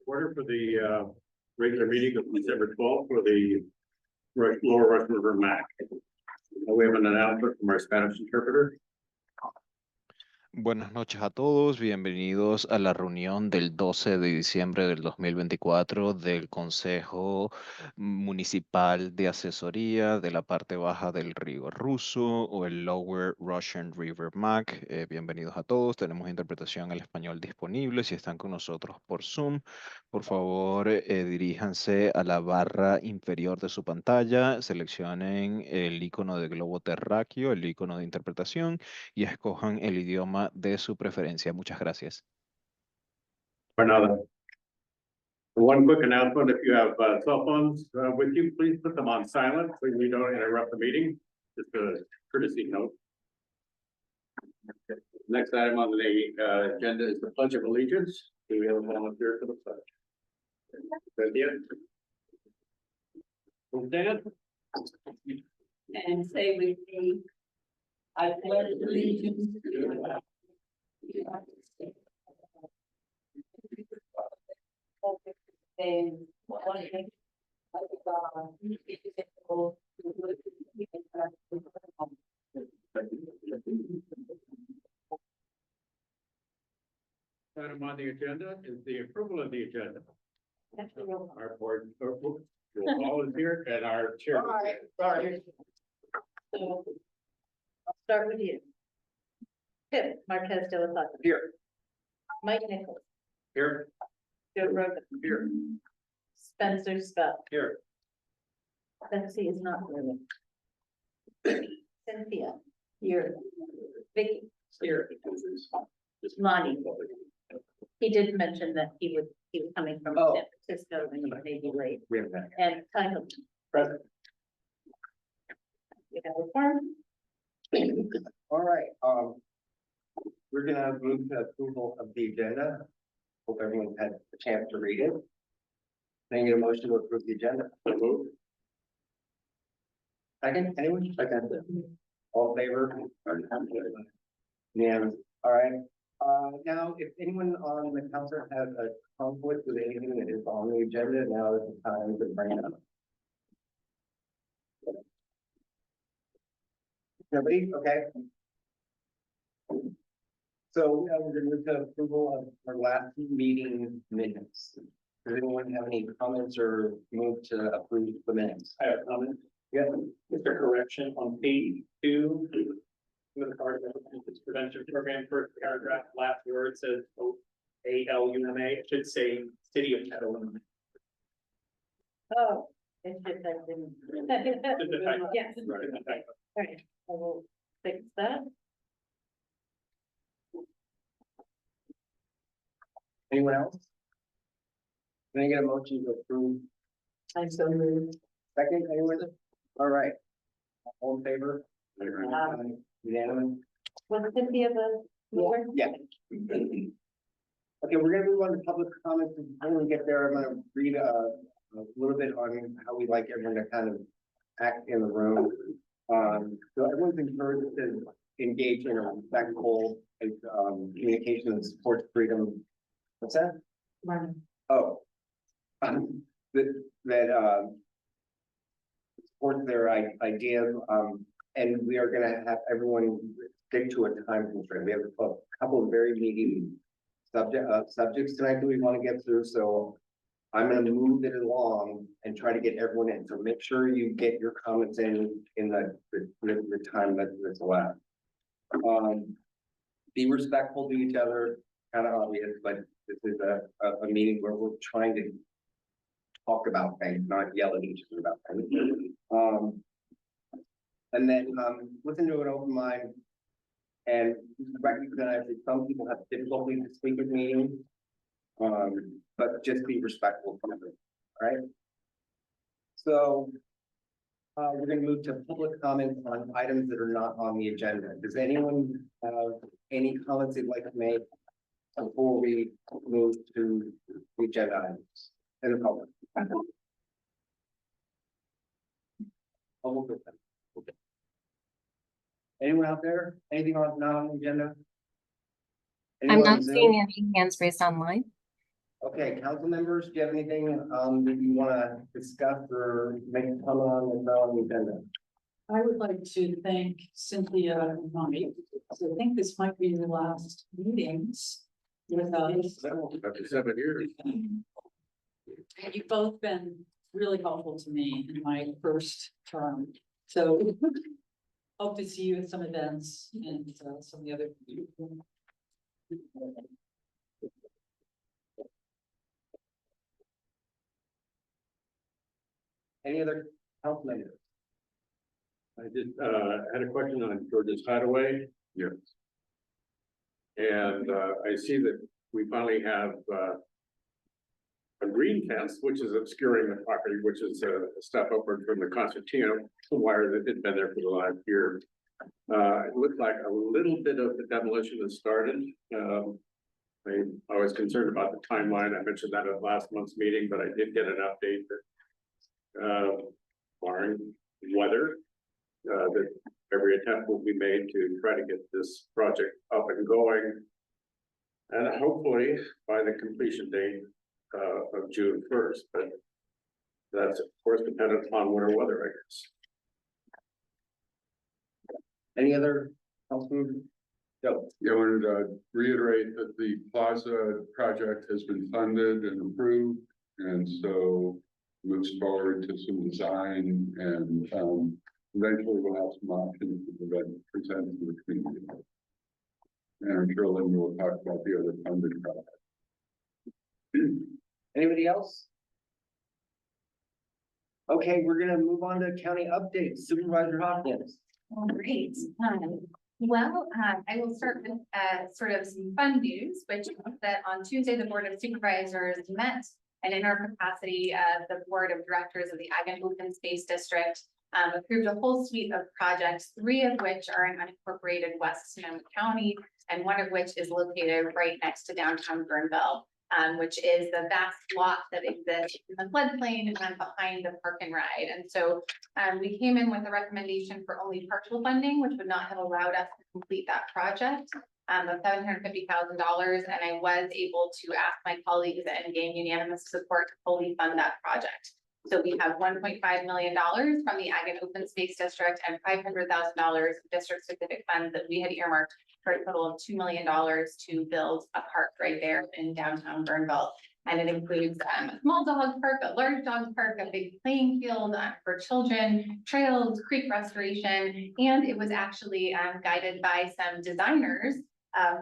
Order for the regular meeting of December 12th for the Lower Russian River MAC. We have an announcement from our Spanish interpreter. Buenas noches a todos, bienvenidos a la reunión del 12 de diciembre del 2024 del Consejo Municipal de Asesoría de la parte baja del río Ruso o el Lower Russian River MAC. Bienvenidos a todos, tenemos interpretación al español disponible. Si están con nosotros por Zoom, por favor diríjanse a la barra inferior de su pantalla, seleccionen el icono de globo terráqueo, el icono de interpretación y escojan el idioma de su preferencia. Muchas gracias. Another. One quick announcement, if you have cell phones with you, please put them on silent so we don't interrupt the meeting. Just a courtesy note. Next item on the agenda is the Pledge of Allegiance. Do we have a volunteer for the pledge? Cynthia? Stand. And say with me, I pledge allegiance to the United States and one nation under God, indivisible, with liberty and justice for all. Item on the agenda is the approval of the agenda. That's the real. Our board, will volunteer and our chair. All right, sorry. So I'll start with you. Pip Marquez de la Plata. Here. Mike Nichols. Here. Joe Rogan. Here. Spencer Scott. Here. Betsy is not here. Cynthia. Here. Vicky. Here. Lonnie. He did mention that he was coming from Oh. San Francisco and he may be late. We have that. And Tyler. Present. You have a form? All right, we're gonna move to approval of the agenda. Hope everyone had a chance to read it. Can I get a motion to approve the agenda? So moved. Second, anyone? Second. All in favor? Yeah, all right. Now, if anyone on the council has a conflict with anything that is on the agenda, now is the time to bring it up. Nobody, okay. So we're gonna move to approval of our last meeting minutes. Does anyone have any comments or move to approve the minutes? I have a comment. Yeah. Just a correction on page 2. With the part of this prevention program, first paragraph, last word says ALUMA, it should say City of Catalina. Oh, it's just I didn't. Yes, Right. all right, I will fix that. Anyone else? Can I get a motion to approve? I'm so moved. Second, anyone? All right. All in favor? Unanimous? Was Cynthia the mover? Yeah. Okay, we're gonna move on to public comments. Before we get there, I'm gonna read a little bit on how we like everyone to kind of act in the room. So everyone's encouraged to engage in a respectful communication and support freedom. What's that? Money. Oh. That support their ideas, and we are gonna have everyone stick to a time constraint. We have a couple of very meaty subjects tonight that we want to get through, so I'm gonna move it along and try to get everyone in. So make sure you get your comments in the time that's allowed. Be respectful to each other, kind of obvious, but this is a meeting where we're trying to talk about things, not yell at each other about things. And then listen to an open mind and recognize that some people have difficulty to speak at meetings. But just be respectful of them, all right? So we're gonna move to public comments on items that are not on the agenda. Does anyone have any comments they'd like to make before we move to the agenda items in the public? Anyone out there? Anything not on the agenda? I'm Anyone on not Zoom? seeing any hands raised online. Okay, council members, do you have anything, that you wanna discuss or make a comment on that's on the agenda? I would like to thank Cynthia and Mike. So I think this might be the last meetings with us. After 7 years. You've both been really helpful to me in my first term. So hope to see you at some events and some of the other. Any other council members? I did, had a question on George's Hideaway. Yes. And, I see that we finally have, a green fence, which is obscuring the property, which is a step upward from the concertina wire that had been there for the last year. It looked like a little bit of the demolition has started. I was concerned about the timeline. I mentioned that at last month's meeting, but I did get an update that, barring weather, that every attempt will be made to try to get this project up and going. And hopefully by the completion date, of June 1st, but that's of course dependent upon winter weather, I guess. Any other council members? Joe? Yeah, I wanted to reiterate that the plaza project has been funded and approved, and so moves forward to some design and eventually we'll have some options to present to the community. And I'm sure Linda will talk about the other funded projects. Anybody else? Okay, we're gonna move on to county updates. Supervisor Hopkins. All right. I will start with sort of some fun news, which is that on Tuesday, the Board of Supervisors met, and in our capacity, the Board of Directors of the Ag and Open Space District approved a whole suite of projects, 3 of which are in unincorporated West Sonoma County, and 1 of which is located right next to downtown Guerneville. Which is the vast lot that exists in the floodplain and behind the park and ride. And so we came in with a recommendation for only partial funding, which would not have allowed us to complete that project of $750,000. And I was able to ask my colleagues and gain unanimous support to fully fund that project. So we have $1.5 million from the Ag and Open Space District and $500,000 district specific funds that we had earmarked for a total of $2 million to build a park right there in downtown Guerneville. And it includes a small dog park, a large dog park, a big playing field for children, trails, creek restoration, and it was actually guided by some designers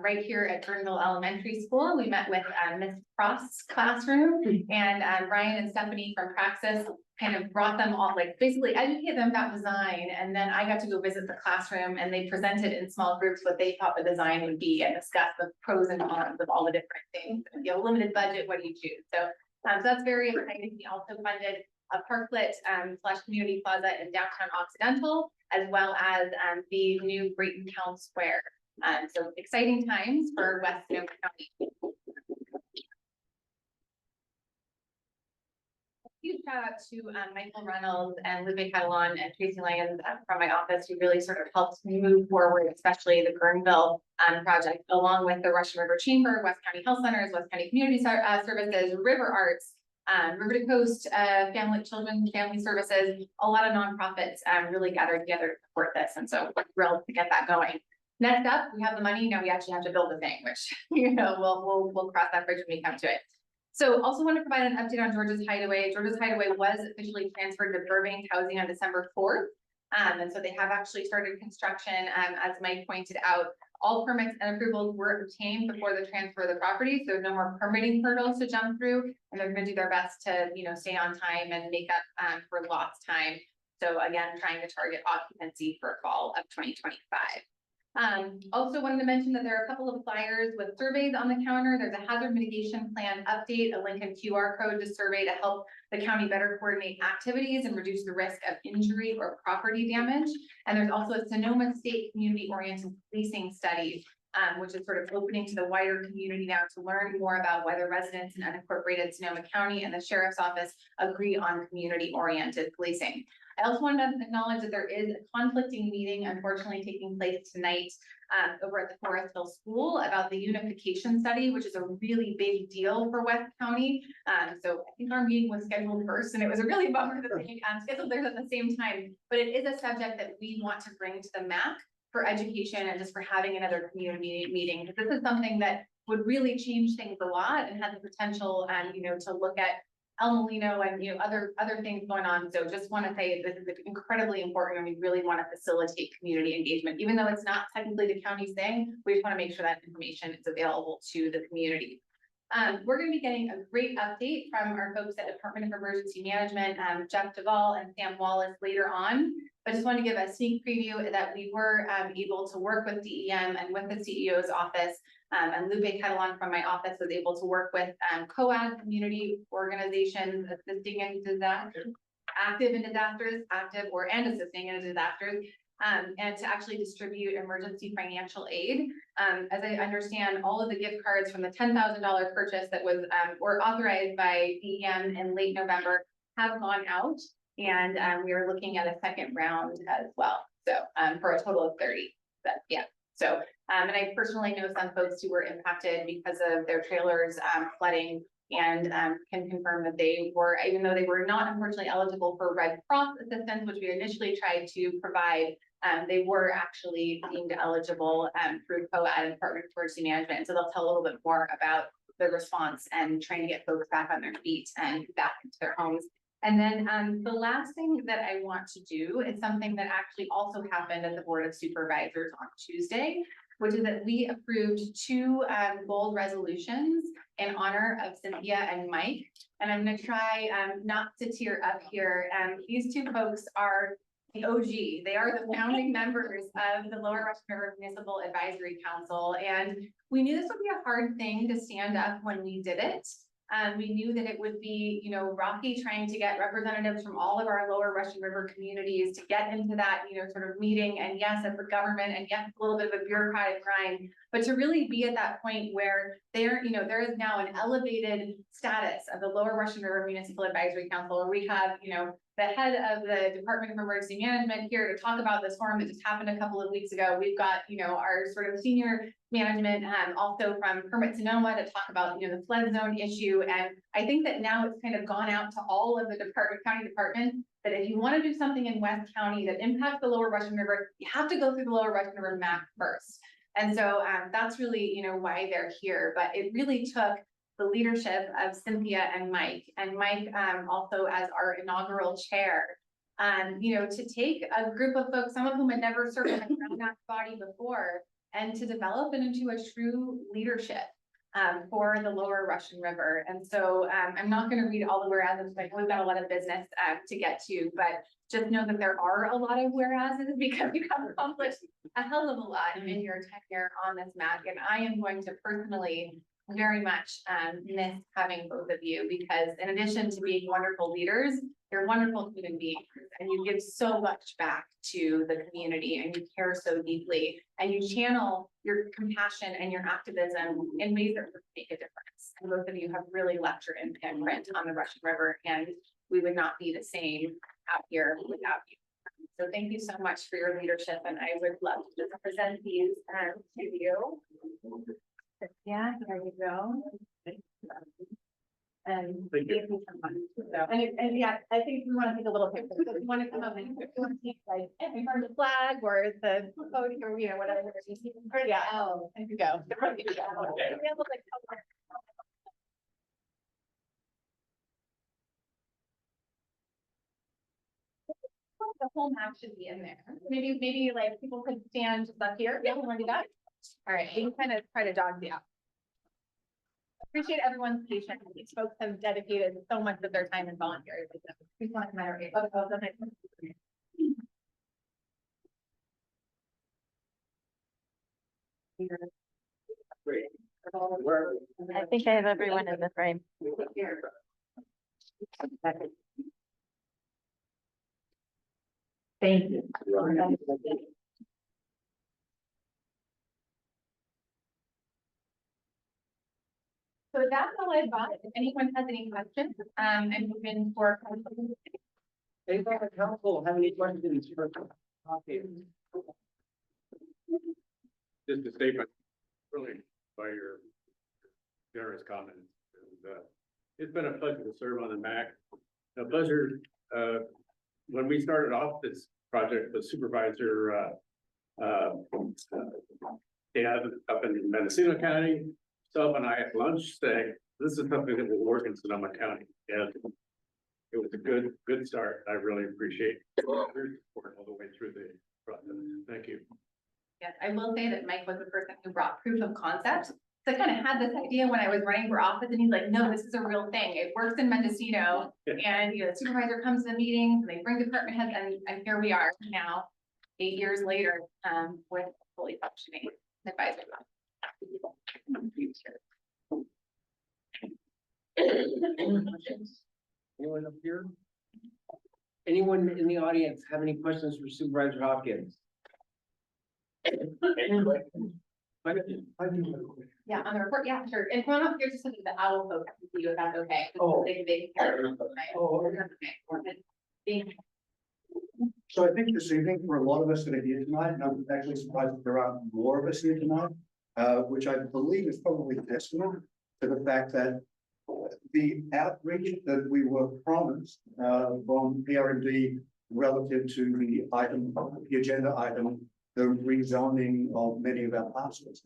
right here at Guerneville Elementary School. We met with Miss Frost's classroom, and Ryan and Stephanie from Praxis kind of brought them all, like basically educated them about design. And then I got to go visit the classroom, and they presented in small groups what they thought the design would be and discuss the pros and cons of all the different things. If you have a limited budget, what do you choose? So that's very exciting. We also funded a parklet / community plaza in downtown Occidental, as well as the new Brayton Town Square. So exciting times for West Sonoma County. Huge shout out to Michael Reynolds and Ludwig Catalan and Tracy Lyons from my office, who really sort of helped move forward, especially the Guerneville project, along with the Russian River Chamber, West County Health Centers, West County Community Services, River Arts, River to Coast, Children's Family Services. A lot of nonprofits really gathered together to support this, and so we're thrilled to get that going. Next up, we have the money. Now we actually have to build the thing, which we'll cross that bridge when we come to it. So also want to provide an update on George's Hideaway. George's Hideaway was officially transferred to Burbank Housing on December 4th. And so they have actually started construction. As Mike pointed out, all permits and approvals were obtained before the transfer of the property. So no more permitting hurdles to jump through. And they're going to do their best to, stay on time and make up for lost time. So again, trying to target occupancy for fall of 2025. Also wanted to mention that there are a couple of flyers with surveys on the counter. There's a hazard mitigation plan update, a link and QR code to survey to help the county better coordinate activities and reduce the risk of injury or property damage. And there's also a Sonoma State community oriented policing study which is sort of opening to the wider community now to learn more about whether residents in unincorporated Sonoma County and the Sheriff's Office agree on community-oriented policing. I also wanted to acknowledge that there is a conflicting meeting unfortunately taking place tonight over at the Forest Hill School about the unification study, which is a really big deal for West County. So I think our meeting was scheduled first, and it was a really bummer that they scheduled theirs at the same time. But it is a subject that we want to bring to the MAC for education and just for having another community meeting, because this is something that would really change things a lot and has the potential, to look at El Molino and, other things going on. So just want to say this is incredibly important, and we really want to facilitate community engagement, even though it's not technically the county's thing. We just want to make sure that information is available to the community. We're going to be getting a great update from our folks at Department of Emergency Management, Jeff Duvall and Sam Wallace later on. I just want to give a sneak preview that we were able to work with DEM and with the CEO's office, and Lupe Catalan from my office was able to work with COAD community organizations assisting in disasters, active in disasters, and assisting in disasters, and to actually distribute emergency financial aid. As I understand, all of the gift cards from the $10,000 purchase that was were authorized by DEM in late November have gone out. And we are looking at a second round as well. So for a total of 30. But yeah. So and I personally know some folks who were impacted because of their trailers flooding, and can confirm that they were, even though they were not unfortunately eligible for Red Cross assistance, which we initially tried to provide, they were actually deemed eligible through COAD and Department of Emergency Management. So they'll tell a little bit more about the response and trying to get folks back on their feet and back into their homes. And then the last thing that I want to do is something that actually also happened at the Board of Supervisors on Tuesday, which is that we approved 2 bold resolutions in honor of Cynthia and Mike. And I'm going to try not to tear up here. These 2 folks are the OG. They are the founding members of the Lower Russian River Municipal Advisory Council. And we knew this would be a hard thing to stand up when we did it. We knew that it would be, rocky trying to get representatives from all of our Lower Russian River communities to get into that, sort of meeting. And yes, as a government, and yes, a little bit of a bureaucratic grind, but to really be at that point where there is now an elevated status of the Lower Russian River Municipal Advisory Council, where we have, the head of the Department of Emergency Management here to talk about this forum that just happened a couple of weeks ago. We've got, our sort of senior management, also from Permit Sonoma to talk about, the flood zone issue. And I think that now it's kind of gone out to all of the county departments that if you want to do something in West County that impacts the Lower Russian River, you have to go through the Lower Russian River map first. And so that's really, why they're here. But it really took the leadership of Cynthia and Mike also as our inaugural chair, to take a group of folks, some of whom had never served in that body before, and to develop it into a true leadership for the Lower Russian River. And so I'm not going to read all the whereases, but we've got a lot of business to get to, but just know that there are a lot of whereases because you have accomplished a hell of a lot in your tenure on this MAC. And I am going to personally very much miss having both of you, because in addition to being wonderful leaders, you're wonderful human beings, and you give so much back to the community, and you care so deeply, and you channel your compassion and your activism in ways that make a difference. And both of you have really left your imprint on the Russian River, and we would not be the same out here without you. So thank you so much for your leadership, and I would love to just present these to you. Yeah, there you go. And thank you so much. So, and yeah, I think we want to take a little picture. So if you want to come up and if you want to take like in front of the flag or the podium or whatever. Yeah. Oh, there you go. The whole map should be in there. Maybe like people could stand just up here. Yeah, we want to do that. All right, we can kind of try to dog the out. Appreciate everyone's patience. These folks have dedicated so much of their time and volunteers. We want to matter. I think I have everyone in the frame. Thank you. So that's all I've got. If anyone has any questions, I'm open for. Anybody on the council have any questions for? Okay. Just a statement, really, by your generous comments. And, it's been a pleasure to serve on the MAC. A pleasure, when we started off this project, the supervisor, up in Mendocino County, Self and I at lunch saying, this is something that will work in Sonoma County. And it was a good start. I really appreciate your support all the way through the process. Thank you. Yes, I will say that Mike was the person who brought proof of concept. So I kind of had this idea when I was running for office and he's like, no, this is a real thing. It works in Mendocino. And, you know, the supervisor comes to the meetings and they bring department heads and here we are now, 8 years later, with fully functioning advisory. Anyone up here? Anyone in the audience have any questions for Supervisor Hopkins? Yeah, on the report, yeah, sure. And come on up here just so that the owl folks can see you if that's okay. Oh. They Oh, okay. So I think this evening, for a lot of us that are here tonight, and I'm actually surprised that there aren't more of us here tonight, which I believe is probably testament to the fact that the outreach that we were promised from PRMD relative to the item, the agenda item, the rezoning of many of our parcels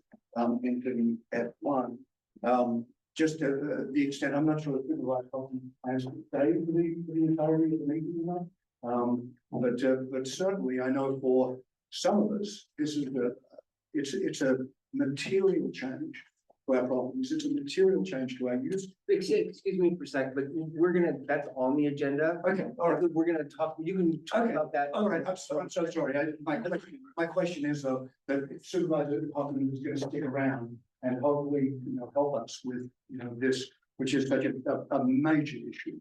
into the F1. Just to the extent, I'm not sure if the right plans to stay for the entirety of the meeting or not. But certainly I know for some of us, this is it's a material change to our problems. It's a material change to our use. Excuse me for a second, but that's on the agenda. Okay, all right. We're gonna talk, you can talk about that. All right, I'm so sorry. My question is though, that if Supervisor Hoffman is gonna stick around and hopefully, help us with, this, which is such a major issue.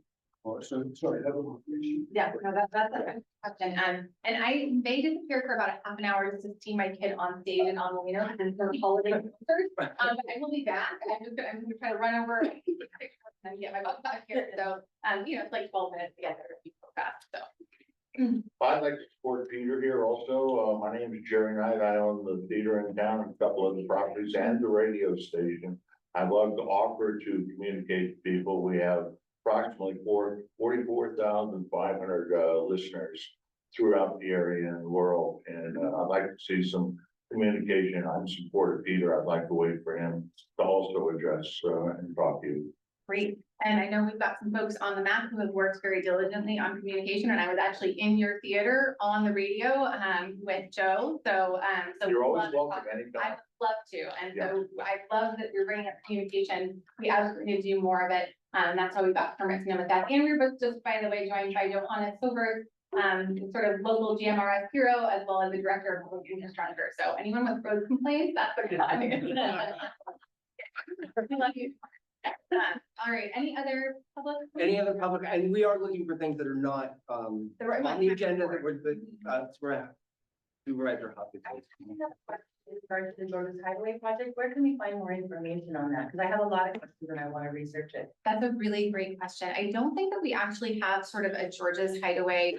So, sorry, that was my issue. Yeah, no, that's a good question. And I may disappear for about a half an hour just to see my kid on stage in Almena and for holiday concerts. But I will be back. I'm gonna try to run over and get my butt back here. So, it's like 12 minutes together if you go fast, so. I'd like to support Peter here also. My name is Jerry Knight. I own the theater in town, a couple of the properties and the radio station. I'd love to offer to communicate to people. We have approximately 44,500 listeners throughout the area and the world. And I'd like to see some communication. I'm supportive Peter. I'd like to wait for him to also address and talk to you. Great. And I know we've got some folks on the map who have worked very diligently on communication, and I was actually in your theater on the radio with Joe. So You're always welcome anytime. I would love to. And so I love that you're bringing up communication. We absolutely need to do more of it. That's how we got permits and that. And we were both just, by the way, joined by Johannes Silver, sort of local GMRS hero, as well as the director of public infrastructure. So anyone with road complaints, that's the good time. We love you. All right, any other public? And we are looking for things that are not, on the agenda that we're at. Supervisor Hopkins. I have a question in regards to the Georges Highway project. Where can we find more information on that? Because I have a lot of questions and I want to research it. That's a really great question. I don't think that we actually have sort of a Georges Hideaway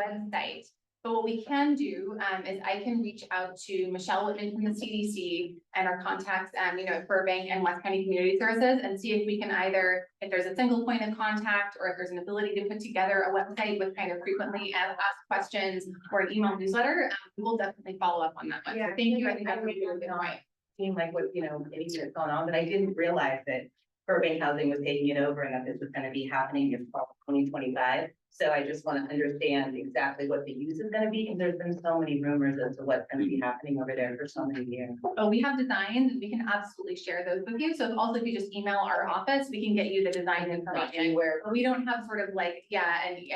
website. But what we can do is I can reach out to Michelle Whitman from the CDC and our contacts, at Burbank and West County Community Services, and see if we can either, if there's a single point of contact or if there's an ability to put together a website with kind of frequently asked questions or an email newsletter. We'll definitely follow up on that one. Yeah, So thank you. I think that's a really good point. Seemed like what, anything that's going on, but I didn't realize that Burbank Housing was taking it over and that this was going to be happening in 2025. So I just want to understand exactly what the use is going to be, because there's been so many rumors as to what's going to be happening over there for so many years. Oh, we have designs and we can absolutely share those with you. So also if you just email our office, we can get you the design information where we don't have sort of and I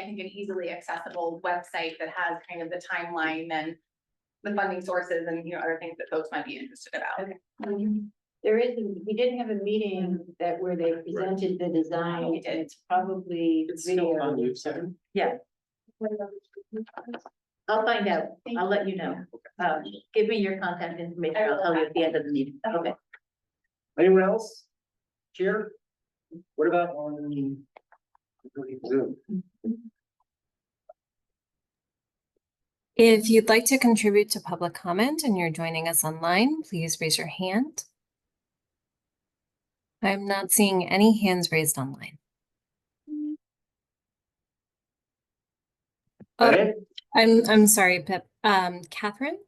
think an easily accessible website that has kind of the timeline and the funding sources and, other things that folks might be interested about. Okay. We did have a meeting where they presented the design, and it's probably It's still on video. YouTube. Yeah. I'll find out. I'll let you know. Give me your contact information. I'll tell you at the end of the meeting. Okay. Anyone else? here? What about on Zoom? If you'd like to contribute to public comment and you're joining us online, please raise your hand. I'm not seeing any hands raised online. That Oh, it? I'm sorry, Pip. Catherine,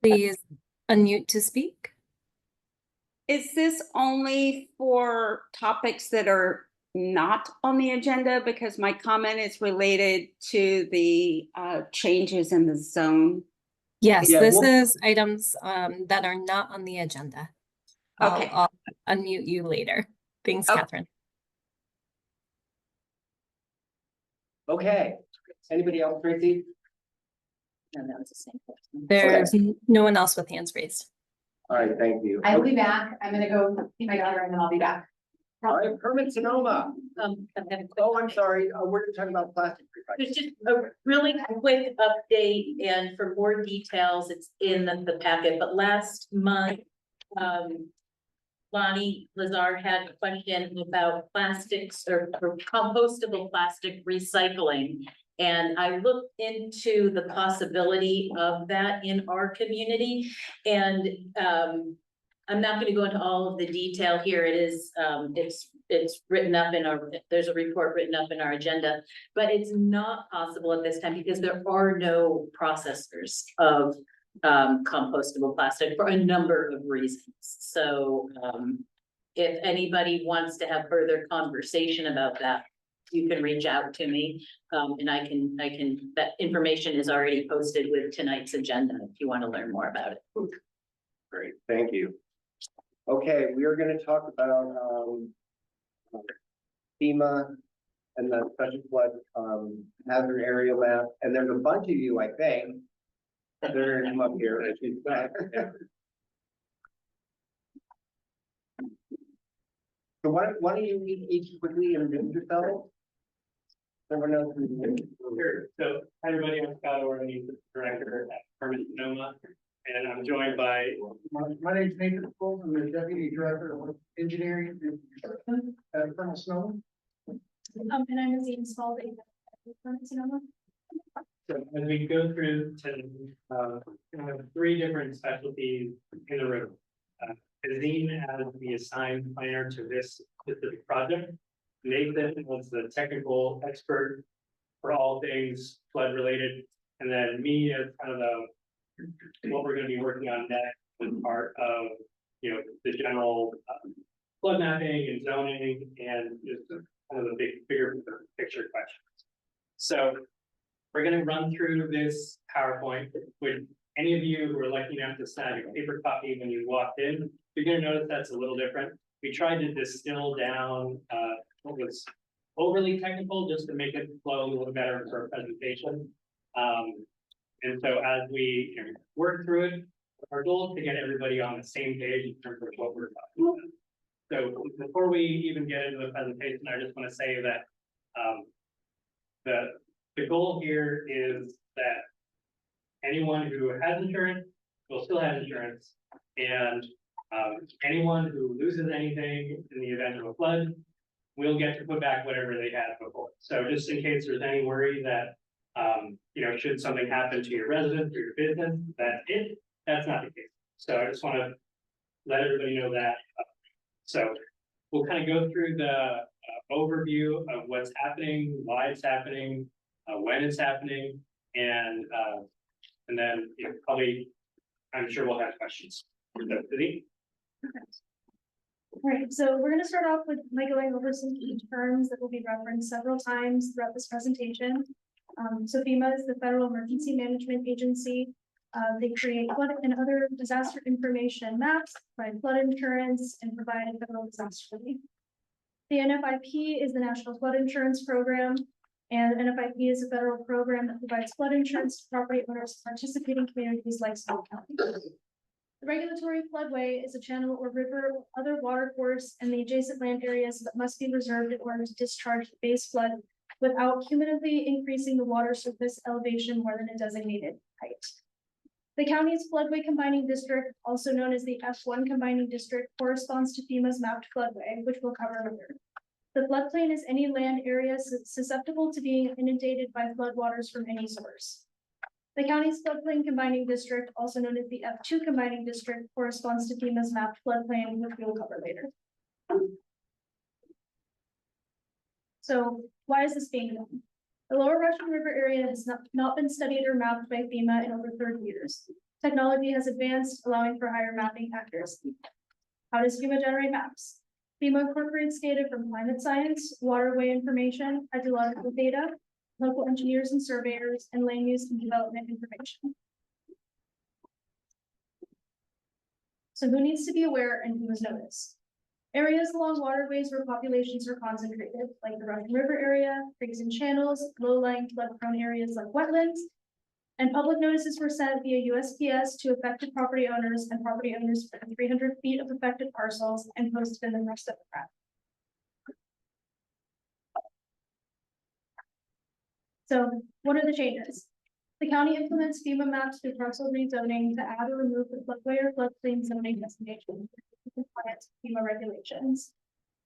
please unmute to speak. Is this only for topics that are not on the agenda? Because my comment is related to the changes in the zone. Yes, Yeah, this well- is items that are not on the agenda. Okay. I'll unmute you later. Thanks, Okay. Catherine. Okay, anybody else, Tracy? And that was the same question. There's no one else with hands raised. All right, thank you. I will be back. I'm gonna go see my daughter and then I'll be back. All right, permit Sonoma. I have a quick- Oh, I'm sorry, we're talking about plastic. There's just a really quick update, and for more details, it's in the packet, but last month, Lonnie Lazar had a question about plastics or compostable plastic recycling. And I looked into the possibility of that in our community, and I'm not gonna go into all of the detail here. It is, it's written up in our, there's a report written up in our agenda. But it's not possible at this time because there are no processors of compostable plastic for a number of reasons. So if anybody wants to have further conversation about that, you can reach out to me, and I can, that information is already posted with tonight's agenda if you want to learn more about it. Great, thank you. Okay, we are gonna talk about FEMA and the special flood hazard area map, and there's a bunch of you, I think. They're gonna come up here. So why don't you each quickly introduce yourself? Everyone knows who you are. Sure. So, hi everybody, I'm Scott Orley, the director at Permit Sonoma, and I'm joined by. My name's Nathan Full, I'm the deputy director of engineering and construction at Permit Sonoma. And I'm Azine Spalding. So as we go through to, we have 3 different specialties in the room. Azine as the assigned planner to this specific project. Nathan was the technical expert for all things flood related. And then me as kind of what we're gonna be working on next as part of, the general flood mapping and zoning and just kind of the bigger picture questions. So we're gonna run through this PowerPoint with any of you who are lucky enough to snag a paper copy when you walked in. You're gonna notice that's a little different. We tried to distill down what was overly technical just to make it flow a little better for a presentation. And so as we work through it, our goal is to get everybody on the same page in terms of what we're talking about. So before we even get into the presentation, I just want to say that the goal here is that anyone who has insurance will still have insurance, and anyone who loses anything in the event of a flood will get to put back whatever they had before. So just in case there's any worry that should something happen to your residence or your business, that's not the case. So I just want to let everybody know that. So we'll kind of go through the overview of what's happening, why it's happening, when it's happening, and then probably, I'm sure we'll have questions. Right, so we're gonna start off by going over some key terms that will be referenced several times throughout this presentation. So FEMA is the Federal Emergency Management Agency. They create flood and other disaster information maps, provide flood insurance, and provide federal disaster relief. The NFIP is the National Flood Insurance Program, and NFIP is a federal program that provides flood insurance to property owners in participating communities like Snow County. The regulatory floodway is a channel or river or other water course in the adjacent land areas that must be reserved in order to discharge the base flood without cumulatively increasing the water surface elevation more than a designated height. The county's floodway combining district, also known as the F1 combining district, corresponds to FEMA's mapped floodway, which we'll cover later. The floodplain is any land area susceptible to being inundated by floodwaters from any source. The county's floodplain combining district, also known as the F2 combining district, corresponds to FEMA's mapped floodplain, which we'll cover later. So why is this being done? The Lower Russian River area has not been studied or mapped by FEMA in over 30 years. Technology has advanced, allowing for higher mapping accuracy. How does FEMA generate maps? FEMA incorporates data from climate science, waterway information, hydrological data, local engineers and surveyors, and land use and development information. So who needs to be aware and who is noticed? Areas along waterways where populations are concentrated, like the Russian River area, creeks and channels, low-lying flood-prone areas like wetlands, and public notices were sent via USPS to affected property owners and property owners within 300 feet of affected parcels and posted in the rest of the map. So what are the changes? The county implements FEMA maps through parcel rezoning to add or remove the floodway or floodplain zoning designation in compliance with FEMA regulations.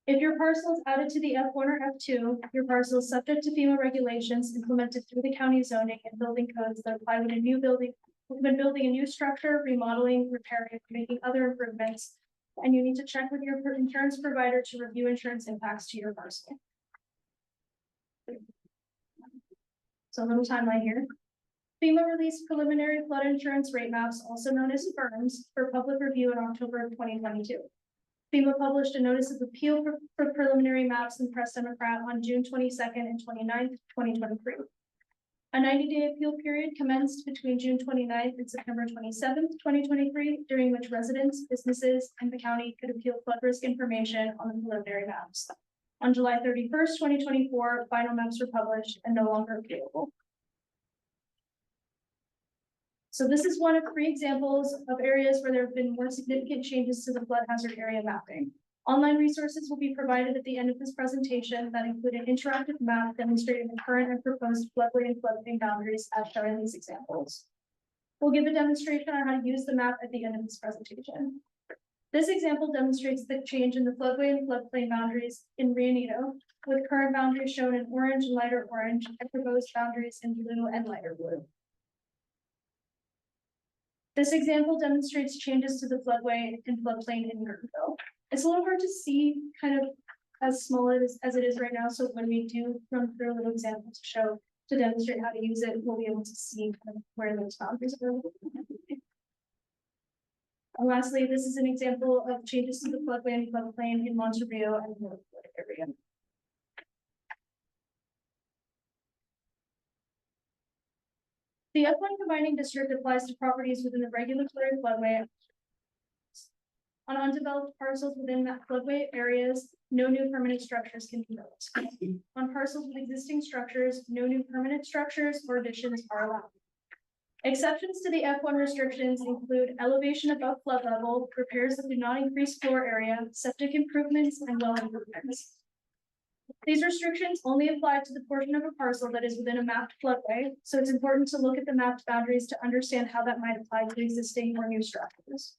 If your parcel is added to the F1 or F2, your parcel is subject to FEMA regulations implemented through the county zoning and building codes that apply when building a new structure, remodeling, repairing, or making other improvements. And you need to check with your insurance provider to review insurance impacts to your parcel. So a little timeline here. FEMA released preliminary flood insurance rate maps, also known as FIRMs, for public review in October of 2022. FEMA published a notice of appeal for preliminary maps in Press Democrat on June 22nd and 29th, 2023. A 90-day appeal period commenced between June 29th and September 27th, 2023, during which residents, businesses, and the county could appeal flood risk information on the preliminary maps. On July 31st, 2024, final maps were published and no longer appealable. So this is one of 3 examples of areas where there have been more significant changes to the flood hazard area mapping. Online resources will be provided at the end of this presentation that include an interactive map demonstrating the current and proposed floodway and floodplain boundaries as shown in these examples. We'll give a demonstration on how to use the map at the end of this presentation. This example demonstrates the change in the floodway and floodplain boundaries in Rio Neto, with current boundaries shown in orange and lighter orange, and proposed boundaries in blue and lighter blue. This example demonstrates changes to the floodway and floodplain in Yorkville. It's a little hard to see kind of as small as it is right now. So when we do run through a little example to demonstrate how to use it, we'll be able to see kind of where those boundaries are. And lastly, this is an example of changes to the floodway and floodplain in Monterey and the North Florida area. The F1 combining district applies to properties within the regulatory floodway. On undeveloped parcels within that floodway areas, no new permanent structures can be built. On parcels with existing structures, no new permanent structures or additions are allowed. Exceptions to the F1 restrictions include elevation above flood level, repairs that do not increase floor area, septic improvements, and well improvements. These restrictions only apply to the portion of a parcel that is within a mapped floodway, so it's important to look at the mapped boundaries to understand how that might apply to existing or new structures.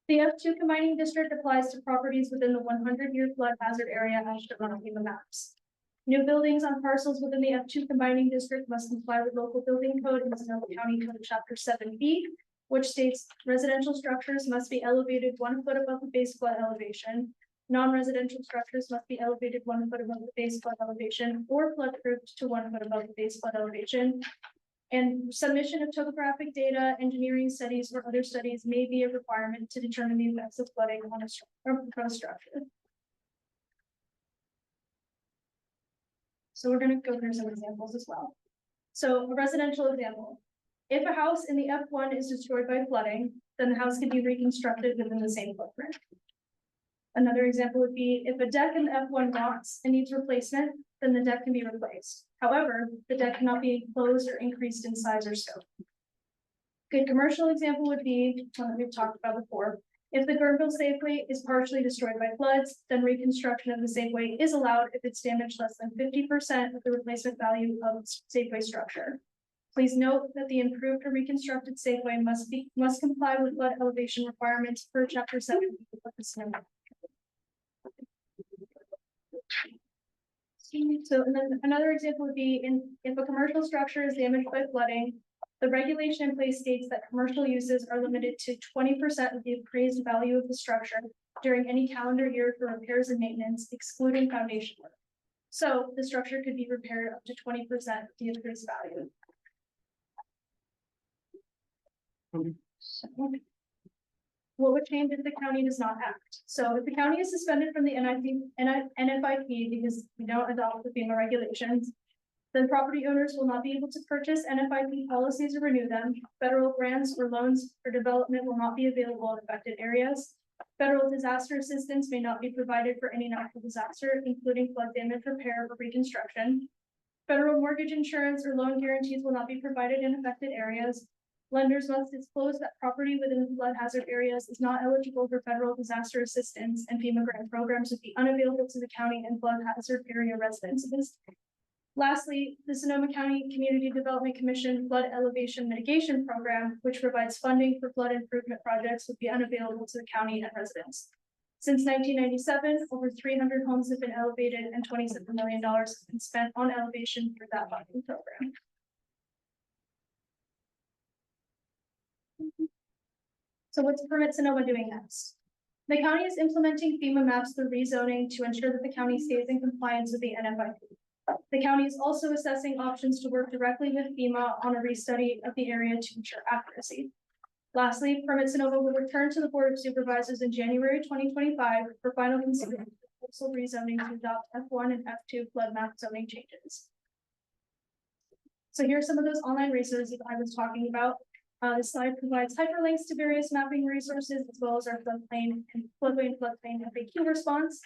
The F2 combining district applies to properties within the 100-year flood hazard area as shown on FEMA maps. New buildings on parcels within the F2 combining district must comply with local building code in Sonoma County Code Chapter 7B, which states residential structures must be elevated 1 foot above the base flood elevation. Non-residential structures must be elevated 1 foot above the base flood elevation or flood-proofed to 1 foot above the base flood elevation. And submission of topographic data, engineering studies, or other studies may be a requirement to determine the effects of flooding on a proposed structure. So we're going to go through some examples as well. So a residential example. If a house in the F1 is destroyed by flooding, then the house can be reconstructed within the same footprint. Another example would be if a deck in the F1 rots and needs replacement, then the deck can be replaced. However, the deck cannot be enclosed or increased in size or scope. Good commercial example would be one that we've talked about before. If the Guerneville Safeway is partially destroyed by floods, then reconstruction of the Safeway is allowed if it's damaged less than 50% of the replacement value of its Safeway structure. Please note that the improved or reconstructed Safeway must comply with flood elevation requirements per chapter 7 of the SNO. So, and then another example would be if a commercial structure is damaged by flooding, the regulation in place states that commercial uses are limited to 20% of the appraised value of the structure during any calendar year for repairs and maintenance, excluding foundation work. So the structure could be repaired up to 20% of the appraised value. What would change if the county does not act? So if the county is suspended from the NFIP because we don't adopt the FEMA regulations, then property owners will not be able to purchase NFIP policies or renew them. Federal grants or loans for development will not be available in affected areas. Federal disaster assistance may not be provided for any natural disaster, including flood damage repair or reconstruction. Federal mortgage insurance or loan guarantees will not be provided in affected areas. Lenders must disclose that property within flood hazard areas is not eligible for federal disaster assistance, and FEMA grant programs would be unavailable to the county and flood hazard area residences. Lastly, the Sonoma County Community Development Commission Flood Elevation Mitigation Program, which provides funding for flood improvement projects, would be unavailable to the county and residents. Since 1997, over 300 homes have been elevated and $27 million has been spent on elevation through that funding program. So what's Permit Sonoma doing next? The county is implementing FEMA maps through rezoning to ensure that the county stays in compliance with the NFIP. The county is also assessing options to work directly with FEMA on a restudy of the area to ensure accuracy. Lastly, Permit Sonoma will return to the Board of Supervisors in January 2025 for final consideration of coastal rezoning to adopt F1 and F2 flood map zoning changes. So here are some of those online resources I was talking about. This slide provides hyperlinks to various mapping resources, as well as our floodplain and floodway and floodplain FAQ response.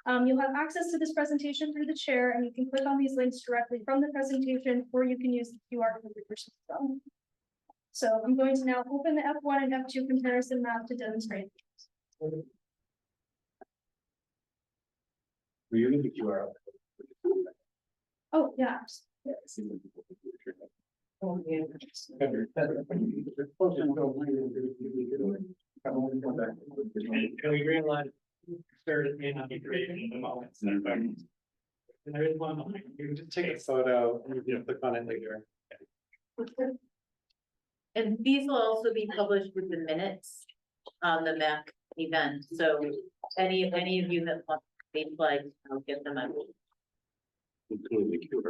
You'll have access to this presentation through the chair, and you can click on these links directly from the presentation, or you can use the QR code as well. So I'm going to now open the F1 and F2 comparison map to demonstrate. Will you need the QR? Oh, yeah. Yes. Can we realize there may not be created in the moment? And there is one moment. You can just take a photo and you can click on it later. And these will also be published with the minutes on the MAC event. So any of you that want to be flagged, I'll get them out. Including the QR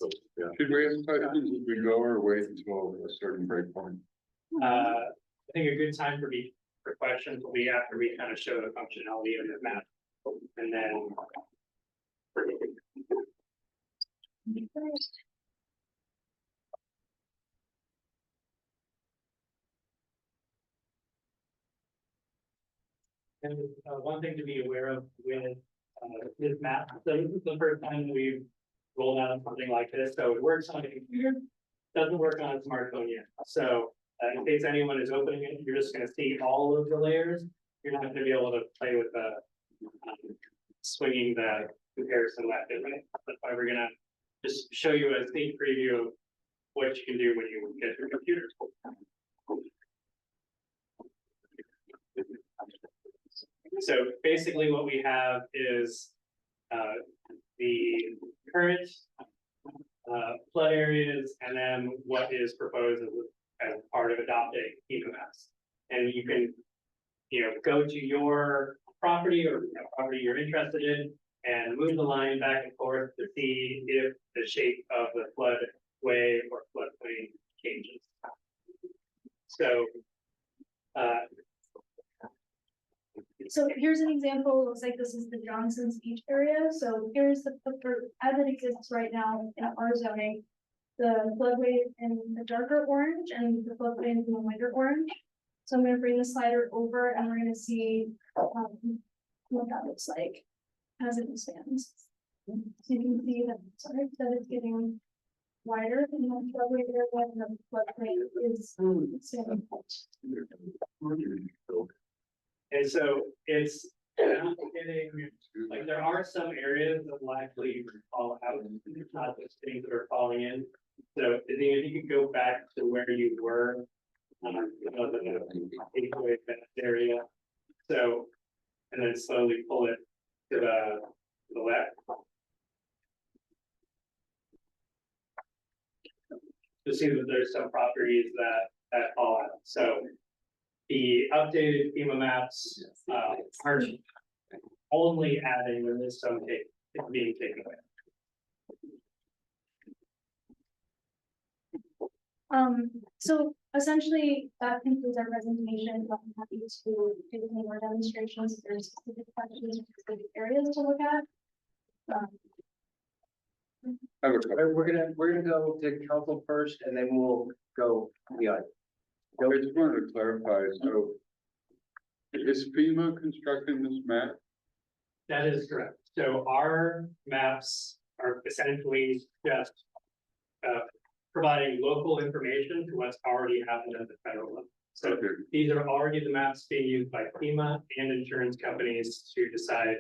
code. Yeah. Should we ask questions as we go or wait until a certain break point? I think a good time for questions will be after we kind of show the functionality of the map. And then. And one thing to be aware of with this map, so this is the first time we've rolled out something like this, so it works on a computer, doesn't work on a smartphone yet. So in case anyone is opening it, you're just going to see all of the layers. You're not going to be able to play with the swinging the comparison left and right. That's why we're going to just show you a sneak preview of what you can do when you get your computer. So basically what we have is the current flood areas and then what is proposed as part of adopting FEMA maps. And you can, go to your property or property you're interested in and move the line back and forth to see if the shape of the floodway or floodplain changes. So So here's an example. It looks like this is the Johnson's Beach area. So here's the as it exists right now in our zoning. The floodway in the darker orange and the floodway in the lighter orange. So I'm going to bring the slider over and we're going to see what that looks like as it expands. So you can see that, that it's getting wider in the floodway area and the floodplain is expanding. And so it's not getting, like, there are some areas that will actually fall out, not just things that are falling in. So if you could go back to where you were, the takeaway area. So, and then slowly pull it to the left. You'll see that there's some properties that fall out. So the updated FEMA maps are only adding when there's some being taken away. So essentially, that concludes our presentation. I'm happy to do any more demonstrations. If there's specific questions or specific areas to look at. We're gonna go to council first and then we'll go beyond. I just wanted to clarify, so is FEMA constructing this map? That is correct. So our maps are essentially just providing local information to what's already happened at the federal level. So Okay. these are already the maps being used by FEMA and insurance companies to decide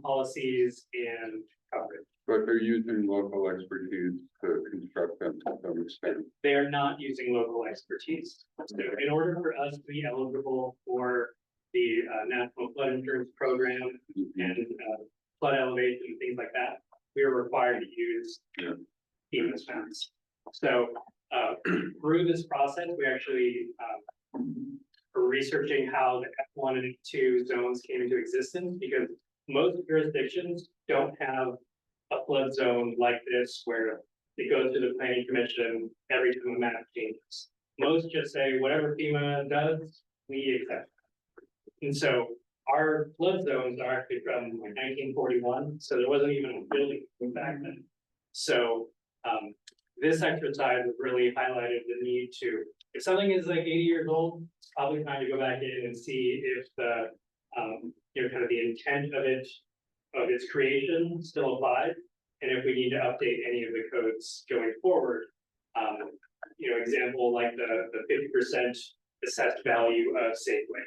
policies and coverage. But they're using local expertise to construct them to some extent. They are not using local expertise. So in order for us to be eligible for the National Flood Insurance Program and flood elevation and things like that, we are required to use FEMA's maps. So through this process, we actually are researching how the F1 and F2 zones came into existence, because most jurisdictions don't have a flood zone like this where it goes to the planning commission every time a map changes. Most just say whatever FEMA does, we accept. And so our flood zones are actually from like 1941, so there wasn't even a building back then. So this exercise really highlighted the need to, if something is like 80 years old, it's probably time to go back in and see if the kind of the intent of its creation still applies, and if we need to update any of the codes going forward. Example like the 50% assessed value of Safeway.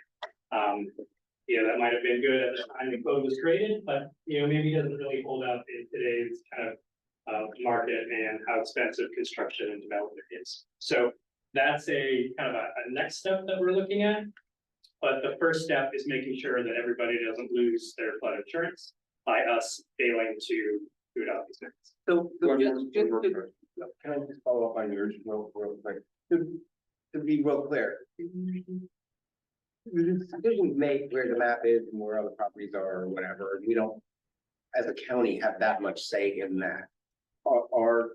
That might have been good at the time the code was created, but maybe doesn't really hold up in today's kind of market and how expensive construction and development is. So that's a kind of a next step that we're looking at. But the first step is making sure that everybody doesn't lose their flood insurance by us failing to do it out these things. So can I just follow up on yours real quick? To be real clear. The decisions made where the map is and where other properties are or whatever, we don't, as a county, have that much say in that. Our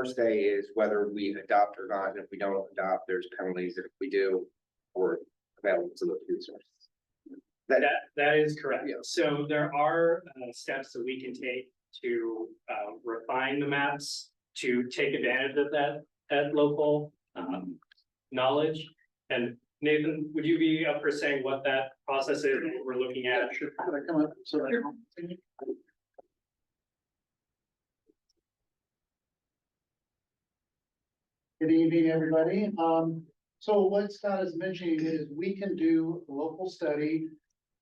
say is whether we adopt or not, and if we don't adopt, there's penalties, and if we do, or available to those resources. That is correct. Yeah. So there are steps that we can take to refine the maps, to take advantage of that local knowledge. And Nathan, would you be up for saying what that process is and what we're looking at? Sure. Can I come up? So good evening, everybody. So what Scott is mentioning is we can do a local study,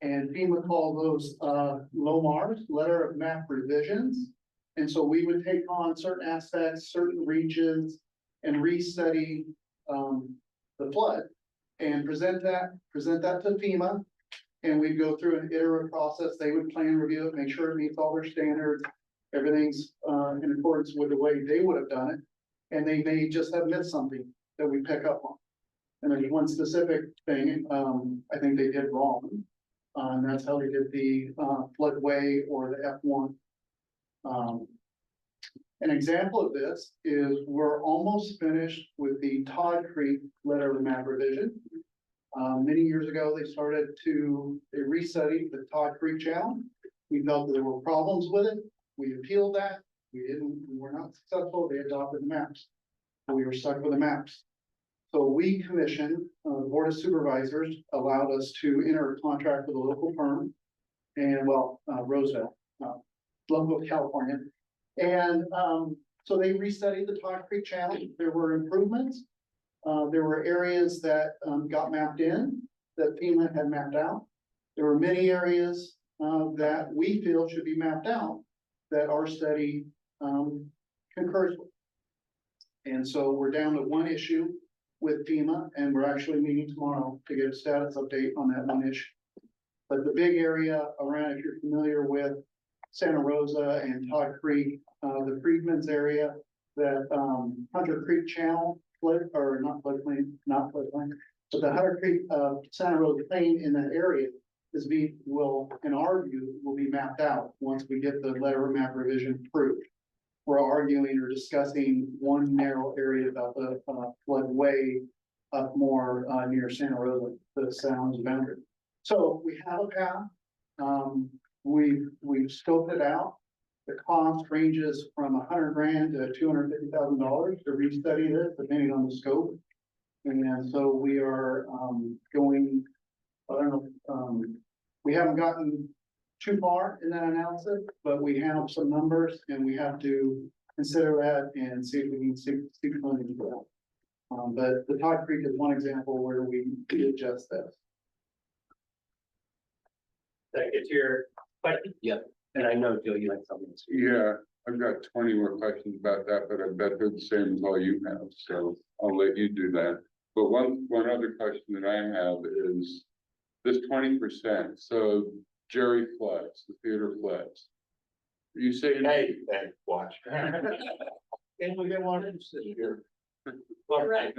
and FEMA call those LOMARs, letter of map revisions. And so we would take on certain aspects, certain regions, and restudy the flood and present that to FEMA. And we'd go through an iterative process. They would plan, review it, make sure it meets all their standards. Everything's in accordance with the way they would have done it. And they may just have missed something that we pick up on. And there's one specific thing I think they did wrong. And that's how they did the floodway or the F1. An example of this is we're almost finished with the Todd Creek letter of map revision. Many years ago, they restudied the Todd Creek channel. We felt that there were problems with it. We appealed that. We were not successful. They adopted the maps. We were stuck with the maps. So we commissioned, the Board of Supervisors allowed us to enter a contract with a local firm and Roseville, local California. And so they restudied the Todd Creek channel. There were improvements. There were areas that got mapped in. that FEMA had mapped out. There were many areas that we feel should be mapped out that our study concurs with. And so we're down to one issue with FEMA, and we're actually meeting tomorrow to get a status update on that one issue. But the big area around, if you're familiar with Santa Rosa and Todd Creek, the Freedman's area, that Hunter Creek Channel flood, or not floodplain, but the Hunter Creek, Santa Rosa plain in that area will, in our view, will be mapped out once we get the letter of map revision approved. We're arguing or discussing one narrow area about the floodway up more near Santa Rosa, the Sounds boundary. So we have a path. We've scoped it out. The cost ranges from $100,000 to $250,000 to restudy this, depending on the scope. And so we are going, I don't know, we haven't gotten too far in that analysis, but we have some numbers and we have to consider that and see if we can seek funding for that. But the Todd Creek is one example where we adjust this. That gets your question? Yep, and I know, Joe, you had something to say. Yeah, I've got 20 more questions about that, but I bet they're the same as all you have, so I'll let you do that. But one other question that I have is this 20%, so Jerry floods, the theater floods. You say, Hey, watch. And we get one interested here. Right.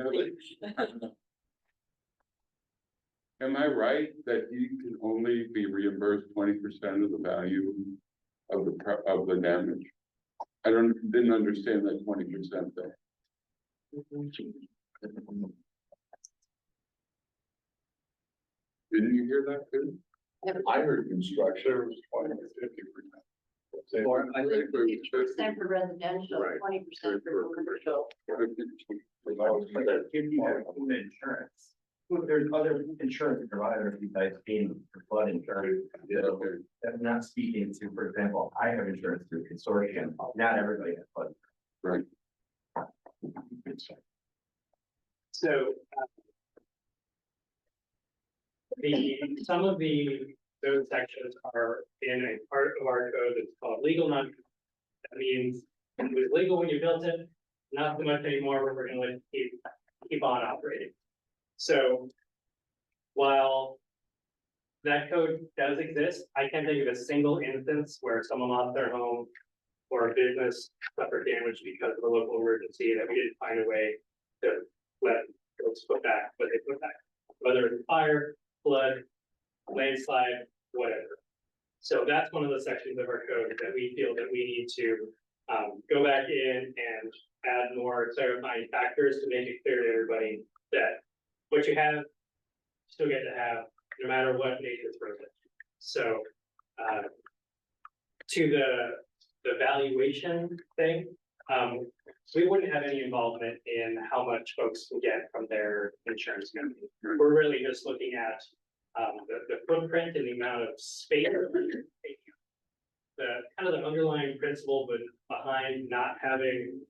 am I right that you can only be reimbursed 20% of the value of the damage? I didn't understand that 20% thing. Didn't you hear that too? I heard construction was 20 to 50%. Or I think we- 50% for residential, Right. 20% for commercial. Insurance. Well, there's other insurance providers besides paying for flood insurance. Okay. I'm not speaking to, for example, I have insurance through consortium, not everybody has flood. Right. So. Some of those sections are in a part of our code that's called legal non. That means it was legal when you built it, not so much anymore, but we're gonna let it keep on operating. So while that code does exist, I can't think of a single instance where someone lost their home or a business suffered damage because of a local emergency that we didn't find a way to let folks put back what they put back, whether it's fire, flood, landslide, whatever. So that's one of the sections of our code that we feel that we need to go back in and add more clarifying factors to make it clear to everybody that what you have, still get to have, no matter what nature throws it. So to the valuation thing, we wouldn't have any involvement in how much folks can get from their insurance company. We're really just looking at the footprint and the amount of space. The kind of the underlying principle, but behind not having,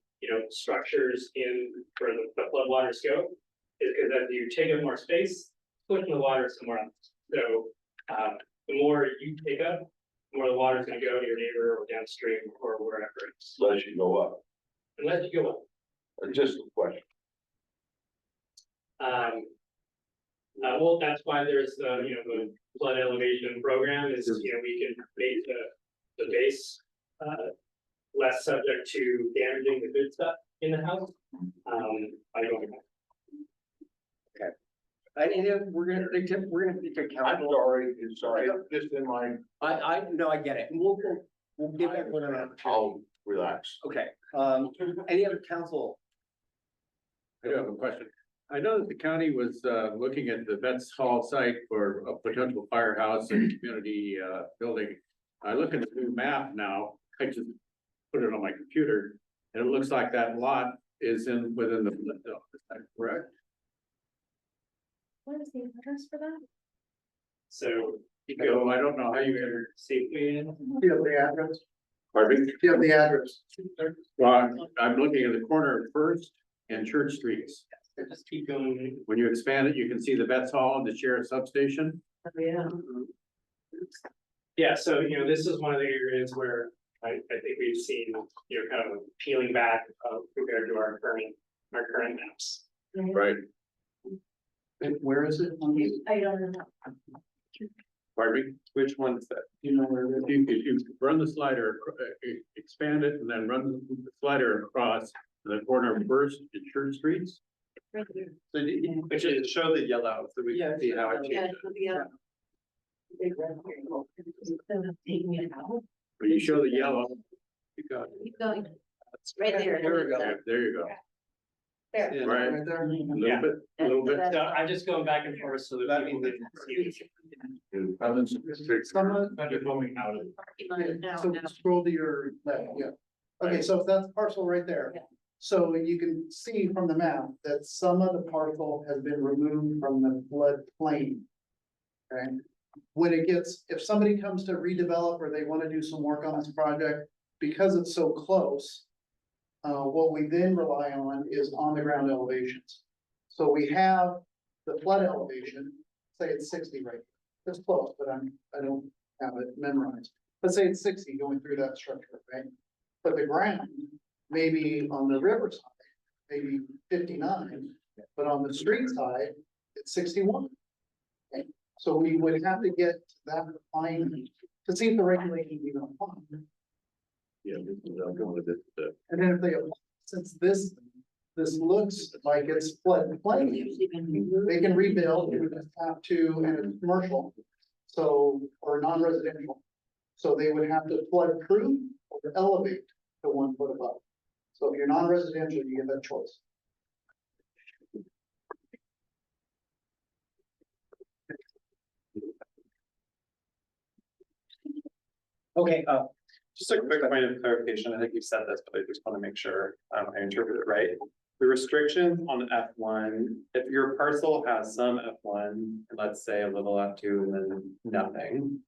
structures in for the floodwater scope is because as you take up more space, pushing the water somewhere else. So the more you take up, the more the water is going to go to your neighbor or downstream or wherever it's. Unless you go up. Unless you go up. Just a question. Well, that's why there's the flood elevation program is, we can make the base less subject to damaging the good stuff in the house. By going back. We're gonna take a count. I'm sorry, just in my, No, I get it. And we'll give everyone an opportunity. I'll relax. Okay, any other council? I do have a question. I know that the county was looking at the Vets Hall site for a potential firehouse and community building. I look at the new map now, I just put it on my computer, and it looks like that lot is within the flood zone. Is that correct? What is the address for that? So So I don't know how you can. you're safely in. Do you have the address? Pardon me? Do you have the address? Well, I'm looking at the corner of First and Church Streets. Just keep going. When you expand it, you can see the Vets Hall and the sheriff's substation. Yeah. Yeah, so, this is one of the areas where I think we've seen, kind of peeling back compared to our current maps. Right. And where is it? On the- I don't know. Pardon me? Which one is that? You know where it is? If you run the slider, expand it and then run the slider across the corner of First and Church Streets. So which is show the yellow, so we can see how it changes. Taking it out. When you show the yellow. Keep going. Keep going. It's right there. There we go. There you go. There. Yeah, Right. Right there? A little bit. So I'm just going back and forth so that people can see. Some, You're going out of. so scroll to your left, yeah. Okay, so that's parcel right there. Yeah. So you can see from the map that some of the parcel has been removed from the floodplain. Okay, when it gets, if somebody comes to redevelop or they want to do some work on this project, because it's so close. What we then rely on is on the ground elevations. So we have the flood elevation, say it's 60 right, that's close, but I don't have it memorized. Let's say it's 60 going through that structure, right? But the ground, maybe on the river side, maybe 59, but on the street side, it's 61. Okay? So we would have to get to that refinement to see if the regulations even apply. Yeah, I'll go with it. And then if they, since this looks like it's floodplain, they can rebuild, it would just have to, and it's commercial. So, or non-residential. So they would have to flood proof or elevate to 1 foot above. So if you're non-residential, you get that choice. Okay, just a quick point of clarification. I think you said this, but I just want to make sure I interpret it right. The restriction on F1, if your parcel has some F1, let's say a little F2 and then nothing.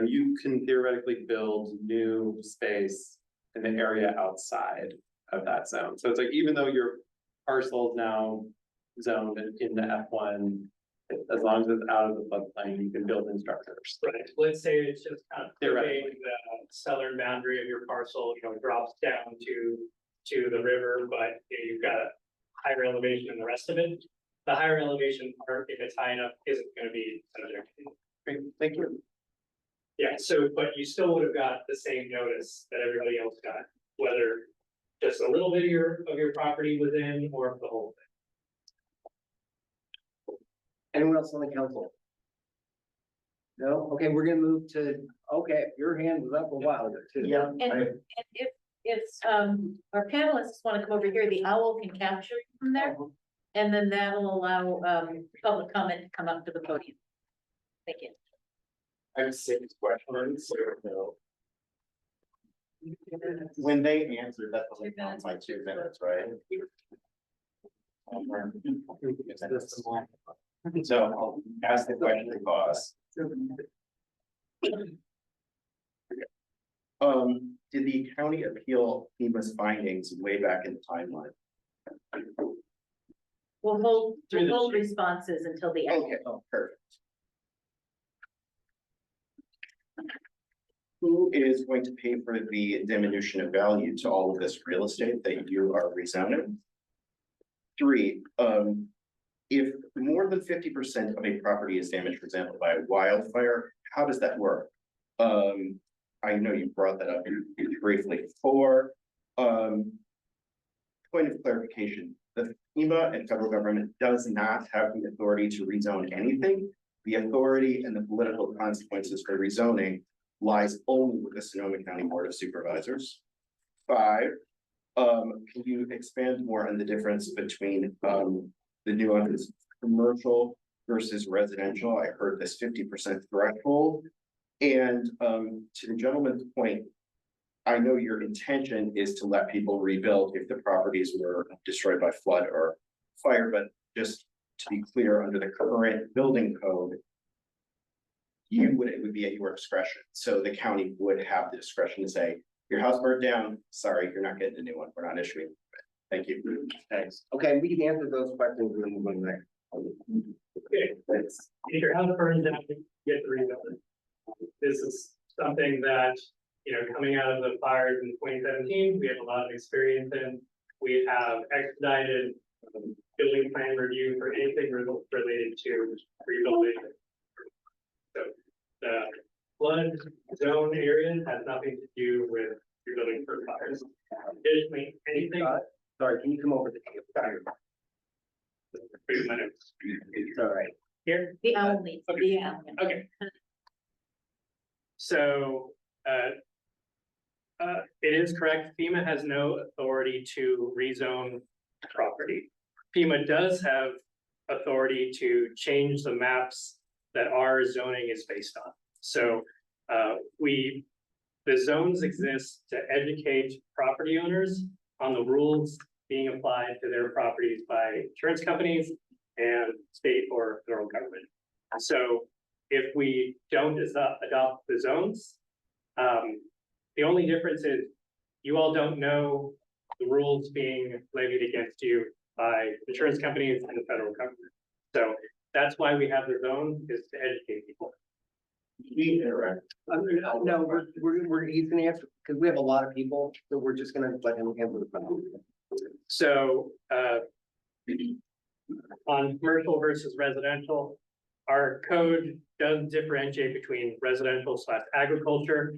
You can theoretically build new space in the area outside of that zone. So it's like, even though your parcel is now zoned in the F1, as long as it's out of the floodplain, you can build in structures. Right, let's say it's just kind of Theoretically. flipping the southern boundary of your parcel, drops down to the river, but you've got a higher elevation in the rest of it. The higher elevation part, if it's high enough, isn't gonna be subject. Great, thank you. Yeah, so, but you still would have got the same notice that everybody else got, whether just a little bit of your property was in or the whole thing. Anyone else on the council? No? Okay, we're gonna move to, okay, your hand was up a while ago too. Yeah. And if our panelists want to come over here, the owl can capture you from there. And then that'll allow public comment to come up to the podium. Thank you. I have 6 questions, so. When they answer, that's only counts my 2 minutes, right? So I'll ask the question to boss. Did the county appeal FEMA's findings way back in the timeline? We'll hold responses until the end. Okay, oh, perfect. Who is going to pay for the diminution of value to all of this real estate that you are rezoning? 3, if more than 50% of a property is damaged, for example, by a wildfire, how does that work? I know you brought that up briefly. 4, point of clarification, the FEMA and federal government does not have the authority to rezone anything. The authority and the political consequences for rezoning lies only with the Sonoma County Board of Supervisors. 5, can you expand more on the difference between the nuances commercial versus residential? I heard this 50% threshold. And to the gentleman's point, I know your intention is to let people rebuild if the properties were destroyed by flood or fire, but just to be clear, under the current building code, it would be at your discretion. So the county would have the discretion to say, your house burned down, sorry, you're not getting a new one, we're not issuing. Thank you. Thanks. Okay, we can answer those questions and then we'll go to the next. Okay. Thanks. If your house burns down, you get the rebuilding. This is something that, you know, coming out of the fires in 2017, we have a lot of experience in. We have expedited building plan review for anything related to rebuilding. So the flood zone area has nothing to do with rebuilding for fires. Additionally, anything. Sorry, can you come over to the sorry. It's all right. Here? The only, the only. Okay. So, it is correct, FEMA has no authority to rezone property. FEMA does have authority to change the maps that our zoning is based on. So, the zones exist to educate property owners on the rules being applied to their properties by insurance companies and state or federal government. So if we don't adopt the zones, the only difference is you all don't know the rules being levied against you by insurance companies and the federal government. So that's why we have the zone, is to educate people. We interact. No, he's gonna answer, because we have a lot of people, so we're just gonna let him answer the question. So, on commercial versus residential, our code does differentiate between residential / agriculture.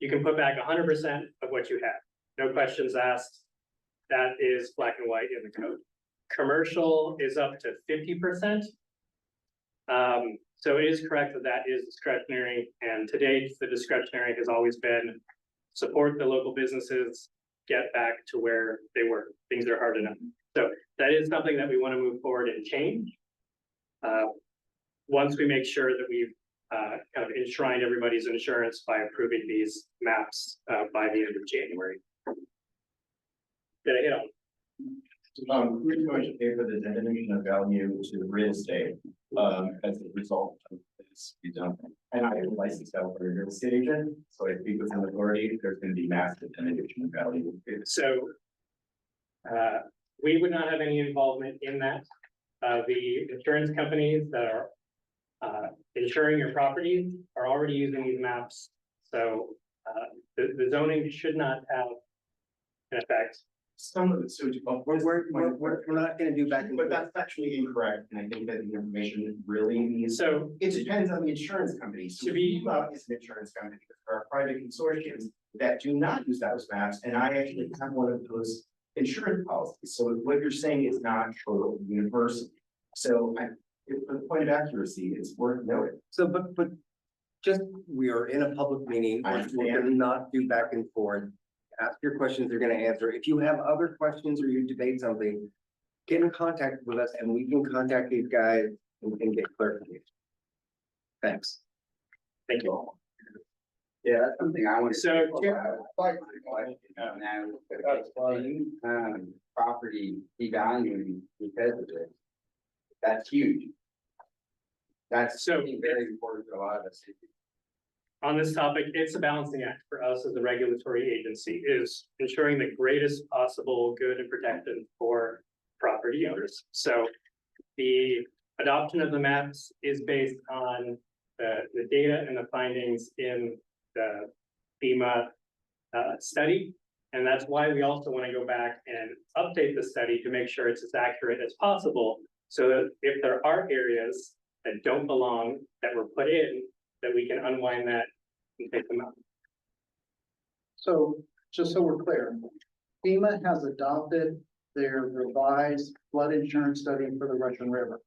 You can put back 100% of what you have, no questions asked. That is black and white in the code. Commercial is up to 50%. So it is correct that that is discretionary, and to date, the discretionary has always been support the local businesses, get back to where they were. Things are hard enough. So that is something that we want to move forward and change. Once we make sure that we've kind of enshrined everybody's insurance by approving these maps by the end of January. Did I hit on? We're going to pay for the diminution of value to real estate, as a result of this rezoning. And I am a licensed California real estate agent, so I speak with an authority, there's going to be massive diminution of value. So, we would not have any involvement in that. The insurance companies that are insuring your properties are already using these maps. So, the zoning should not have an effect. Some of it, so We're not gonna do back and but forth. that's factually incorrect, and I think that the information really needs. So, It depends on the insurance company. So To be- FEMA is an insurance company, there are private consortiums that do not use those maps, and I actually have one of those insurance policies. So what you're saying is not total universal. So for the point of accuracy, it's worth noting. So, but just, we are in a public meeting, I we're understand. gonna not do back and forth. Ask your questions, they're gonna answer. If you have other questions or you debate something, get in contact with us and we can contact these guys and get clarification. Thanks. thank you all. Yeah, that's something I want to. So, Now, property devaluing because of it. That's huge. That's So- very important to a lot of us. On this topic, it's a balancing act for us as a regulatory agency, is ensuring the greatest possible good and protection for property owners. So the adoption of the maps is based on the data and the findings in the FEMA study. And that's why we also want to go back and update the study to make sure it's as accurate as possible. So that if there are areas that don't belong, that were put in, that we can unwind that and take them out. So, just so we're clear, FEMA has adopted their revised flood insurance study for the Russian River.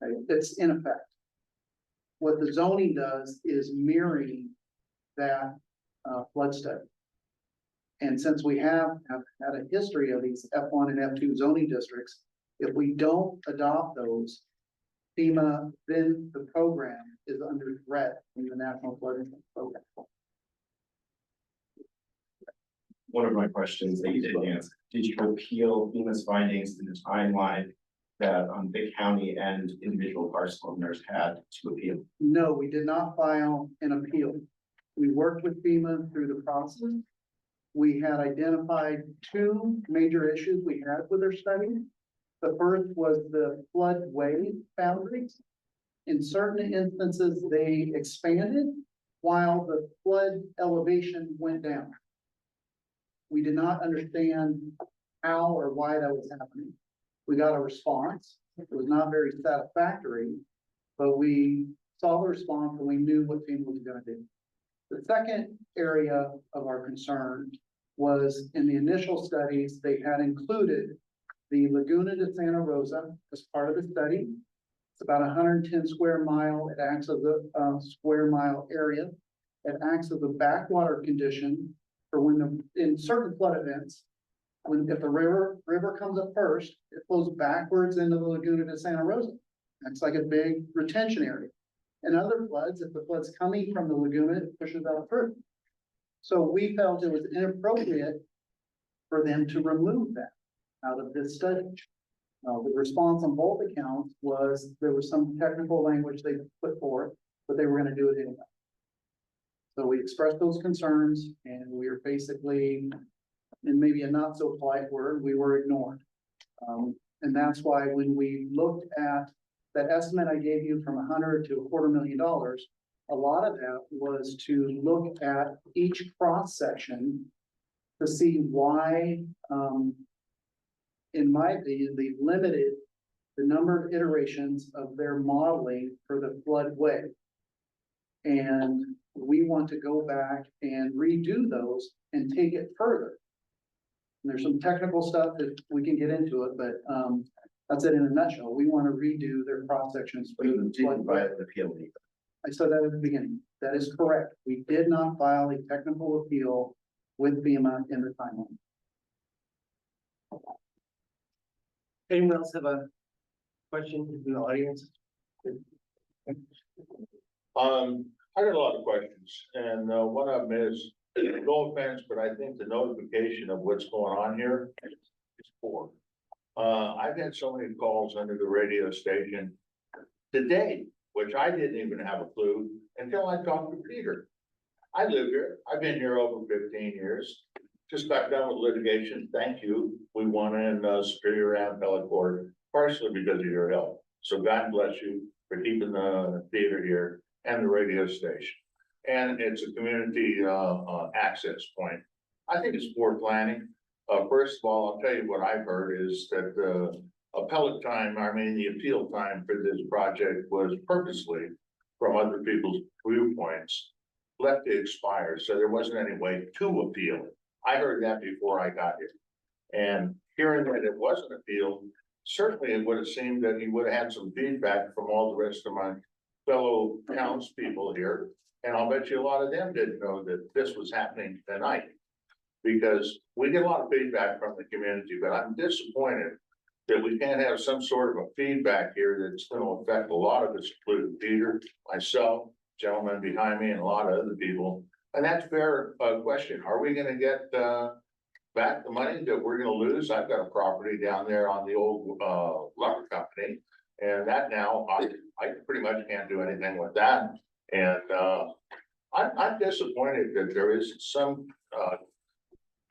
Okay, it's in effect. What the zoning does is mirroring that flood study. And since we have had a history of these F1 and F2 zoning districts, if we don't adopt those, FEMA, then the program is under threat in the National Flood Insurance Program. One of my questions that you didn't answer, did you appeal FEMA's findings in the timeline that Big County and individual parcel owners had to appeal? No, we did not file an appeal. We worked with FEMA through the process. we had identified two major issues we had with our study. The first was the floodway boundaries. In certain instances, they expanded while the flood elevation went down. We did not understand how or why that was happening. We got a response. It was not very satisfactory, but we saw the response and we knew what FEMA was gonna do. The second area of our concern was in the initial studies, they had included the Laguna de Santa Rosa as part of the study. It's about 110 square mile. It acts as a square mile area. It acts as a backwater condition for when in certain flood events, if the river comes up first, it flows backwards into the Laguna de Santa Rosa. It's like a big retention area. In other floods, if the flood's coming from the Laguna, it pushes out further. So we felt it was inappropriate for them to remove that out of this study. The response on both accounts was there was some technical language they put forth, but they were going to do it anyway. So we expressed those concerns and we were basically, in maybe a not so polite word, we were ignored. And that's why when we looked at that estimate I gave you from 100 to $250,000, a lot of that was to look at each cross section to see why, in my opinion, they limited the number of iterations of their modeling for the floodway. And we want to go back and redo those and take it further. And there's some technical stuff that we can get into it, but that's it in a nutshell. We want to redo their cross sections. But you didn't buy the appeal. I said that at the beginning. That is correct. We did not file a technical appeal with FEMA in the timeline. Anyone else have a question in the audience? I got a lot of questions, and one of them is, no offense, but I think the notification of what's going on here is poor. I've had so many calls under the radio station today, which I didn't even have a clue until I talked to Peter. I live here. I've been here over 15 years. Just got done with litigation. Thank you. We won in Superior and Appellate Court, partially because of your help. So God bless you for keeping the theater here and the radio station. And it's a community access point. I think it's poor planning. First of all, I'll tell you what I've heard is that the appellate time, the appeal time for this project was purposely, from other people's viewpoints, left to expire. So there wasn't any way to appeal it. I heard that before I got here. And hearing that it wasn't appealed, certainly it would have seemed that he would have had some feedback from all the rest of my fellow townspeople here. And I'll bet you a lot of them didn't know that this was happening tonight. Because we get a lot of feedback from the community, but I'm disappointed that we can't have some sort of a feedback here that's going to affect a lot of us, including Peter, myself, gentleman behind me, and a lot of other people. And that's a fair question. Are we going to get back the money that we're going to lose? I've got a property down there on the old lumber company, and that now I pretty much can't do anything with that. And I'm disappointed that there is some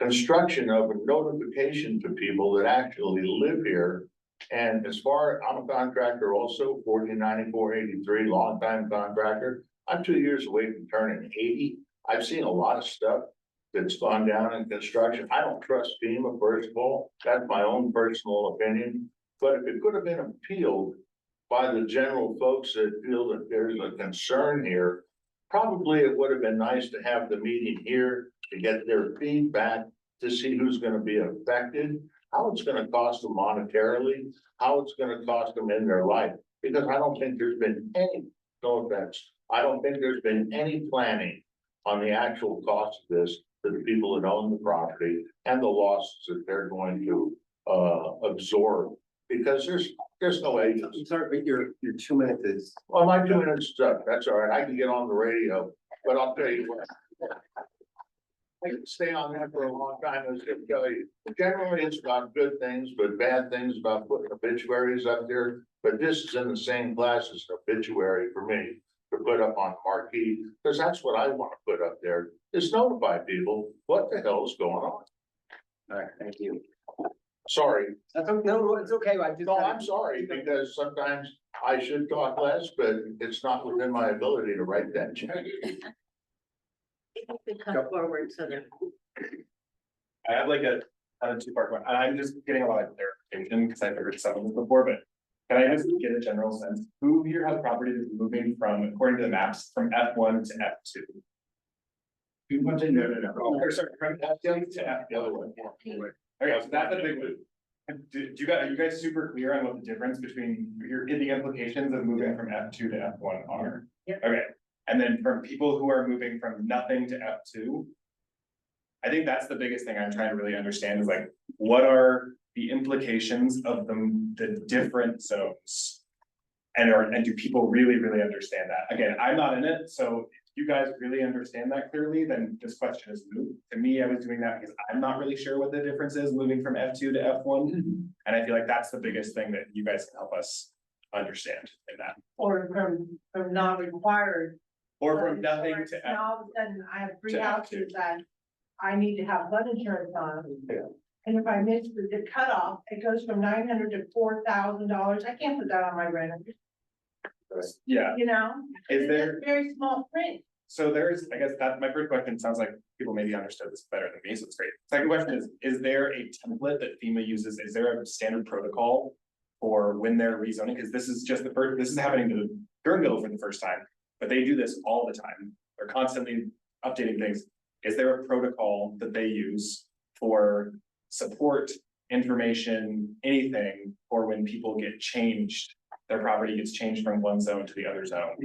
construction of a notification to people that actually live here. And as far, I'm a contractor also, 149483, longtime contractor. I'm 2 years away from turning 80. I've seen a lot of stuff that's gone down in construction. I don't trust FEMA, first of all. That's my own personal opinion. But if it could have been appealed by the general folks that feel that there's a concern here, probably it would have been nice to have the meeting here to get their feedback, to see who's going to be affected, how it's going to cost them monetarily, how it's going to cost them in their life. Because I don't think there's been any, no offense, I don't think there's been any planning on the actual cost of this to the people that own the property and the losses that they're going to absorb. Because there's no agents. I'm sorry, but your 2 minutes is. Well, my 2 minutes is up. That's all right. I can get on the radio, but I'll tell you what. I can stay on that for a long time. I was gonna tell you, generally it's got good things, but bad things about putting obituaries up there. But this is in the same class as an obituary for me. to put up on marquee, because that's what I want to put up there, is notify people what the hell is going on. All right, thank you. Sorry, That's, no, it's okay. no, I'm sorry, because sometimes I should talk less, but it's not within my ability to write that check. Come forward so that. I have like a two-part one, and I'm just getting a lot of clarification because I've heard some of this before, but can I just get a general sense? Who here has property that's moving from, according to the maps, from F1 to F2? No. Or sorry, from F2 to F, the other one. Okay, so that's a big move. Are you guys super clear on what the difference between the implications of moving from F2 to F1 are? Okay, and then from people who are moving from nothing to F2. I think that's the biggest thing I'm trying to really understand is like, what are the implications of the different zones? And do people really understand that? Again, I'm not in it, so if you guys really understand that clearly, then this question is moot. To me, I was doing that because I'm not really sure what the difference is moving from F2 to F1. And I feel like that's the biggest thing that you guys can help us understand in that. Or from not required. Or from nothing to F. Now all of a sudden, I have three to houses that I need to have flood insurance on. And if I miss the cutoff, it goes from $900 to $4,000. I can't put that on my renter. Yeah. You know, Is it's there, just very small print. so there's, I guess that my first question sounds like people maybe understood this better than me, so it's great. Second question is there a template that FEMA uses? Is there a standard protocol for when they're rezoning? Because this is just this is happening to Guerneville for the first time, but they do this all the time. They're constantly updating things. Is there a protocol that they use for support, information, anything, for when people get changed, their property gets changed from one zone to the other zone?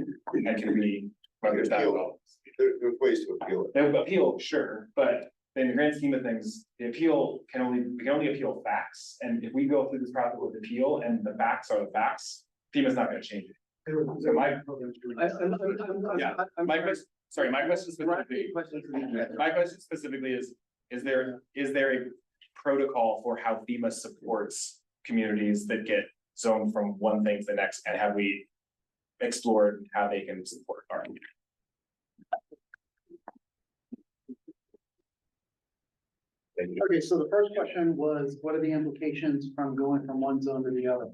That can be, whether it's that well. There's ways to appeal it. They would appeal, sure, but in the grand scheme of things, the appeal we can only appeal facts. And if we go through this process with appeal and the facts are the facts, FEMA's not gonna change it. So my question specifically is there a protocol for how FEMA supports communities that get zoned from one thing to the next, and have we explored how they can support our community? Okay, so the first question was, what are the implications from going from one zone to the other?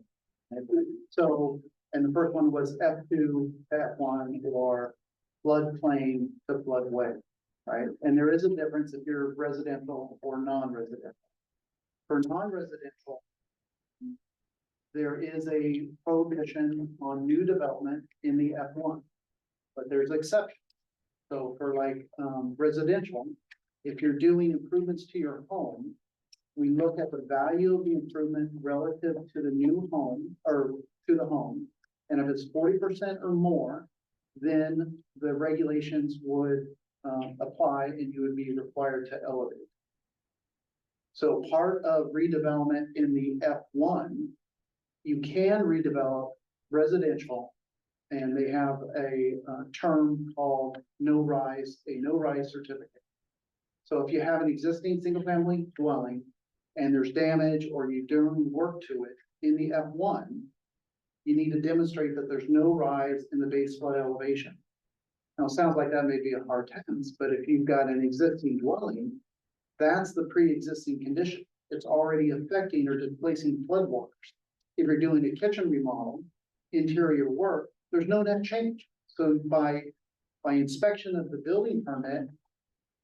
So, and the first one was F2 to F1 or floodplain to floodway, right? And there is a difference if you're residential or non-residential. For non-residential, there is a prohibition on new development in the F1, but there's exceptions. So for like residential, if you're doing improvements to your home, we look at the value of the improvement relative to the new home or to the home. And if it's 40% or more, then the regulations would apply and you would be required to elevate. So part of redevelopment in the F1, you can redevelop residential, and they have a term called a no rise certificate. So if you have an existing single family dwelling and there's damage or you're doing work to it in the F1, you need to demonstrate that there's no rise in the base flood elevation. Now, it sounds like that may be a hard task, but if you've got an existing dwelling, that's the pre-existing condition. It's already affecting or displacing floodwaters. If you're doing a kitchen remodel, interior work, there's no net change. So by inspection of the building permit,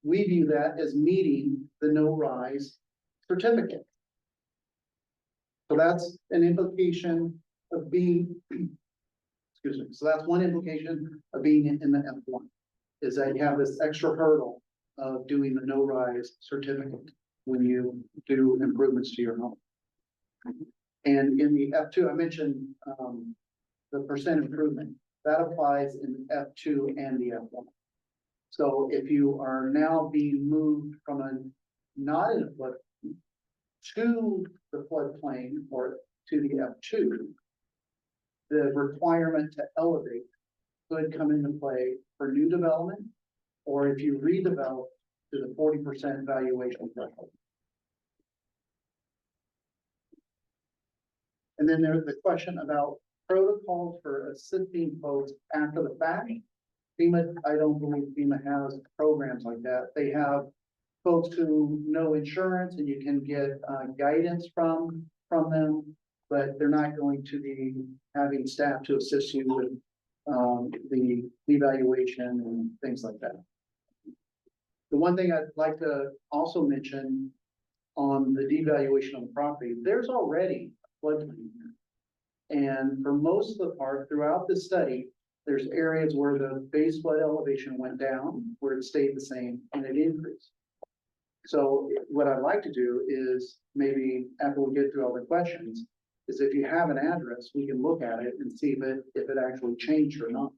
we view that as meeting the no rise certificate. So that's an implication of being, excuse me. So that's one implication of being in the F1, is that you have this extra hurdle of doing the no rise certificate when you do improvements to your home. And in the F2, I mentioned the percent improvement that applies in F2 and the F1. So if you are now being moved from a not in a flood to the floodplain or to the F2, the requirement to elevate could come into play for new development, or if you redevelop to the 40% valuation threshold. And then there's the question about protocols for assisting folks after the fact. FEMA, I don't believe FEMA has programs like that. They have folks who know insurance and you can get guidance from them, but they're not going to be having staff to assist you with the evaluation and things like that. The one thing I'd like to also mention on the devaluation of the property, there's already floodplain here. And for most of the part throughout the study, there's areas where the base flood elevation went down, where it stayed the same, and it increased. So what I'd like to do is maybe after we get through all the questions, is if you have an address, we can look at it and see if it actually changed or not.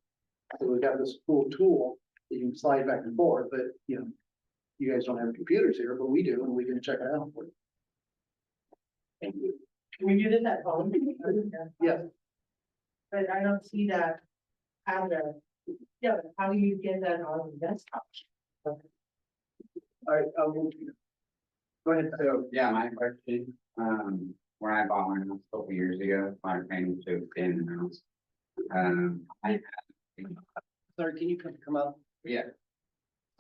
So we've got this cool tool that you can slide back and forth, but you know, you guys don't have computers here, but we do, and we can check it out for you. Thank you. Can we do this at home? Yes. But I don't see that address. Yeah, but how do you get that on the desktop? All right, go ahead. So, yeah, my question, when I bought my house a couple years ago, my plan to expand the house. I had. Sorry, can you come up? Yeah.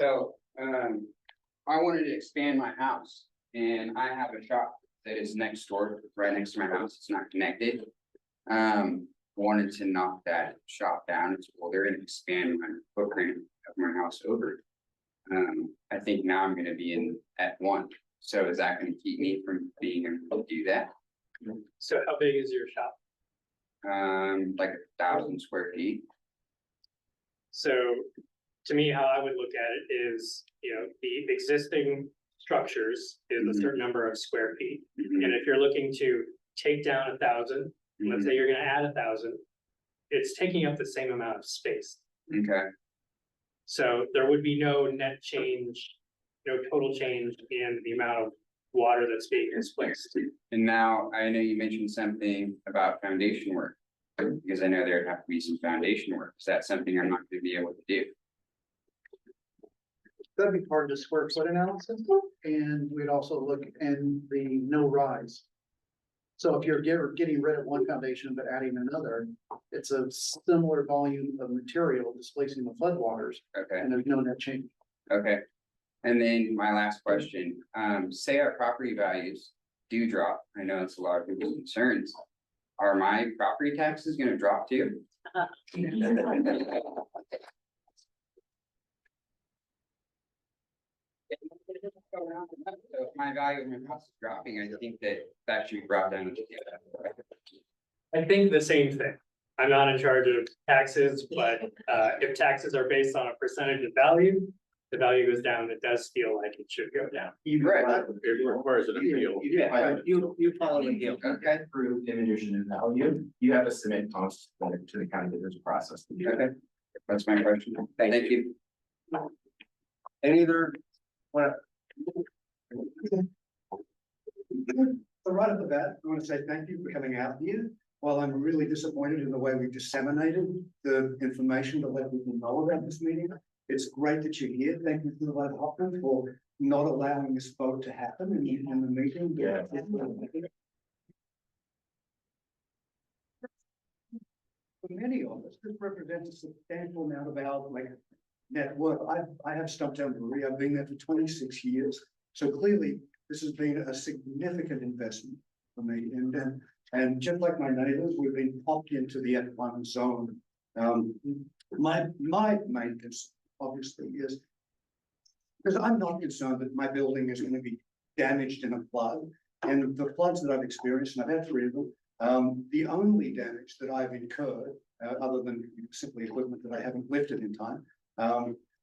So, I wanted to expand my house and I have a shop that is next door, right next to my house. It's not connected. Wanted to knock that shop down. Well, they're gonna expand my footprint of my house over. I think now I'm gonna be in at one. So is that gonna keep me from being able to do that? So how big is your shop? Like 1,000 square feet. So to me, how I would look at it is, you know, the existing structures is a certain number of square feet. And if you're looking to take down 1,000, let's say you're gonna add 1,000, it's taking up the same amount of space. Okay. So there would be no net change, no total change in the amount of water that's being displaced. And now I know you mentioned something about foundation work, because I know there'd have to be some foundation work. Is that something I'm not gonna be able to do? That'd be part of the square foot analysis, and we'd also look in the no rise. So if you're getting rid of one foundation but adding another, it's a similar volume of material displacing the floodwaters. Okay. And there's no net change. Okay. And then my last question, say our property values do drop. I know it's a lot of people's concerns. Are my property taxes gonna drop too? So if my value of my house is dropping, I think that should be brought down. I think the same thing. I'm not in charge of taxes, but if taxes are based on a percentage of value, the value goes down, it does feel like it should go down. Right. It requires an appeal. You follow the deal. Okay. Through diminution in value, you have to submit costs to the county business process. Okay. That's my question. Thank you. Any other? So right off the bat, I want to say thank you for coming out here. While I'm really disappointed in the way we disseminated the information to let people know about this meeting, it's great that you're here. Thank you to the Supervisor Hoffman for not allowing this vote to happen in the meeting. Yeah. For many of us, this represents a substantial amount of our net worth. I have Stumptown Brewery. I've been there for 26 years. So clearly, this has been a significant investment for me. And just like my neighbors, we've been popped into the F1 zone. My main concern, obviously, is because I'm not concerned that my building is going to be damaged in a flood. And the floods that I've experienced, and I've had 3 of them, the only damage that I've incurred, other than simply equipment that I haven't lifted in time,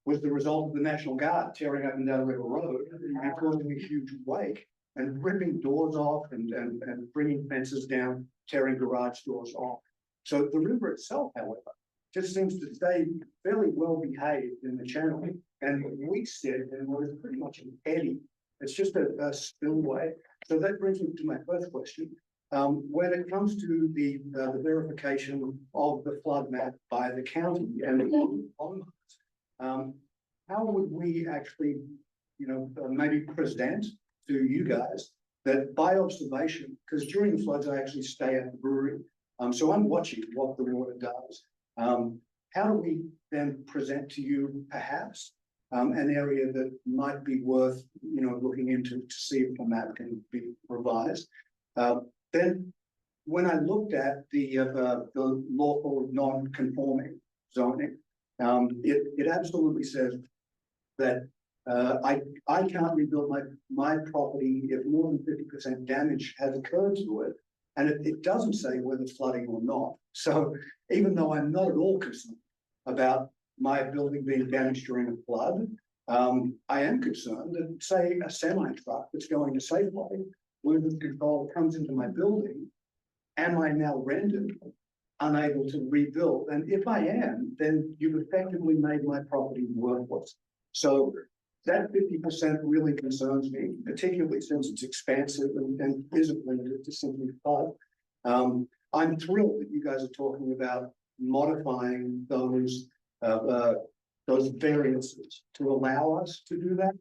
was the result of the National Guard tearing up and down River Road and causing a huge wake and ripping doors off and bringing fences down, tearing garage doors off. So the river itself, however, just seems to stay fairly well behaved in the channel. And we sit in what is pretty much an eddy. It's just a spillway. So that brings me to my first question. When it comes to the verification of the flood map by the county and the how would we actually, maybe present to you guys that by observation, because during the floods, I actually stay at the brewery. So I'm watching what the water does. How do we then present to you perhaps an area that might be worth, looking into to see if the map can be revised? Then when I looked at the lawful non-conforming zoning, it absolutely says that I can't rebuild my property if more than 50% damage has occurred to it. And it doesn't say whether it's flooding or not. So even though I'm not at all concerned about my building being damaged during a flood, I am concerned that, say, a semi-truck that's going to Safeway, with control comes into my building, am I now rendered unable to rebuild? And if I am, then you've effectively made my property worthless. So that 50% really concerns me, particularly since it's expansive and isn't limited to simply flood. I'm thrilled that you guys are talking about modifying those variances to allow us to do that.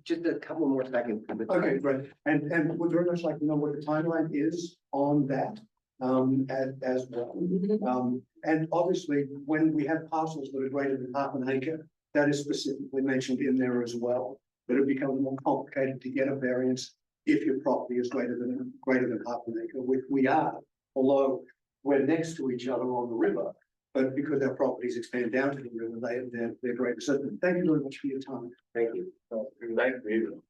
Just a couple more seconds. Okay, great. And would very much like to know what the timeline is on that as well. And obviously, when we have parcels that are greater than half an acre, that is specifically mentioned in there as well. That it becomes more complicated to get a variance if your property is greater than half an acre, which we are, although we're next to each other on the river. But because our properties expand down to the river, they're greater. So thank you very much for your time. Thank you. Thank you.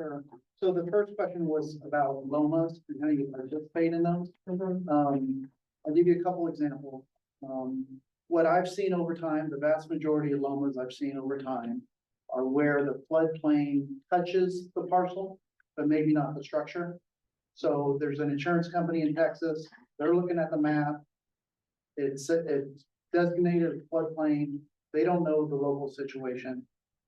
Sure. So the first question was about lomas and how you participate in those. I'll give you a couple examples. What I've seen over time, the vast majority of lomas I've seen over time are where the floodplain touches the parcel, but maybe not the structure. So there's an insurance company in Texas, they're looking at the map. It's designated a floodplain. They don't know the local situation.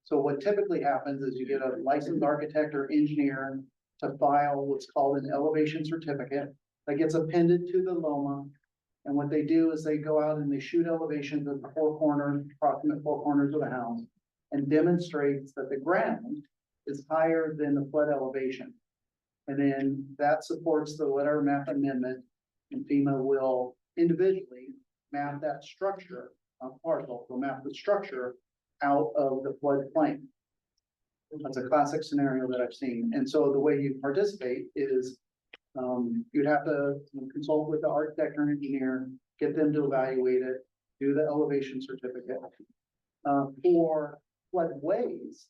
So what typically happens is you get a licensed architect or engineer to file what's called an elevation certificate that gets appended to the LOMA. And what they do is they go out and they shoot elevations of the approximate four corners of the house, and demonstrates that the ground is higher than the flood elevation. And then that supports the letter map amendment, and FEMA will individually map that structure, parcel, will map the structure out of the floodplain. That's a classic scenario that I've seen. And so the way you participate is you'd have to consult with the architect or engineer, get them to evaluate it, do the elevation certificate. For floodways,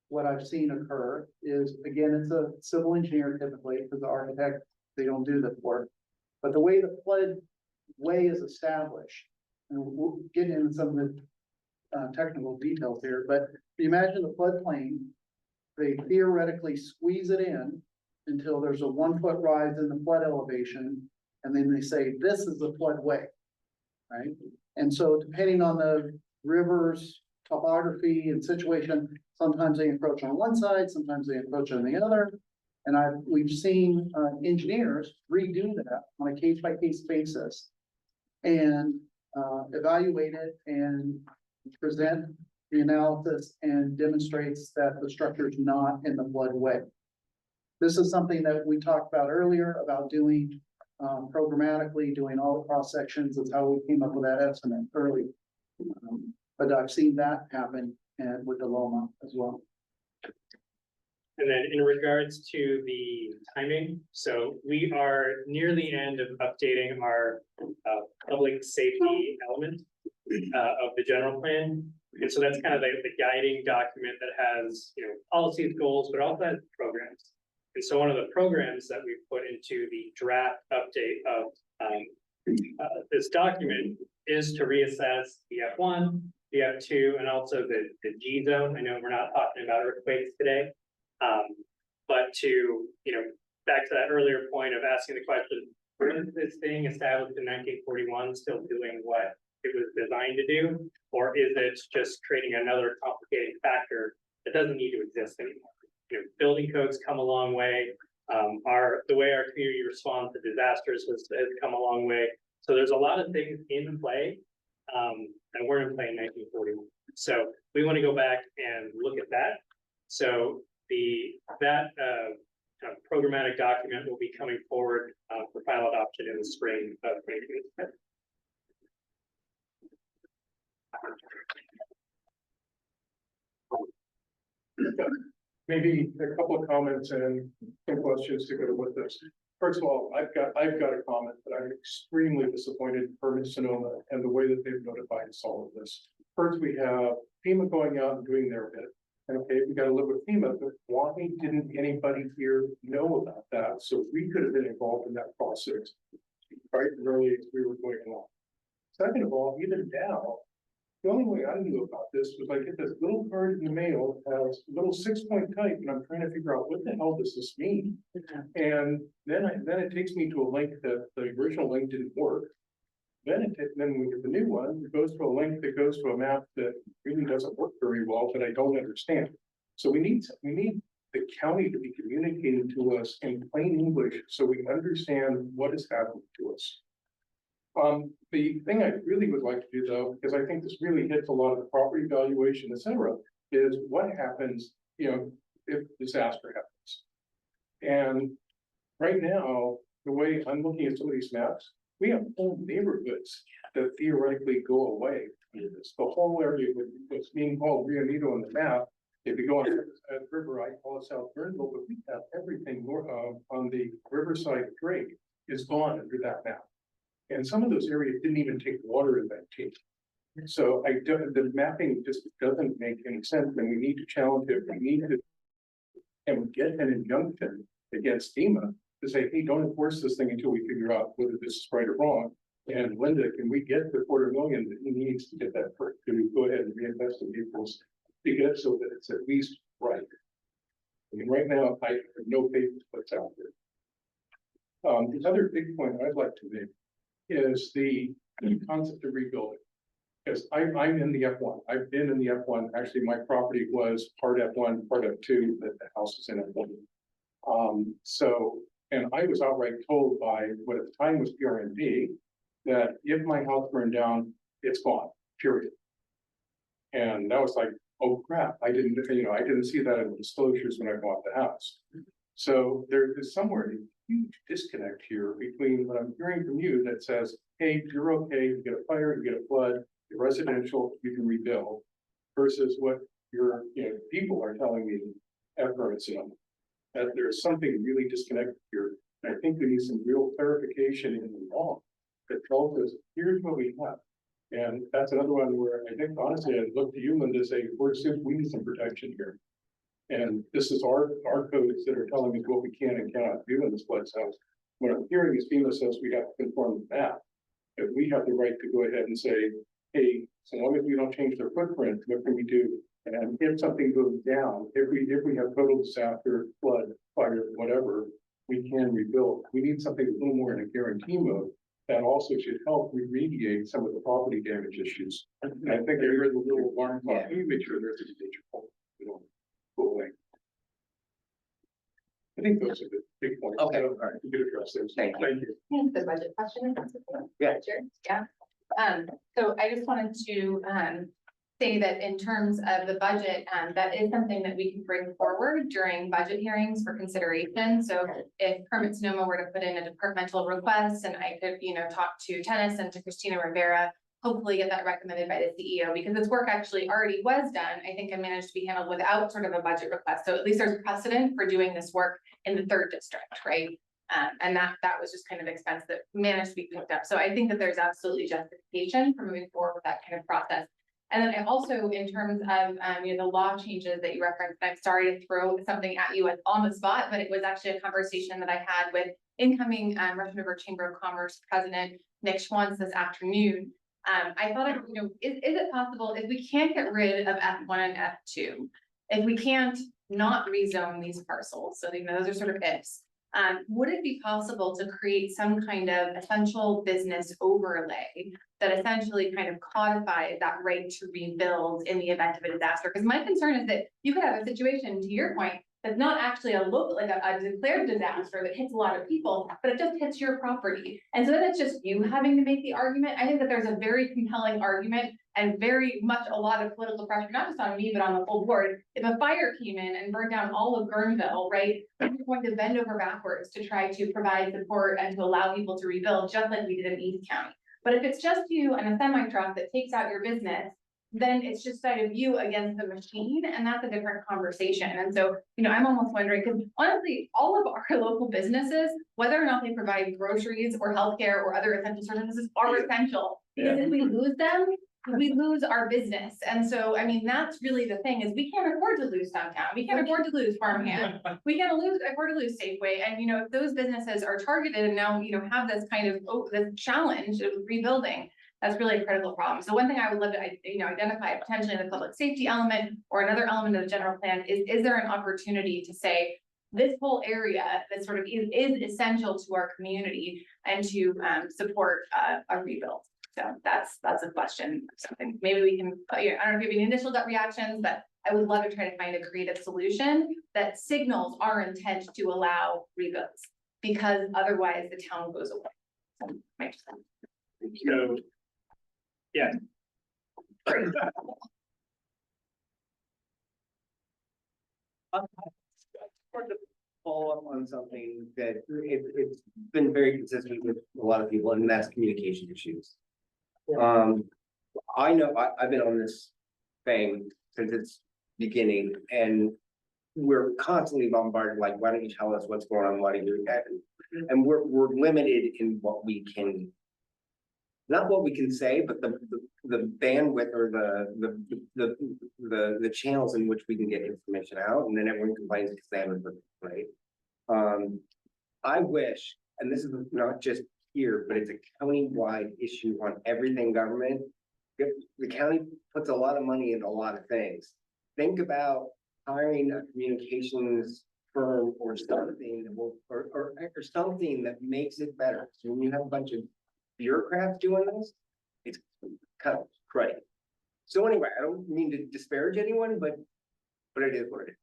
what I've seen occur is, again, it's a civil engineer typically, because the architect, they don't do the work. But the way the floodway is established, and we'll get into some of the technical details here, but imagine the floodplain, they theoretically squeeze it in until there's a 1 foot rise in the flood elevation, and then they say, this is the floodway, right? And so depending on the river's topography and situation, sometimes they encroach on one side, sometimes they encroach on the other. And we've seen engineers redo that on a case-by-case basis and evaluate it and present the analysis and demonstrates that the structure is not in the floodway. This is something that we talked about earlier about doing programmatically, doing all the cross sections. That's how we came up with that estimate early. But I've seen that happen with the LOMA as well. And then in regards to the timing, so we are near the end of updating our public safety element of the general plan. And so that's kind of the guiding document that has, policies, goals, but also has programs. And so one of the programs that we've put into the draft update of this document is to reassess the F1, the F2, and also the G zone. I know we're not talking about earthquakes today, but to, back to that earlier point of asking the question, is this thing established in 1941 still doing what it was designed to do? Or is it just creating another complicating factor that doesn't need to exist anymore? Building codes come a long way. The way our community responds to disasters has come a long way. So there's a lot of things in play that weren't in play in 1941. So we want to go back and look at that. So that kind of programmatic document will be coming forward for final adoption in the spring of 2025. Maybe a couple of comments and some questions to go with this. First of all, I've got a comment that I'm extremely disappointed in Permit Sonoma and the way that they've notified us all of this. First, we have FEMA going out and doing their bit. And okay, we gotta live with FEMA, but why didn't anybody here know about that? So we could have been involved in that process right early as we were going along. Second of all, even now, the only way I knew about this was I get this little card in the mail, has a little 6-point type, and I'm trying to figure out what the hell does this mean? And then it takes me to a link that the original link didn't work. Then we get the new one, it goes to a link that goes to a map that really doesn't work very well, but I don't understand. So we need the county to be communicating to us in plain English so we understand what is happening to us. The thing I really would like to do though, because I think this really hits a lot of the property valuation, et cetera, is what happens, if disaster happens. And right now, the way I'm looking at some of these maps, we have whole neighborhoods that theoretically go away. The whole area what's being called Rio Nido on the map, if you go on the river, I call it South Burnville, but we have everything on the Riverside Drake is gone under that map. And some of those areas didn't even take water in that tape. So the mapping just doesn't make any sense, and we need to challenge it. We need to and get an injunction against FEMA to say, hey, don't enforce this thing until we figure out whether this is right or wrong. And Linda, can we get the $250,000 that he needs to get that for, to go ahead and reinvest in vehicles to get so that it's at least right? I mean, right now, I have no faith in what's out there. The other big point I'd like to make is the concept of rebuilding. Because I'm in the F1. I've been in the F1. Actually, my property was part F1, part F2, but the house is in F1. And I was outright told by what at the time was PRND that if my house burned down, it's gone, period. And that was like, oh crap, I didn't see that in the disclosures when I bought the house. So there is somewhere a huge disconnect here between what I'm hearing from you that says, hey, you're okay, you get a fire, you get a flood, you're residential, you can rebuild, versus what your people are telling me at Permit Sonoma. That there's something really disconnected here. And I think we need some real clarification in the law that tells us, here's what we have. And that's another one where I think honestly, I'd look to you, Linda, to say, we need some protection here. And this is our codes that are telling us what we can and cannot do in this flood zone. What I'm hearing is FEMA says we have to conform to that. That we have the right to go ahead and say, hey, so long as we don't change their footprint, what can we do? And if something goes down, if we have total disaster, flood, fire, whatever, we can rebuild. We need something a little more in a guarantee mode that also should help remediate some of the property damage issues. And I think I heard the little alarm clock. Let me make sure there's a major point. We don't go away. I think those are the big points. Okay, all right. You could address those. Thank you. The budget question. Yeah. So I just wanted to say that in terms of the budget, that is something that we can bring forward during budget hearings for consideration. So if Permit Sonoma were to put in a departmental request, and I could, talk to Tennis and to Christina Rivera, hopefully get that recommended by the CEO, because this work actually already was done. I think it managed to be handled without sort of a budget request. So at least there's precedent for doing this work in the 3rd district, right? And that was just kind of expense that managed to be picked up. So I think that there's absolutely justification for moving forward with that kind of process. And then I also, in terms of, the law changes that you referenced, I'm sorry to throw something at you on the spot, but it was actually a conversation that I had with incoming Russian River Chamber of Commerce President Nick Schwantz this afternoon. I thought, is it possible if we can't get rid of F1 and F2, if we can't not rezone these parcels, so those are sort of ifs, would it be possible to create some kind of essential business overlay that essentially kind of codifies that right to rebuild in the event of a disaster? Because my concern is that you could have a situation, to your point, That's not actually a a declared disaster that hits a lot of people, but it just hits your property. And so then it's just you having to make the argument. I think that there's a very compelling argument and very much a lot of political pressure, not just on me, but on the whole board. If a fire came in and burned down all of Guerneville, right, we're going to bend over backwards to try to provide support and to allow people to rebuild, just like we did in East County. But if it's just you and a semi truck that takes out your business, then it's just side of you against the machine, and that's a different conversation. And so, I'm almost wondering, because honestly, all of our local businesses, whether or not they provide groceries or healthcare or other essential services, are essential. Because if we lose them, we lose our business. And so, that's really the thing, is we can't afford to lose downtown. We can't afford to lose Farmhand. We can't afford to lose Safeway. And, if those businesses are targeted and now, have this kind of, this challenge of rebuilding, that's really a critical problem. So one thing I would love to, identify potentially in the public safety element or another element of the general plan is there an opportunity to say, this whole area that sort of is essential to our community and to support a rebuild. So that's a question, something maybe we can, I don't know if you have any initial gut reactions, but I would love to try to find a creative solution that signals our intent to allow rebuilds, because otherwise the town goes away. So, So, yeah. Follow up on something that it's been very consistent with a lot of people, and that's communication issues. I know I've been on this thing since its beginning, and we're constantly bombarded, like, why don't you tell us what's going on, why do you do that? And we're limited in what we can, not what we can say, but the bandwidth or the channels in which we can get information out, and then everyone complains because they haven't been right. I wish, and this is not just here, but it's a county-wide issue on everything government. If the county puts a lot of money into a lot of things, think about hiring a communications firm or something that will, or something that makes it better. So when you have a bunch of bureaucrats doing this, it's kind of cruddy. So anyway, I don't mean to disparage anyone, but it is what it is.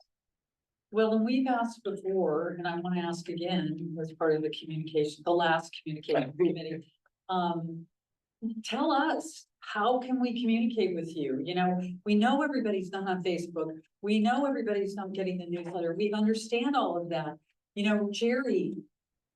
Well, and we've asked before, and I want to ask again, as part of the communication, the last communication committee. Tell us, how can we communicate with you? We know everybody's not on Facebook. We know everybody's not getting the newsletter. We understand all of that. Jerry,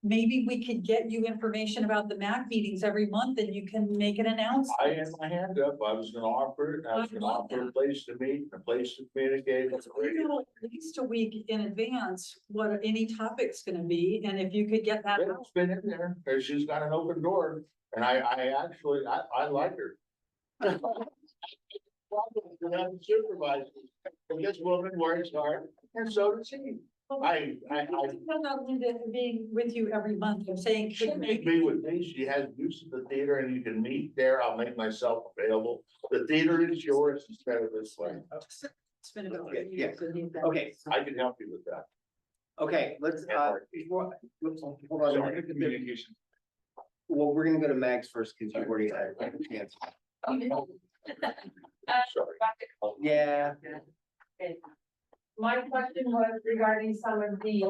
maybe we could get you information about the MAC meetings every month and you can make an announcement. I had my hand up, I was gonna offer it, I was gonna offer a place to meet, a place to communicate. We know at least a week in advance what any topic's gonna be, and if you could get that out. It's been in there, because she's got an open door, and I actually like her. Supervisor, and this woman works hard, and so does he. I not Linda being with you every month. I'm saying. She may be with me. She has use of the theater and you can meet there. I'll make myself available. The theater is yours instead of this way. It's been about Okay. I can help you with that. Okay, let's hold on. Sorry, communication. Well, we're gonna go to Mags first because you've already had a chance. Sorry. Yeah. My question was regarding some of the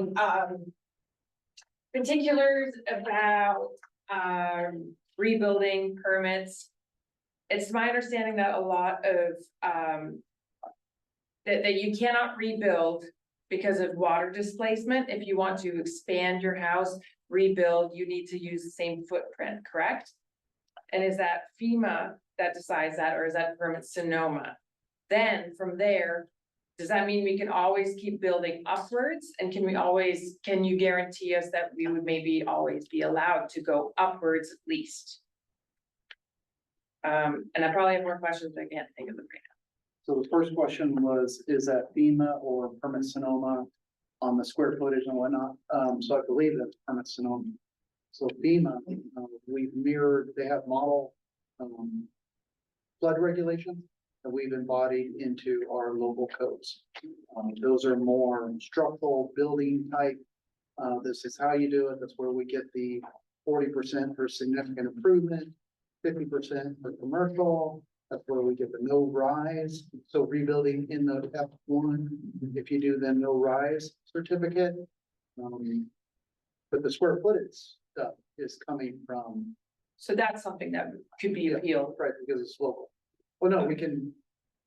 particulars about rebuilding permits. It's my understanding that a lot of that you cannot rebuild because of water displacement. If you want to expand your house, rebuild, you need to use the same footprint, correct? And is that FEMA that decides that, or is that permit Sonoma? Then from there, does that mean we can always keep building upwards? And can you guarantee us that we would maybe always be allowed to go upwards at least? And I probably have more questions, I can't think of them right now. So the first question was, is that FEMA or permit Sonoma on the square footage and whatnot? So I believe that's permit Sonoma. So FEMA, we've mirrored, they have model flood regulations that we've embodied into our local codes. Those are more structural building type. This is how you do it. That's where we get the 40% for significant improvement, 50% for commercial, That's where we get the no rise. So rebuilding in the F1, if you do the no rise certificate. But the square footage stuff is coming from, So that's something that could be appealed. right, because it's local. Well, no, we can,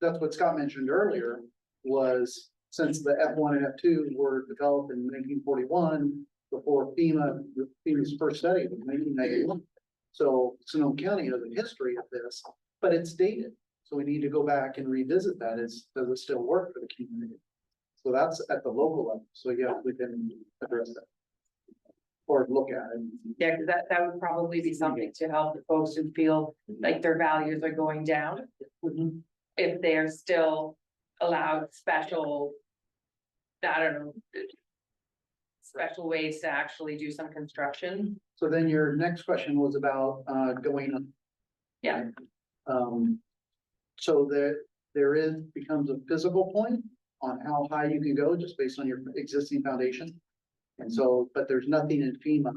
that's what Scott mentioned earlier, was since the F1 and F2 were developed in 1941, before FEMA's first study was 1991. So Sonoma County has a history of this, but it's dated. So we need to go back and revisit that. Does it still work for the community? So that's at the local level. So yeah, we can address that. Or look at it. Yeah, because that would probably be something to help the folks who feel like their values are going down. If they're still allowed special, I don't know, special ways to actually do some construction. So then your next question was about going up. Yeah. So there becomes a physical point on how high you can go just based on your existing foundation. And so, but there's nothing in FEMA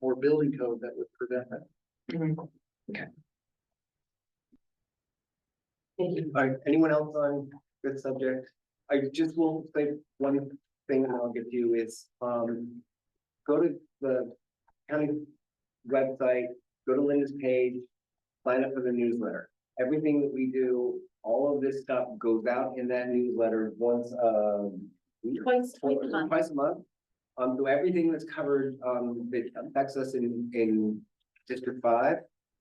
or building code that would prevent that. Okay. All right, anyone else on this subject? I just will say one thing and I'll get to you is, go to the county website, go to Linda's page, sign up for the newsletter. Everything that we do, all of this stuff goes out in that newsletter once, Twice a month. twice a month. So everything that's covered, that affects us in District 5,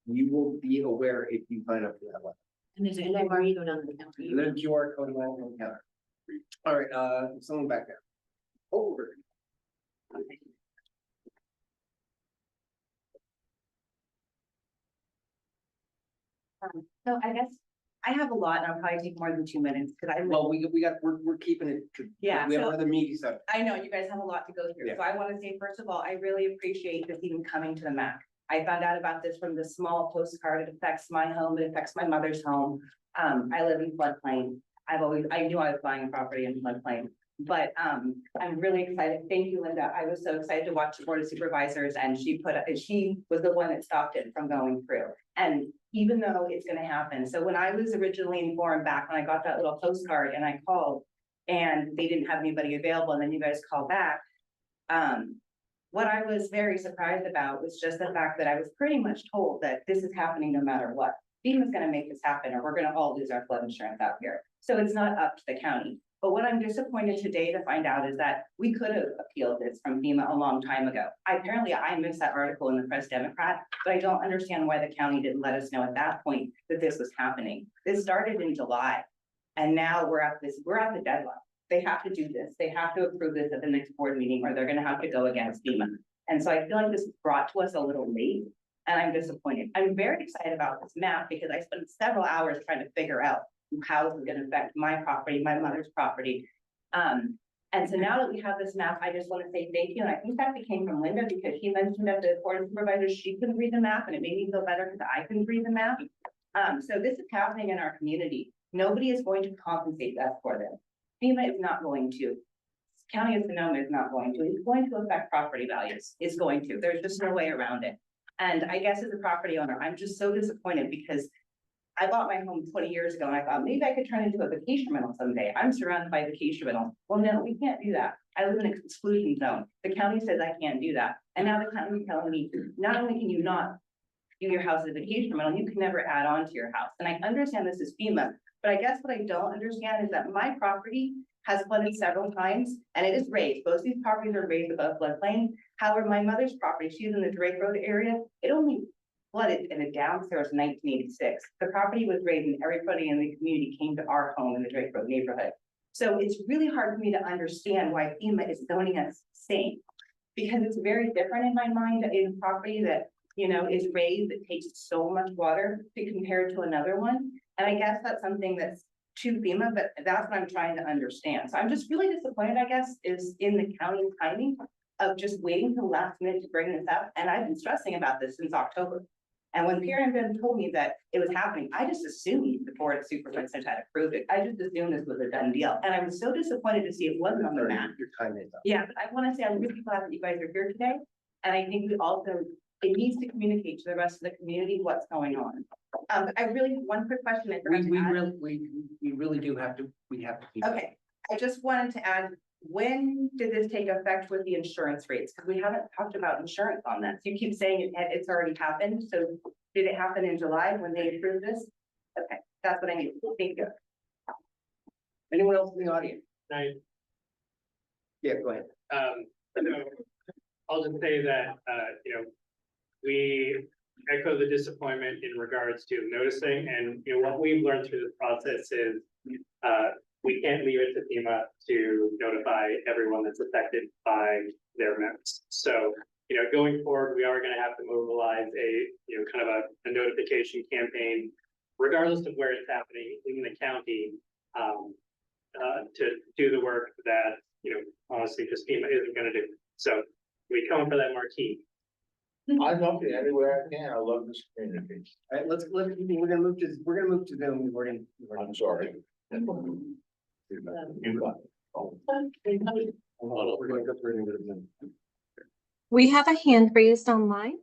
you will be aware if you sign up for that one. And there's a QR code on the counter. There's a QR code on the counter. All right, someone back there. Over. So I guess I have a lot and I'll probably take more than 2 minutes because Well, we're keeping it. Yeah, We have so- another meeting stuff. I know you guys have a lot to go through, Yeah. so I want to say, first of all, I really appreciate this even coming to the MAC. I found out about this from the small postcard. It affects my home, it affects my mother's home. I live in floodplain. I knew I was buying a property in floodplain, but I'm really excited. Thank you, Linda. I was so excited to watch the Board of Supervisors and she was the one that stopped it from going through. And even though it's gonna happen, so when I was originally informed back, when I got that little postcard and I called and they didn't have anybody available, and then you guys called back. What I was very surprised about was just the fact that I was pretty much told that this is happening no matter what. FEMA's gonna make this happen, or we're gonna all lose our flood insurance out here. So it's not up to the county. But what I'm disappointed today to find out is that we could have appealed this from FEMA a long time ago. Apparently, I missed that article in the Press Democrat, but I don't understand why the county didn't let us know at that point that this was happening. This started in July, and now we're at the deadline. They have to do this. They have to approve this at the next board meeting, or they're gonna have to go against FEMA. And so I feel like this was brought to us a little late, and I'm disappointed. I'm very excited about this map because I spent several hours trying to figure out how it's gonna affect my property, my mother's property. And so now that we have this map, I just want to say thank you. And I think that came from Linda because she mentioned that the Board of Supervisors, she couldn't read the map, and it made me feel better because I couldn't read the map. So this is happening in our community. Nobody is going to compensate us for this. FEMA is not going to. County of Sonoma is not going to. It's going to affect property values. It's going to. There's just no way around it. And I guess as a property owner, I'm just so disappointed because I bought my home 20 years ago and I thought maybe I could turn into a vacation rental someday. I'm surrounded by vacation rentals. Well, no, we can't do that. I live in an exclusion zone. The county says I can't do that. And now the county is telling me, not only can you not do your house as a vacation rental, you can never add on to your house. And I understand this is FEMA, but I guess what I don't understand is that my property has flooded several times and it is raised. Both these properties are raised above floodplain. However, my mother's property, she's in the Drake Road area. It only flooded in a downstairs in 1986. The property was raised and everybody in the community came to our home in the Drake Road neighborhood. So it's really hard for me to understand why FEMA is zoning us same. Because it's very different in my mind in property that, you know, is raised, that takes so much water to compare to another one. And I guess that's something that's to FEMA, but that's what I'm trying to understand. So I'm just really disappointed, I guess, is in the county's timing of just waiting till the last minute to bring this up. And I've been stressing about this since October. And when Pierre and Ben told me that it was happening, I just assumed the Board of Supervisors had approved it. I just assumed this was a done deal. And I was so disappointed to see it wasn't on the map. Your time is up. Yeah, but I want to say I'm really glad that you guys are here today. And I think we also it needs to communicate to the rest of the community what's going on. I really, one quick question I forgot to add. We really do have to, we have to. keep- Okay, I just wanted to add, when did this take effect with the insurance rates? Because we haven't talked about insurance on this. You keep saying it's already happened, so did it happen in July when they approved this? Okay, that's what I need. Thank you. Anyone else in the audience? I, Yeah, go ahead. so I'll just say that, we echo the disappointment in regards to noticing, and, what we've learned through this process is, we can't leave it to FEMA to notify everyone that's affected by their events. So, going forward, we are gonna have to mobilize a, kind of a notification campaign, regardless of where it's happening in the county, to do the work that, honestly, just FEMA isn't gonna do. So we come for that marquee. I love it anywhere I can. I love this community. All right, we're gonna move to Zoom. I'm sorry. You got it. We're gonna go through and go to Zoom. We have a hand raised online.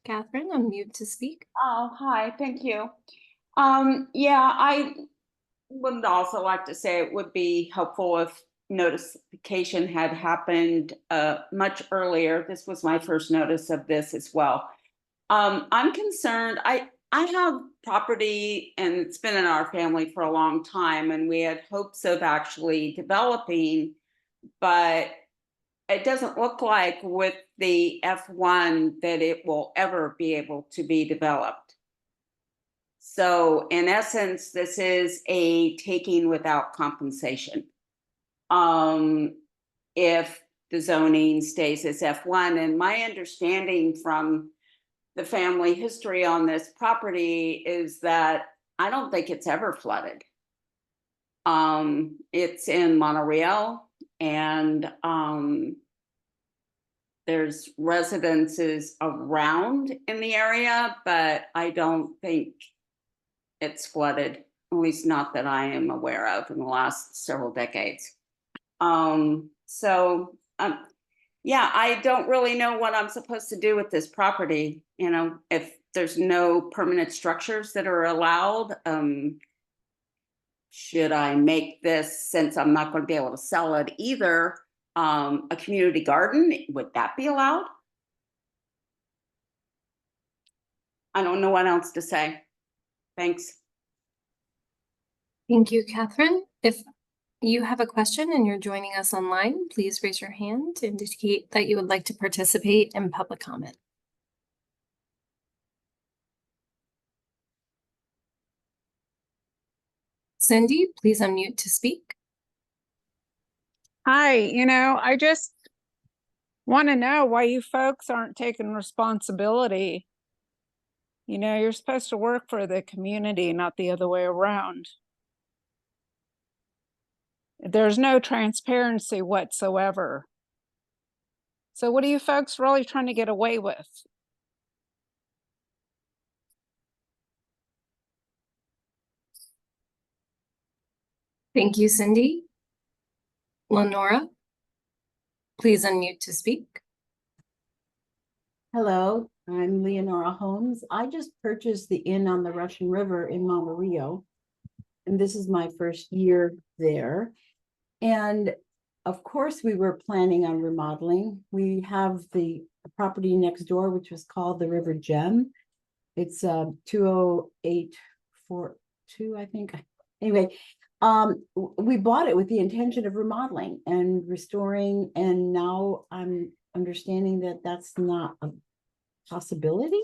Catherine, unmute to speak. Oh, hi, thank you. Yeah, I would also like to say it would be helpful if notification had happened much earlier. This was my first notice of this as well. I'm concerned, I have property and it's been in our family for a long time and we had hopes of actually developing, but it doesn't look like with the F1 that it will ever be able to be developed. So in essence, this is a taking without compensation. If the zoning stays as F1, and my understanding from the family history on this property is that I don't think it's ever flooded. It's in Montreal and there's residences around in the area, but I don't think it's flooded, at least not that I am aware of in the last several decades. Yeah, I don't really know what I'm supposed to do with this property. If there's no permanent structures that are allowed, should I make this, since I'm not going to be able to sell it either, a community garden? Would that be allowed? I don't know what else to say. Thanks. Thank you, Catherine. If you have a question and you're joining us online, please raise your hand to indicate that you would like to participate in public comment. Cindy, please unmute to speak. Hi, I just want to know why you folks aren't taking responsibility. You're supposed to work for the community, not the other way around. There's no transparency whatsoever. So what are you folks really trying to get away with? Thank you, Cindy. Lenora, please unmute to speak. Hello, I'm Leonora Holmes. I just purchased the inn on the Russian River in Montreal, and this is my first year there. And of course, we were planning on remodeling. We have the property next door, which was called the River Gem. It's 20842, I think. Anyway, we bought it with the intention of remodeling and restoring, and now I'm understanding that that's not a possibility.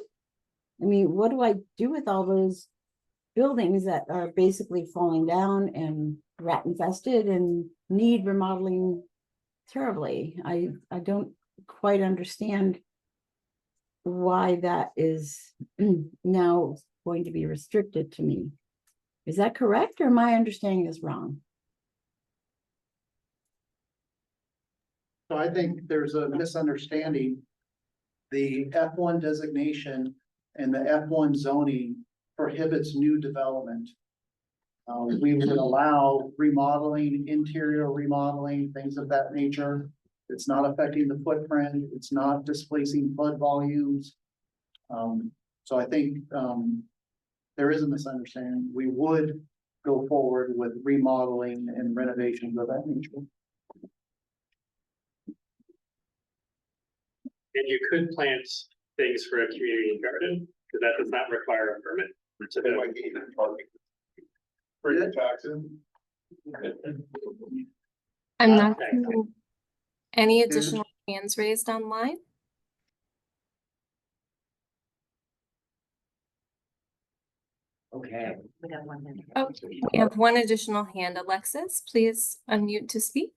I mean, what do I do with all those buildings that are basically falling down and rat infested and need remodeling terribly? I don't quite understand why that is now going to be restricted to me. Is that correct, or my understanding is wrong? So I think there's a misunderstanding. The F1 designation and the F1 zoning prohibits new development. We would allow remodeling, interior remodeling, things of that nature. It's not affecting the footprint, it's not displacing flood volumes. So I think, there is a misunderstanding. We would go forward with remodeling and renovations of that nature. And you could plant things for a community garden, because that does not require a permit. So that might be Free taxes. I'm not seeing any additional hands raised online. Okay. We got one minute. Oh, we have one additional hand. Alexis, please unmute to speak.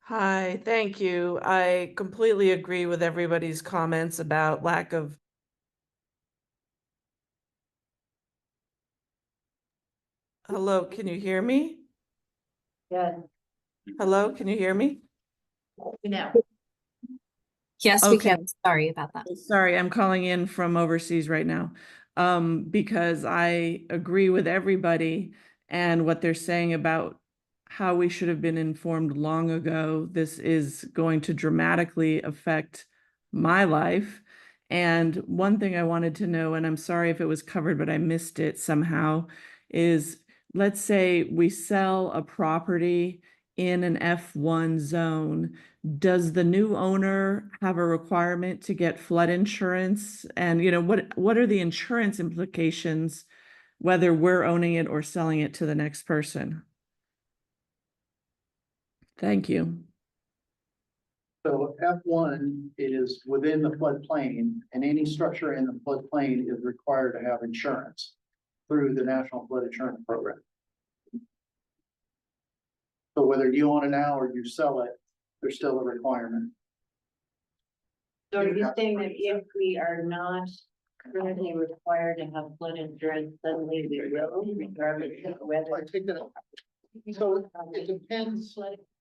Hi, thank you. I completely agree with everybody's comments about lack of. Hello, can you hear me? Yeah. Hello, can you hear me? Now. Yes, we Okay. can. Sorry about that. Sorry, I'm calling in from overseas right now. Because I agree with everybody and what they're saying about how we should have been informed long ago. This is going to dramatically affect my life. And one thing I wanted to know, and I'm sorry if it was covered, but I missed it somehow, is let's say we sell a property in an F1 zone. Does the new owner have a requirement to get flood insurance? And what are the insurance implications, whether we're owning it or selling it to the next person? Thank you. So F1 is within the floodplain, and any structure in the floodplain is required to have insurance through the National Flood Insurance Program. So whether you own it now or you sell it, there's still a requirement. So are you saying that if we are not currently required to have flood insurance, suddenly we will, regardless of whether? I take that. So it depends.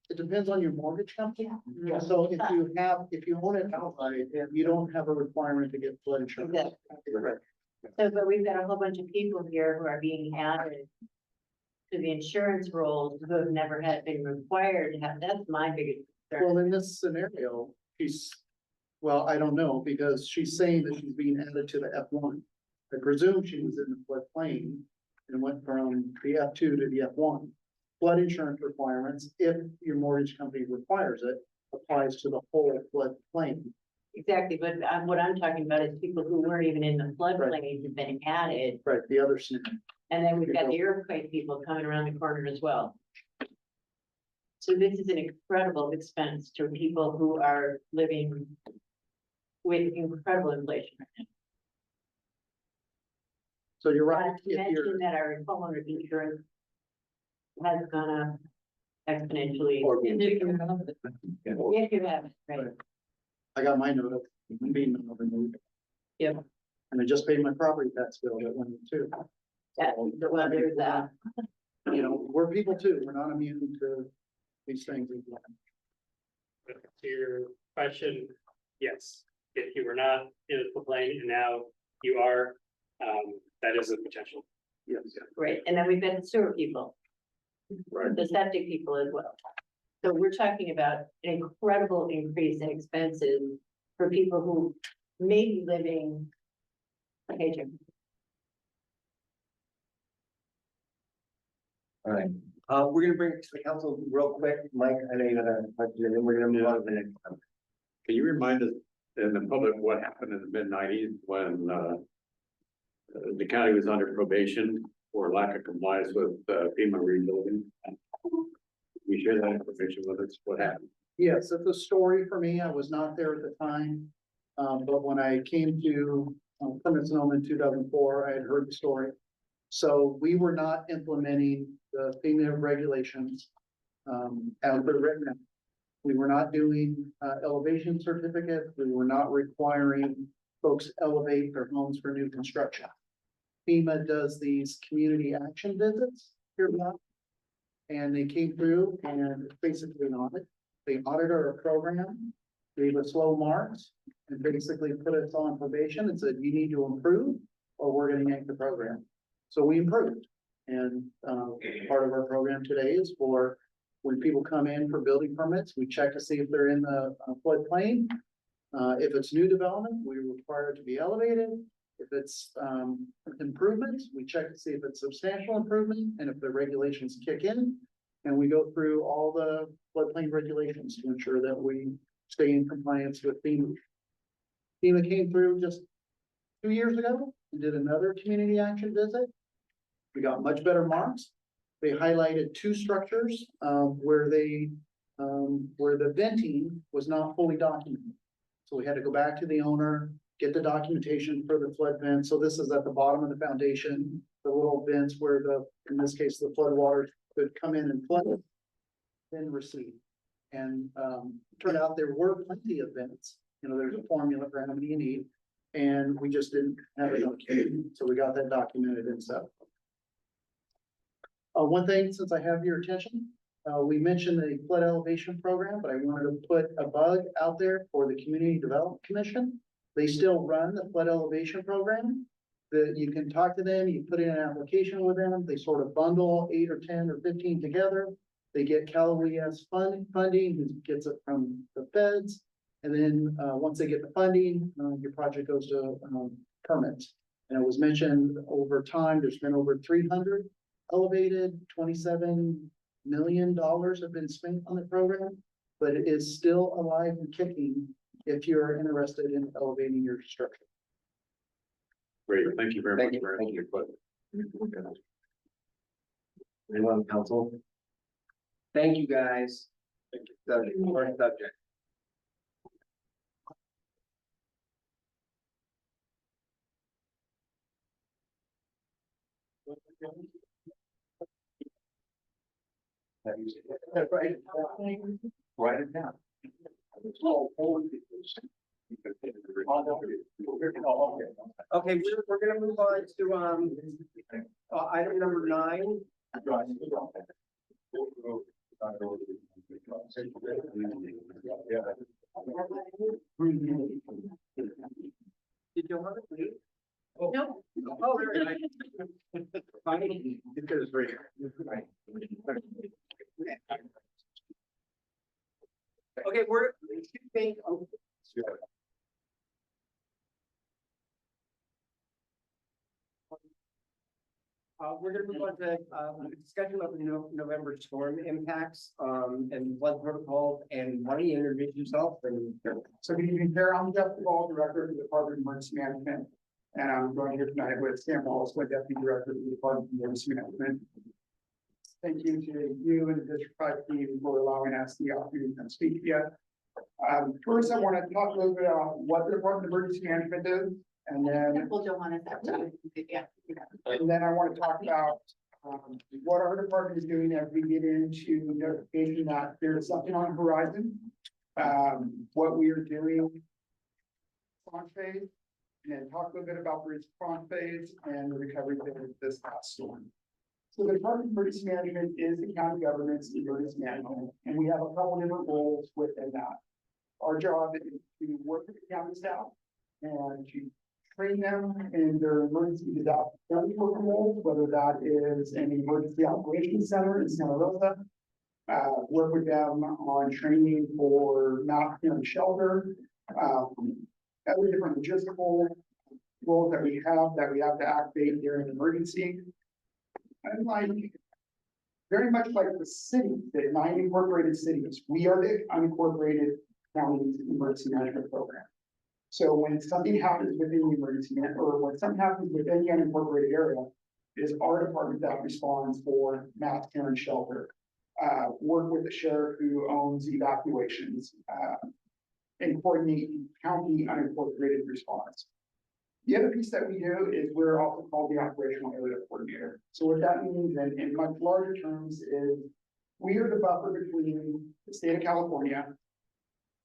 It depends on your mortgage company. Yeah. So if you own it outright, you don't have a requirement to get flood insurance. Exactly. So, but we've got a whole bunch of people here who are being added to the insurance rolls who have never had been required to have, that's my biggest concern. Well, in this scenario, well, I don't know, because she's saying that she's being added to the F1. I presume she was in the floodplain and went from the F2 to the F1. Flood insurance requirements, if your mortgage company requires it, applies to the whole floodplain. Exactly, but what I'm talking about is people who weren't even in the floodplain have been added. Right, the other scenario. And then we've got the earthquake people coming around the corner as well. So this is an incredible expense to people who are living with incredible inflation right now. So you're right. Not to mention that our homeowner insurance has gone up exponentially. If you have it, right? I got my note of being removed. Yep. And I just paid my property tax bill that went too. Yeah, well, there's that. You know, we're people too. We're not immune to these things. To your question, yes, if you were not in the floodplain and now you are, that is a potential. Yes. Right, and then we've got the sewer people. Right. The septic people as well. So we're talking about an incredible increase in expenses for people who may be living. Okay, Jim. All right, we're gonna bring it to the council real quick. Mike, I know you had a question, and then we're gonna move on to the next one. Can you remind us in the public what happened in the mid-90s when the county was under probation for lack of compliance with FEMA rebuilding? You share that information with us, what happened? Yes, it's a story for me. I was not there at the time. But when I came to Plymouth Sonoma in 2004, I had heard the story. So we were not implementing the FEMA regulations as they're written. We were not doing elevation certificates. We were not requiring folks elevate their homes for new construction. FEMA does these community action visits here now. And they came through and basically an audit. They audited our program, gave us low marks, and basically put us on probation and said, you need to improve or we're gonna yank the program. So we improved. And part of our program today is for When people come in for building permits, we check to see if they're in the floodplain. If it's new development, we require it to be elevated. If it's improvements, we check to see if it's substantial improvement and if the regulations kick in. And we go through all the floodplain regulations to ensure that we stay in compliance with FEMA. FEMA came through just 2 years ago and did another community action visit. We got much better marks. They highlighted 2 structures where the venting was not fully documented. So we had to go back to the owner, get the documentation for the flood vent. So this is at the bottom of the foundation, the little vents where in this case, the flood water could come in and flood, then recede. And turned out there were plenty of vents. You know, there's a formula for how many you need, and we just didn't have it documented. So we got that documented and stuff. One thing, since I have your attention, we mentioned the flood elevation program, but I wanted to put a bug out there for the Community Development Commission. They still run the flood elevation program. That you can talk to them, you put in an application with them, they sort of bundle 8 or 10 or 15 together. They get Cal OES funding, who gets it from the feds. And then once they get the funding, your project goes to permits. And it was mentioned over time, there's been over 300 elevated, $27 million have been spent on the program, but it is still alive and kicking if you're interested in elevating your structure. Great, thank you very much. Thank you. Anyone on council? Thank you, guys. Important subject. Write it down. Okay, we're gonna move on to item number 9. Did you want to leave? No. Oh, very nice. Because it's right here. Okay, we're gonna move on to discussion of the November storm impacts and flood protocols, and why don't you introduce yourself? And so good evening, Chair. I'm Jeff Duvall, Director of the Department of Emergency Management, and I'm joined here tonight with Sam Wallace, my Deputy Director of the Department of Emergency Management. Thank you to you and the District 5 team for allowing us the opportunity to speak to you. First, I want to talk a little bit about what the Department of Emergency Management is, and then and then I want to talk about what our department is doing as we get into notification that there's something on the horizon, what we are doing response phase, and then talk a little bit about the response phase and the recovery phase of this past storm. So the Department of Emergency Management is the county government's emergency management, and we have a couple different roles within that. Our job is to work with the county staff and to train them in their emergency disaster roles, whether that is an emergency operations center in Santa Rosa. Work with them on training for mass shelter, other different logistical roles that we have to activate during an emergency. And very much like the city, the 9 incorporated cities, we are the unincorporated county emergency management program. So when something happens within the emergency or when something happens within the unincorporated area, it is our department that responds for mass care and shelter. Work with the sheriff who owns evacuations, and coordinate county unincorporated response. The other piece that we do is we're also called the operational area coordinator. So what that means in much larger terms is we are the buffer between the state of California,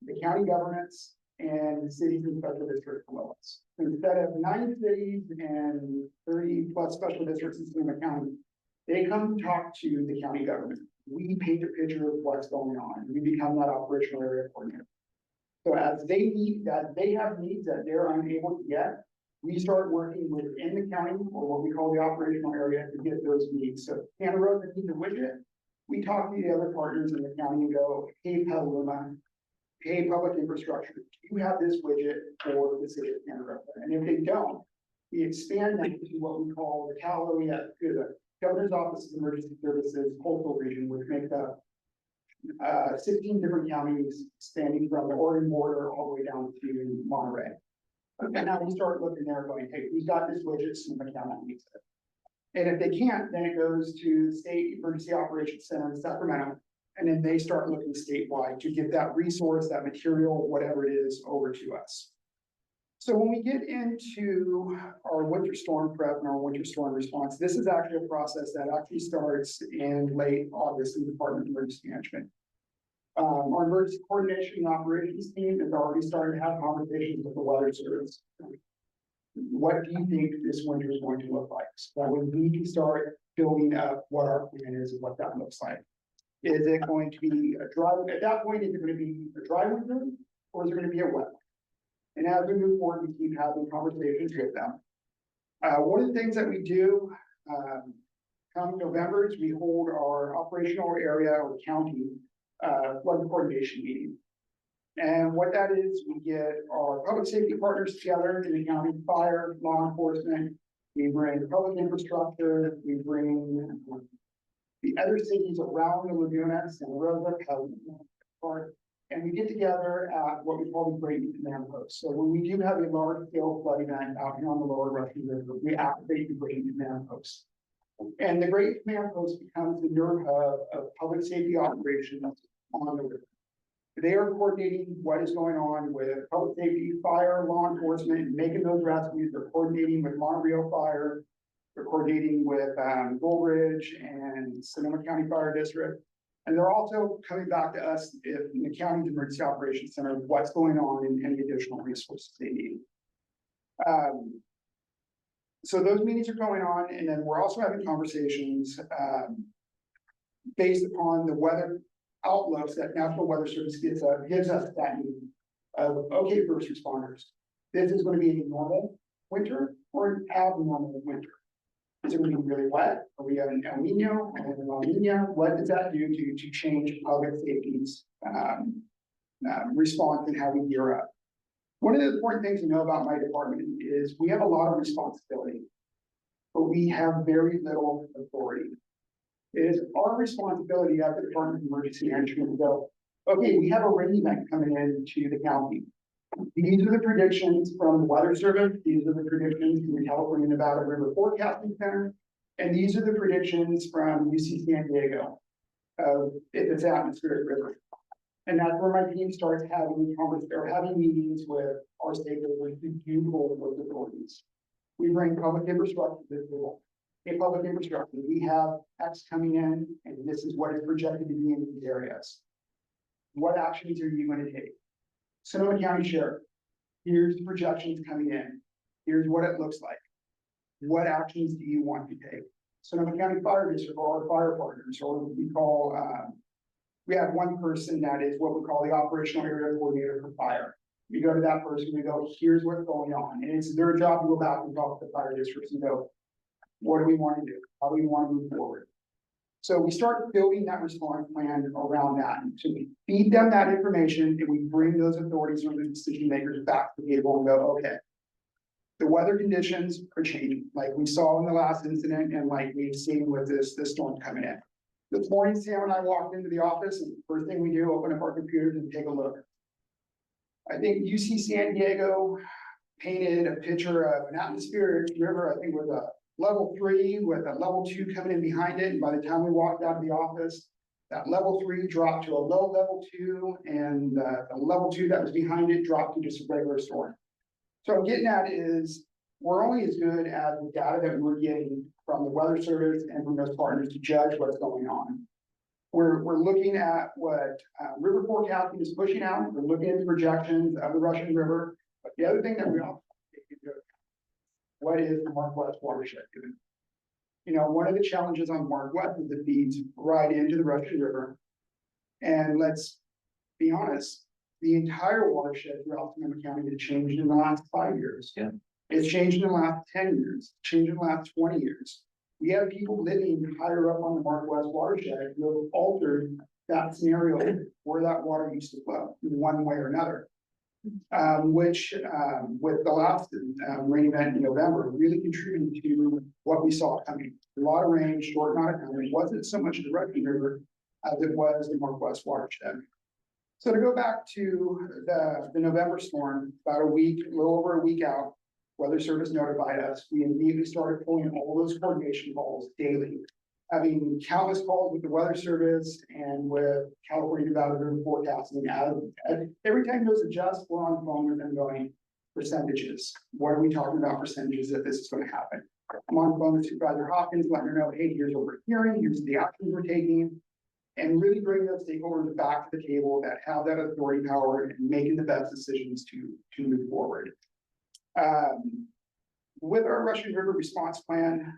the county governments, and the cities and special districts below us. Instead of 9 cities and 30 plus special districts in Sonoma County, they come talk to the county government. We paint a picture of what's going on. We become that operational area coordinator. So as they have needs that they're unable to get, we start working within the county or what we call the operational area to get those needs. So Santa Rosa needs a widget, we talk to the other partners in the county and go, hey, Petaluma, hey, public infrastructure, do you have this widget for the city of Canada? And if they don't, we expand that to what we call the CALO, we have the Governor's Office of Emergency Services Coastal Region, which makes up 16 different counties spanning from the Oregon border all the way down to Monterey. And now we start looking there going, hey, who's got this widget? Sonoma County needs it. And if they can't, then it goes to the State Emergency Operations Center in Sacramento. And then they start looking statewide to get that resource, that material, whatever it is, over to us. So when we get into our winter storm prep and our winter storm response, this is actually a process that actually starts in late August in the Department of Emergency Management. Our emergency coordination and operations team has already started to have conversations with the Weather Service. What do you think this winter is going to look like? So that when we can start building up what our plan is and what that looks like. Is it going to be a dry, at that point, is it going to be a dry winter or is it going to be a wet one? And as we move forward, we keep having conversations with them. One of the things that we do come November is we hold our operational area or county flood coordination meeting. And what that is, we get our public safety partners together in the county, fire, law enforcement, we bring public infrastructure, we bring the other cities around the Laguna, Santa Rosa, Park, and we get together at what we call the Great Command Post. So when we do have a large scale flood event out here on the lower Russian River, we activate the Great Command Post. And the Great Command Post becomes the nerve hub of public safety operations on the river. They are coordinating what is going on with public safety, fire, law enforcement, making those rescues. They're coordinating with Montreal Fire. They're coordinating with Gold Ridge and Sonoma County Fire District. And they're also coming back to us in the county's emergency operations center, what's going on and any additional resources they need. So those meetings are going on, and then we're also having conversations based upon the weather outlooks that National Weather Service gives us that meeting of, okay, first responders, this is going to be a normal winter or an abnormal winter. Is it going to be really wet? Are we having El Nino and La Nina? What does that do to change public safety's response and how we gear up? One of the important things to know about my department is we have a lot of responsibility, but we have very little authority. It is our responsibility at the Department of Emergency Management to go, okay, we have a rain event coming into the county. These are the predictions from the Weather Service. These are the predictions from the California Nevada River Forecasting Center. And these are the predictions from UC San Diego of its atmospheric river. And that's where my team starts having meetings with our stakeholders to do those authorities. We bring public infrastructure to the table. In public infrastructure, we have X coming in, and this is what is projected to be in these areas. What actions are you going to take? Sonoma County Sheriff, here's the projections coming in. Here's what it looks like. What actions do you want to take? Sonoma County Fire District, or our fire partners, or we call, we have one person that is what we call the operational area coordinator for fire. We go to that person, we go, here's what's going on. And it's their job to go back and talk to the fire districts and go, what do we want to do? How do we want to move forward? So we start building that response plan around that. So we feed them that information and we bring those authorities or the decision makers back to the table and go, okay, the weather conditions are changing, like we saw in the last incident and like we've seen with this storm coming in. This morning, Sam and I walked into the office and the first thing we do, open up our computers and take a look. I think UC San Diego painted a picture of an atmospheric river, I think with a level 3 with a level 2 coming in behind it. And by the time we walked out of the office, that level 3 dropped to a low level 2 and the level 2 that was behind it dropped to just a regular storm. So I'm getting at is we're only as good as the data that we're getting from the Weather Service and from those partners to judge what's going on. We're looking at what river forecasting is pushing out. We're looking at the projections of the Russian River. But the other thing that we also take into account, what is the Northwest watershed doing? You know, one of the challenges on Northwest is it feeds right into the Russian River. And let's be honest, the entire watershed throughout Sonoma County has changed in the last 5 years. Yeah. It's changed in the last 10 years, changed in the last 20 years. We have people living higher up on the Northwest watershed who have altered that scenario where that water used to flow in one way or another. Which, with the last rain event in November, really contributed to what we saw coming. A lot of rain, short amount of time. It wasn't so much the Russian River as it was the Northwest watershed. So to go back to the November storm, about a little over a week out, Weather Service notified us. We immediately started pulling all those coordination calls daily, having countless calls with the Weather Service and with California Valley River forecasting. Every time those adjust, we're on the phone with them going, percentages. What are we talking about percentages that this is going to happen? I'm on the phone with Supervisor Hawkins, letting her know, hey, here's what we're hearing, here's the actions we're taking, and really bring those stakeholders back to the table that have that authority power and making the best decisions to move forward. With our Russian River response plan,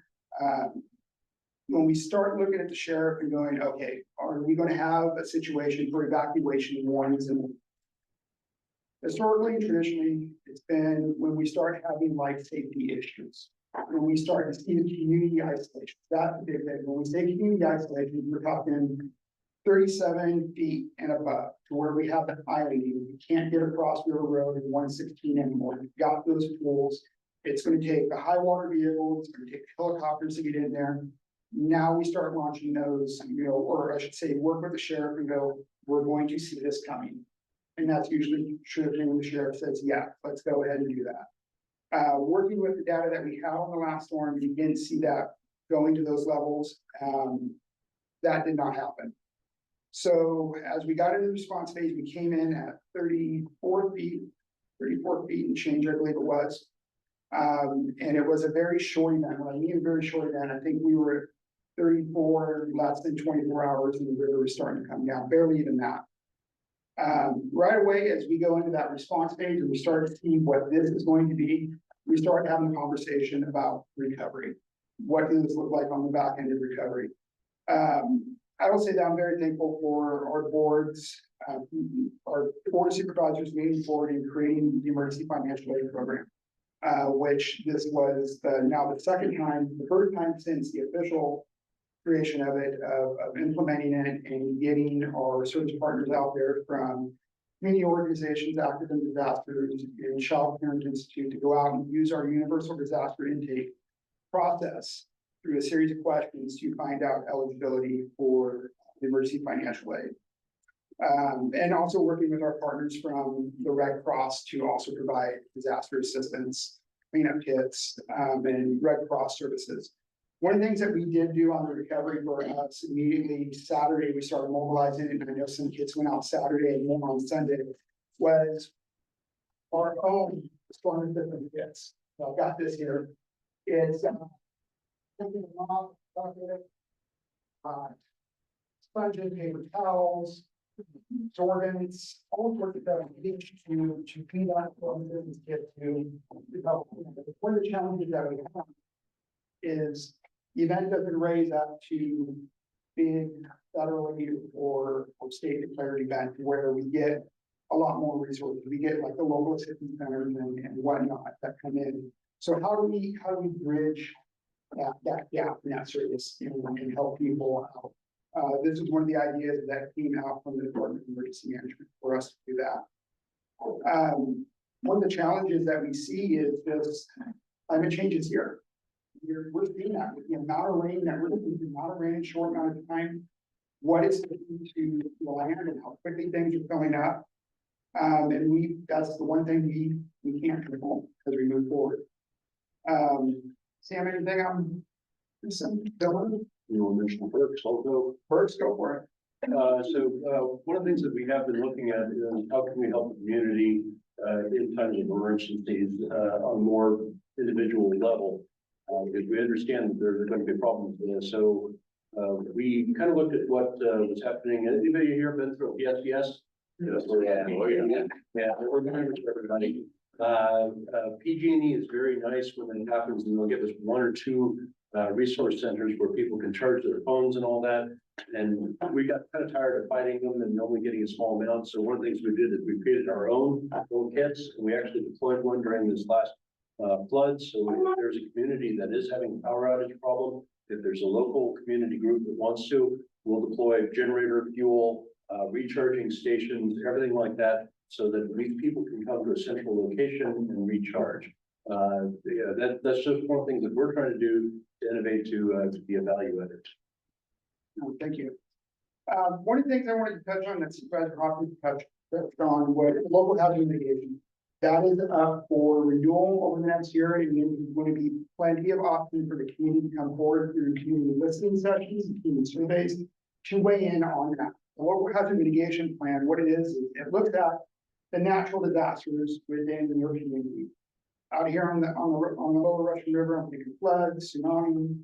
when we start looking at the sheriff and going, okay, are we going to have a situation for evacuation warnings? And historically and traditionally, it's been when we start having life safety issues, when we start to see the community isolation. That's the big thing. When we say community isolation, we're talking 37 feet and above to where we have the islanding. We can't get across River Road in 116 anymore. We've got those pools. It's going to take the high water vehicles, it's going to take helicopters to get in there. Now we start launching those, or I should say, work with the sheriff and go, we're going to see this coming. And that's usually true when the sheriff says, yeah, let's go ahead and do that. Working with the data that we had on the last storm, we didn't see that going to those levels. That did not happen. So as we got into the response phase, we came in at 34 feet and change, I believe it was. And it was a very short event. When I mean a very short event, I think we were at 34, less than 24 hours, and the river was starting to come down, barely even that. Right away, as we go into that response phase and we start to see what this is going to be, we start having a conversation about recovery. What does this look like on the back end of recovery? I will say that I'm very thankful for our boards, our board of supervisors moving forward in creating the emergency financial aid program. Which this was now the second time, the first time since the official creation of it, of implementing it and getting our service partners out there from community organizations, active in disasters, and Child Parent Institute to go out and use our universal disaster intake process through a series of questions to find out eligibility for emergency financial aid. And also working with our partners from the Red Cross to also provide disaster assistance, cleanup kits, and Red Cross services. One of the things that we did do on the recovery for us immediately Saturday, we started mobilizing, and I know some kids went out Saturday and more on Sunday, was our own storm assistance kits. So I've got this here. It's sponges, paper towels, sorbents, all sorts of stuff to clean up from business kit to develop. One of the challenges that we have is the event doesn't raise up to big federally or state declared event where we get a lot more resources. We get like the local assistance centers and whatnot that come in. So how do we bridge that gap in that service and help people out? This is one of the ideas that came out from the Department of Emergency Management for us to do that. One of the challenges that we see is this climate change is here. We're seeing that with the amount of rain that we're looking at, the amount of rain in a short amount of time, what it's doing to the land and how quickly things are filling up. And that's the one thing we can't control as we move forward. Sam, anything I'm missing? You want to mention perks also? Perks, go for it. So one of the things that we have been looking at is how can we help the community in times of emergencies on a more individual level, because we understand that there's going to be problems with this. So we kind of looked at what was happening. Anybody here been through PSPS? Yes. Yeah, we're going to everybody. PG&E is very nice when it happens, and they'll give us one or two resource centers where people can charge their phones and all that. And we got kind of tired of fighting them and only getting a small amount. So one of the things we did is we created our own kits, and we actually deployed one during this last flood. So if there's a community that is having a power outage problem, if there's a local community group that wants to, we'll deploy generator fuel, recharging stations, everything like that, so that these people can come to a central location and recharge. Yeah, that's just one of the things that we're trying to do to innovate to be a value added. Thank you. One of the things I wanted to touch on that Supervisor Hopkins touched on was local housing mitigation. That is up for renewal over the next year, and there's going to be plenty of options for the community to come forward through community listening sessions, and community surveys to weigh in on that. The local housing mitigation plan, what it is it looks at the natural disasters within your community. Out here on the lower Russian River, I'm thinking floods, tsunami,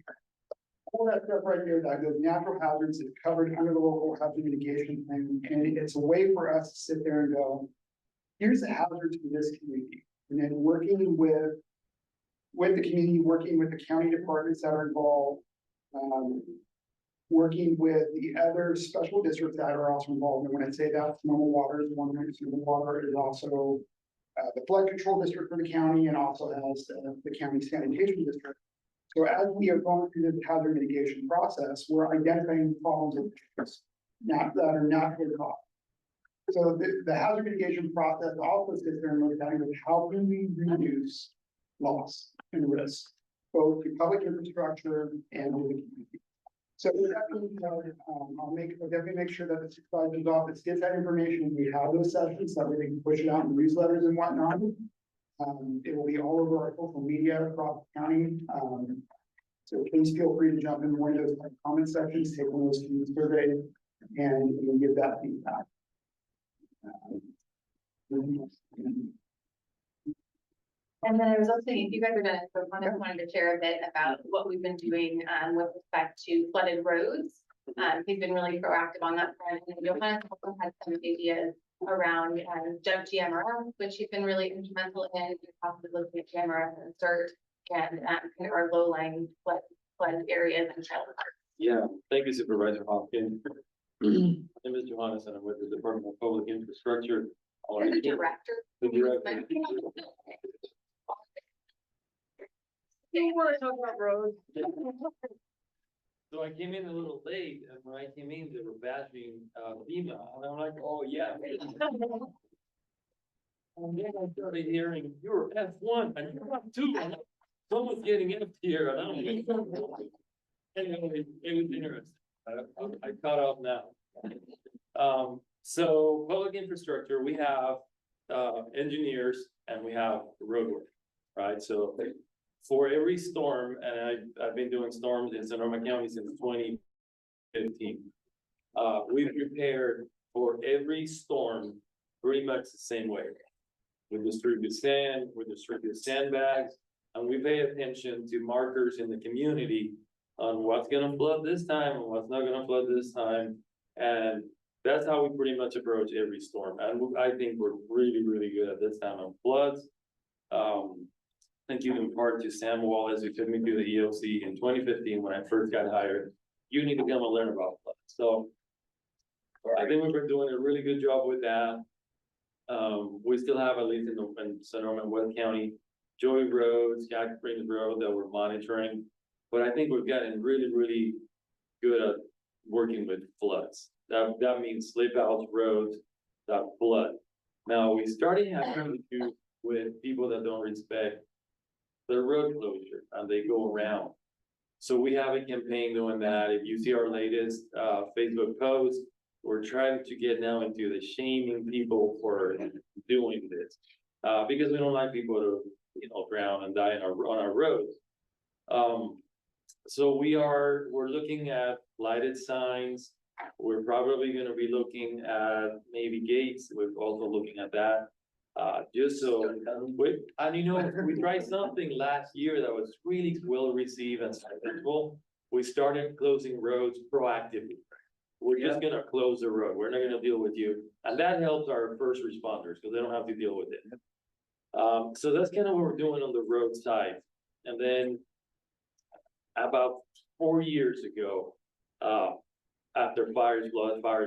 all that stuff right there, that those natural hazards is covered under the local hazard mitigation plan. And it's a way for us to sit there and go, here's the hazards for this community. And then working with the community, working with the county departments that are involved, working with the other special districts that are also involved. And when I say that, normal water is one thing, normal water is also the flood control district for the county, and also has the county sanitation district. So as we are going through the hazard mitigation process, we're identifying problems that are naturally caused. So the hazard mitigation process also sits there and looks at how can we reduce loss and risk, both to public infrastructure and to the community. So with that being said, I'll definitely make sure that the supervisor's office gets that information. We have those sessions so that we can push it out in newsletters and whatnot. It will be all over our social media across the county. So please feel free to jump in one of those comment sections, take one of those community surveys, and give that feedback. And then I was also thinking, if you guys are done, so I just wanted to share a bit about what we've been doing with respect to flooded roads. He's been really proactive on that front. And Johannes also had some ideas around GMRF, which he's been really instrumental in, possibly looking at GMRF and CERT and kind of our low-lying flood areas and child parks. Yeah, thank you, Supervisor Hopkins. My name is Johannes, and I'm with the Department of Public Infrastructure. You're the director. The director. You want to talk about roads? So I came in a little late, and when I came in, they were bashing FEMA, and I'm like, oh, yeah. And then I started hearing, you're F1, and you're F2, and someone's getting F here, and I'm like, anyway, it was interesting. I caught up now. So public infrastructure, we have engineers and we have roadwork, right? So for every storm, and I've been doing storms in Sonoma County since 2015. We've prepared for every storm pretty much the same way. We distribute sand, we distribute sandbags, and we pay attention to markers in the community on what's gonna flood this time and what's not gonna flood this time. And that's how we pretty much approach every storm. And I think we're really, really good at this time on floods. Thank you in part to Sam Wallace, who took me through the EOC in 2015 when I first got hired. You need to come and learn about floods. So I think we've been doing a really good job with that. We still have, at least in Sonoma and West County, Joy Road, Jack Springs Road that we're monitoring. But I think we've gotten really, really good at working with floods. That means slip outs, roads that flood. Now we started having to do with people that don't respect the road closure and they go around. So we have a campaign doing that. If you see our latest Facebook post, we're trying to get now into the shaming people for doing this because we don't like people to, drown and die on our roads. So we're looking at lighted signs. We're probably going to be looking at maybe gates. We're also looking at that. Just so, we tried something last year that was really well received and successful. We started closing roads proactively. We're just gonna close the road. We're not gonna deal with you. And that helps our first responders because they don't have to deal with it. So that's kind of what we're doing on the road side. And then about 4 years ago, after fires,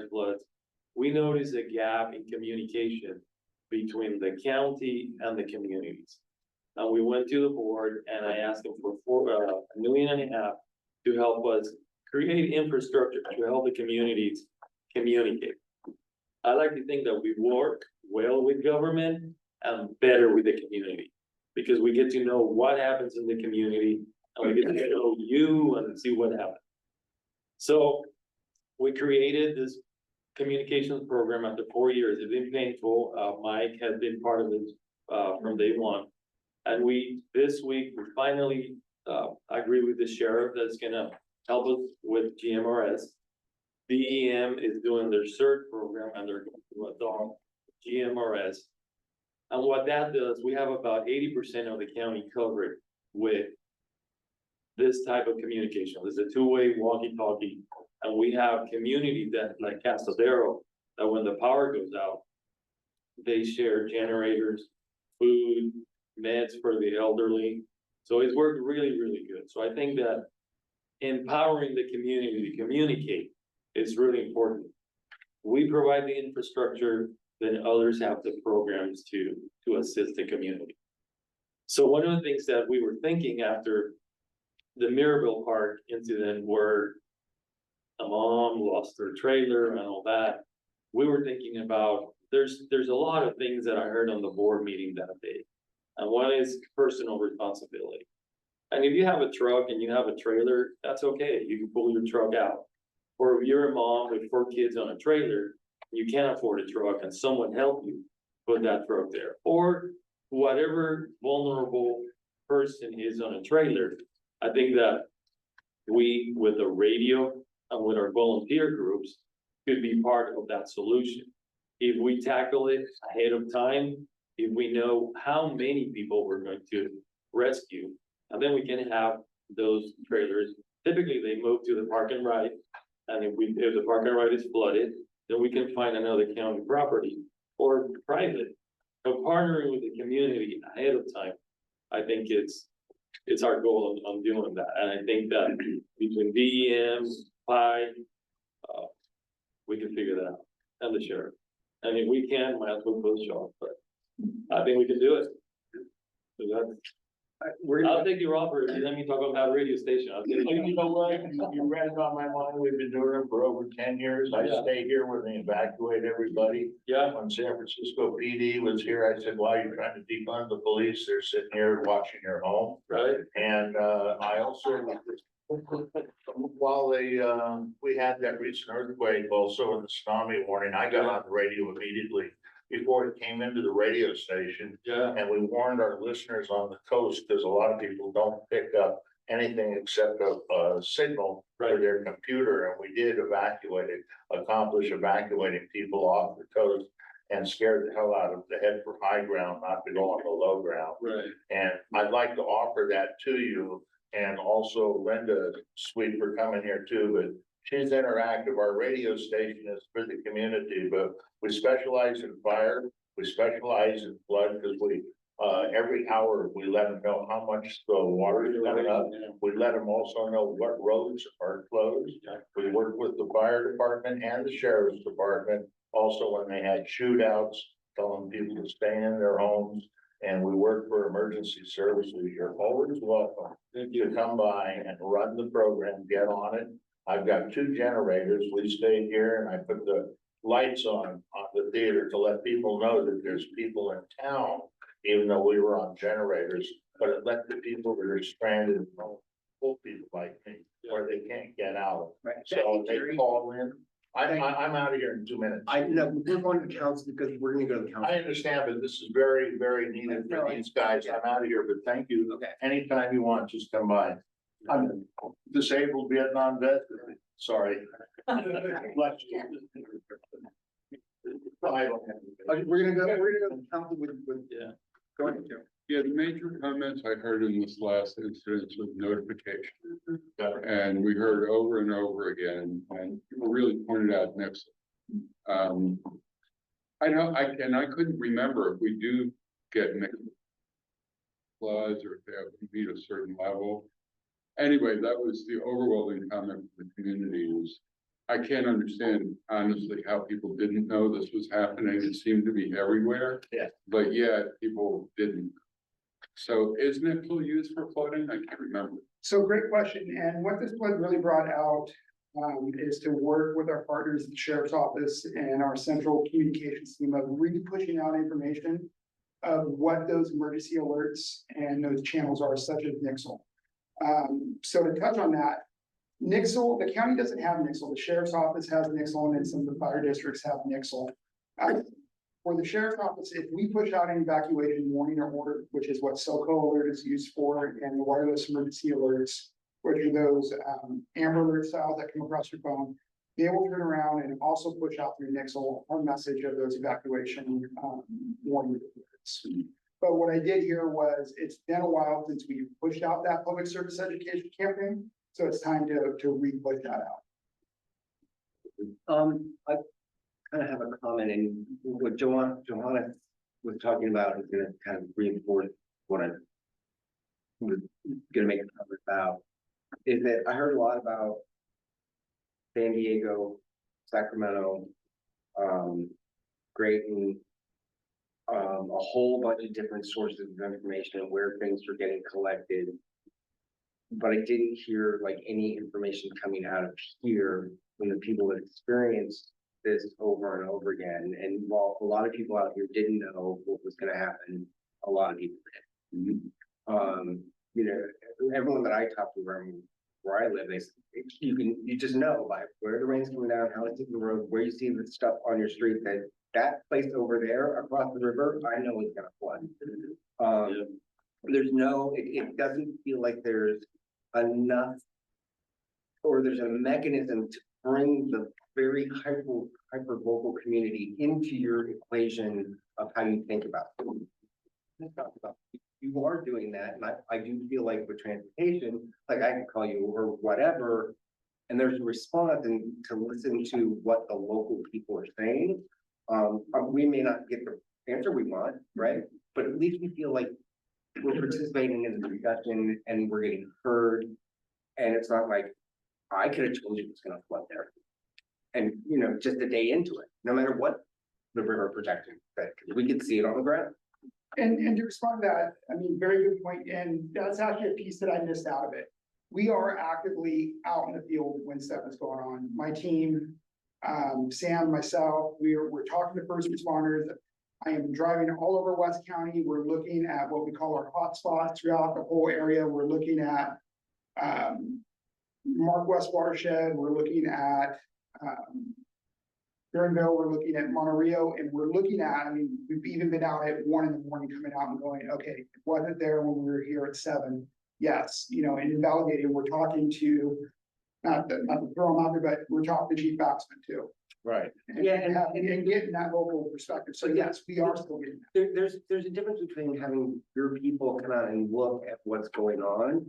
floods, we noticed a gap in communication between the county and the communities. And we went to the board and I asked them for $1.5 million to help us create infrastructure to help the communities communicate. I like to think that we work well with government and better with the community. Because we get to know what happens in the community and we get to know you and see what happens. So we created this communications program after 4 years. It's been painful. Mike has been part of it from day one. And this week, we finally agree with the sheriff that's gonna help us with GMRS. BEM is doing their CERT program and they're going to adopt GMRS. And what that does, we have about 80% of the county covered with this type of communication. There's a two-way walkie-talkie. And we have communities that, like Castadero, that when the power goes out, they share generators, food, meds for the elderly. So it's worked really, really good. So I think that empowering the community to communicate is really important. We provide the infrastructure, then others have the programs to assist the community. So one of the things that we were thinking after the Mirabel Park incident where a mom lost her trailer and all that, we were thinking about, there's a lot of things that I heard on the board meeting that day. And one is personal responsibility. And if you have a truck and you have a trailer, that's okay. You can pull your truck out. Or if you're a mom with 4 kids on a trailer, you can't afford a truck and someone help you put that truck there. Or whatever vulnerable person is on a trailer, I think that we, with the radio and with our volunteer groups, could be part of that solution. If we tackle it ahead of time, if we know how many people we're going to rescue, and then we can have those trailers. Typically, they move to the park and ride, and if the park and ride is flooded, then we can find another county property or private. But partnering with the community ahead of time, I think it's our goal on doing that. And I think that between DEM, PI, we can figure that out, and the sheriff. And if we can, might as well both show up, but I think we can do it. So that's, I'll take your offer if you let me talk about radio station. You know what? You read it on my mind. We've been doing it for over 10 years. I Yeah. stay here when they evacuate everybody. Yeah. When San Francisco PD was here, I said, why are you trying to defund the police? They're sitting here watching your home. Right. And I also, while we had that recent earthquake, also in the tsunami warning, I got on the radio immediately before it came into the radio station. Yeah. And we warned our listeners on the coast, because a lot of people don't pick up anything except a signal for their computer. And we did accomplish evacuating people off the coast and scared the hell out of the head for high ground, not to go on the low ground. Right. And I'd like to offer that to you. And also Linda, sweet for coming here too, but she's interactive. Our radio station is for the community, but we specialize in fire. We specialize in flood because every hour we let them know how much the water is coming up. We let them also know what roads are closed. We work with the fire department and the sheriff's department. Also, when they had shootouts, telling people to stay in their homes. And we work for emergency services. You're always welcome to come by and run the program, get on it. I've got 2 generators. We stayed here and I put the lights on the theater to let people know that there's people in town, even though we were on generators, but it let the people that are stranded, old people like me, where they can't get out. Right. So they call in. I'm out of here in 2 minutes. I know, we're going to council because we're gonna go to the council. I understand, but this is very, very needed for these guys. I'm out of here, but thank you. Okay. Anytime you want, just come by. I'm disabled Vietnam vet. Sorry. Bless you. I don't have anything. Okay, we're gonna go to council with, Yeah. go ahead, Joe. Yeah, the major comments I heard in this last incident was notification. And we heard over and over again, and people really pointed out next. I know, I couldn't remember if we do get mixed floods or if they have to meet a certain level. Anyway, that was the overwhelming comment from the community was, I can't understand honestly how people didn't know this was happening. It seemed to be everywhere. Yeah. But yet people didn't. So is Nixle used for flooding? I can't remember. So great question, and what this flood really brought out is to work with our partners, the sheriff's office and our central communications team of really pushing out information of what those emergency alerts and those channels are, such as Nixle. So to touch on that, Nixle, the county doesn't have Nixle, the sheriff's office has Nixle, and then some of the fire districts have Nixle. For the sheriff's office, if we push out an evacuation warning or order, which is what SoCo alert is used for, and the wireless emergency alerts, which are those Amber Alert styles that come across your phone, they will turn around and also push out through Nixle a message of those evacuation warning alerts. But what I did here was, it's been a while since we pushed out that public service education campaign, so it's time to re-push that out. I kind of have a comment, and what Johanna was talking about is gonna kind of reinforce what I was gonna make a comment about, is that I heard a lot about San Diego, Sacramento, Grayton, a whole bunch of different sources of information and where things are getting collected. But I didn't hear like any information coming out of here from the people that experienced this over and over again. And while a lot of people out here didn't know what was gonna happen, a lot of people did. You know, everyone that I talked to around where I live, you just know by where the rain's coming down, how it's hitting the road, where you see the stuff on your street, that place over there across the river, I know it's gonna flood. There's no, it doesn't feel like there's enough, or there's a mechanism to bring the very hyper local community into your equation of how you think about it. You are doing that, and I do feel like with transportation, like I can call you or whatever, and there's a response and to listen to what the local people are saying. We may not get the answer we want, right? But at least we feel like we're participating in the discussion and we're getting heard. And it's not like, I could have told you it's gonna flood there. And, you know, just a day into it, no matter what the river protection, we could see it on the ground. And to respond to that, I mean, very good point, and that's actually a piece that I missed out of it. We are actively out in the field when stuff is going on. My team, Sam, myself, we're talking to first responders. I am driving all over West County. We're looking at what we call our hotspots throughout the whole area. We're looking at Mark West Watershed. We're looking at Guerneville, we're looking at Monterey, and we're looking at, I mean, we've even been out at 1 in the morning coming out and going, okay, it wasn't there when we were here at 7. Yes, you know, and invalidating, we're talking to, not to throw them out there, but we're talking to Chief Baxman too. Right. And getting that local perspective. So yes, we are still getting that. There's a difference between having your people come out and look at what's going on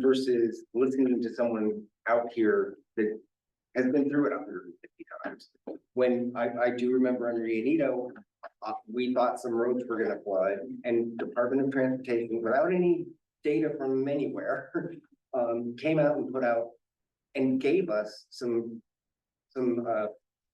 versus listening to someone out here that has been through it 150 times. When I do remember on Rio Nito, we thought some roads were gonna flood, and Department of Transportation, without any data from anywhere, came out and put out and gave us some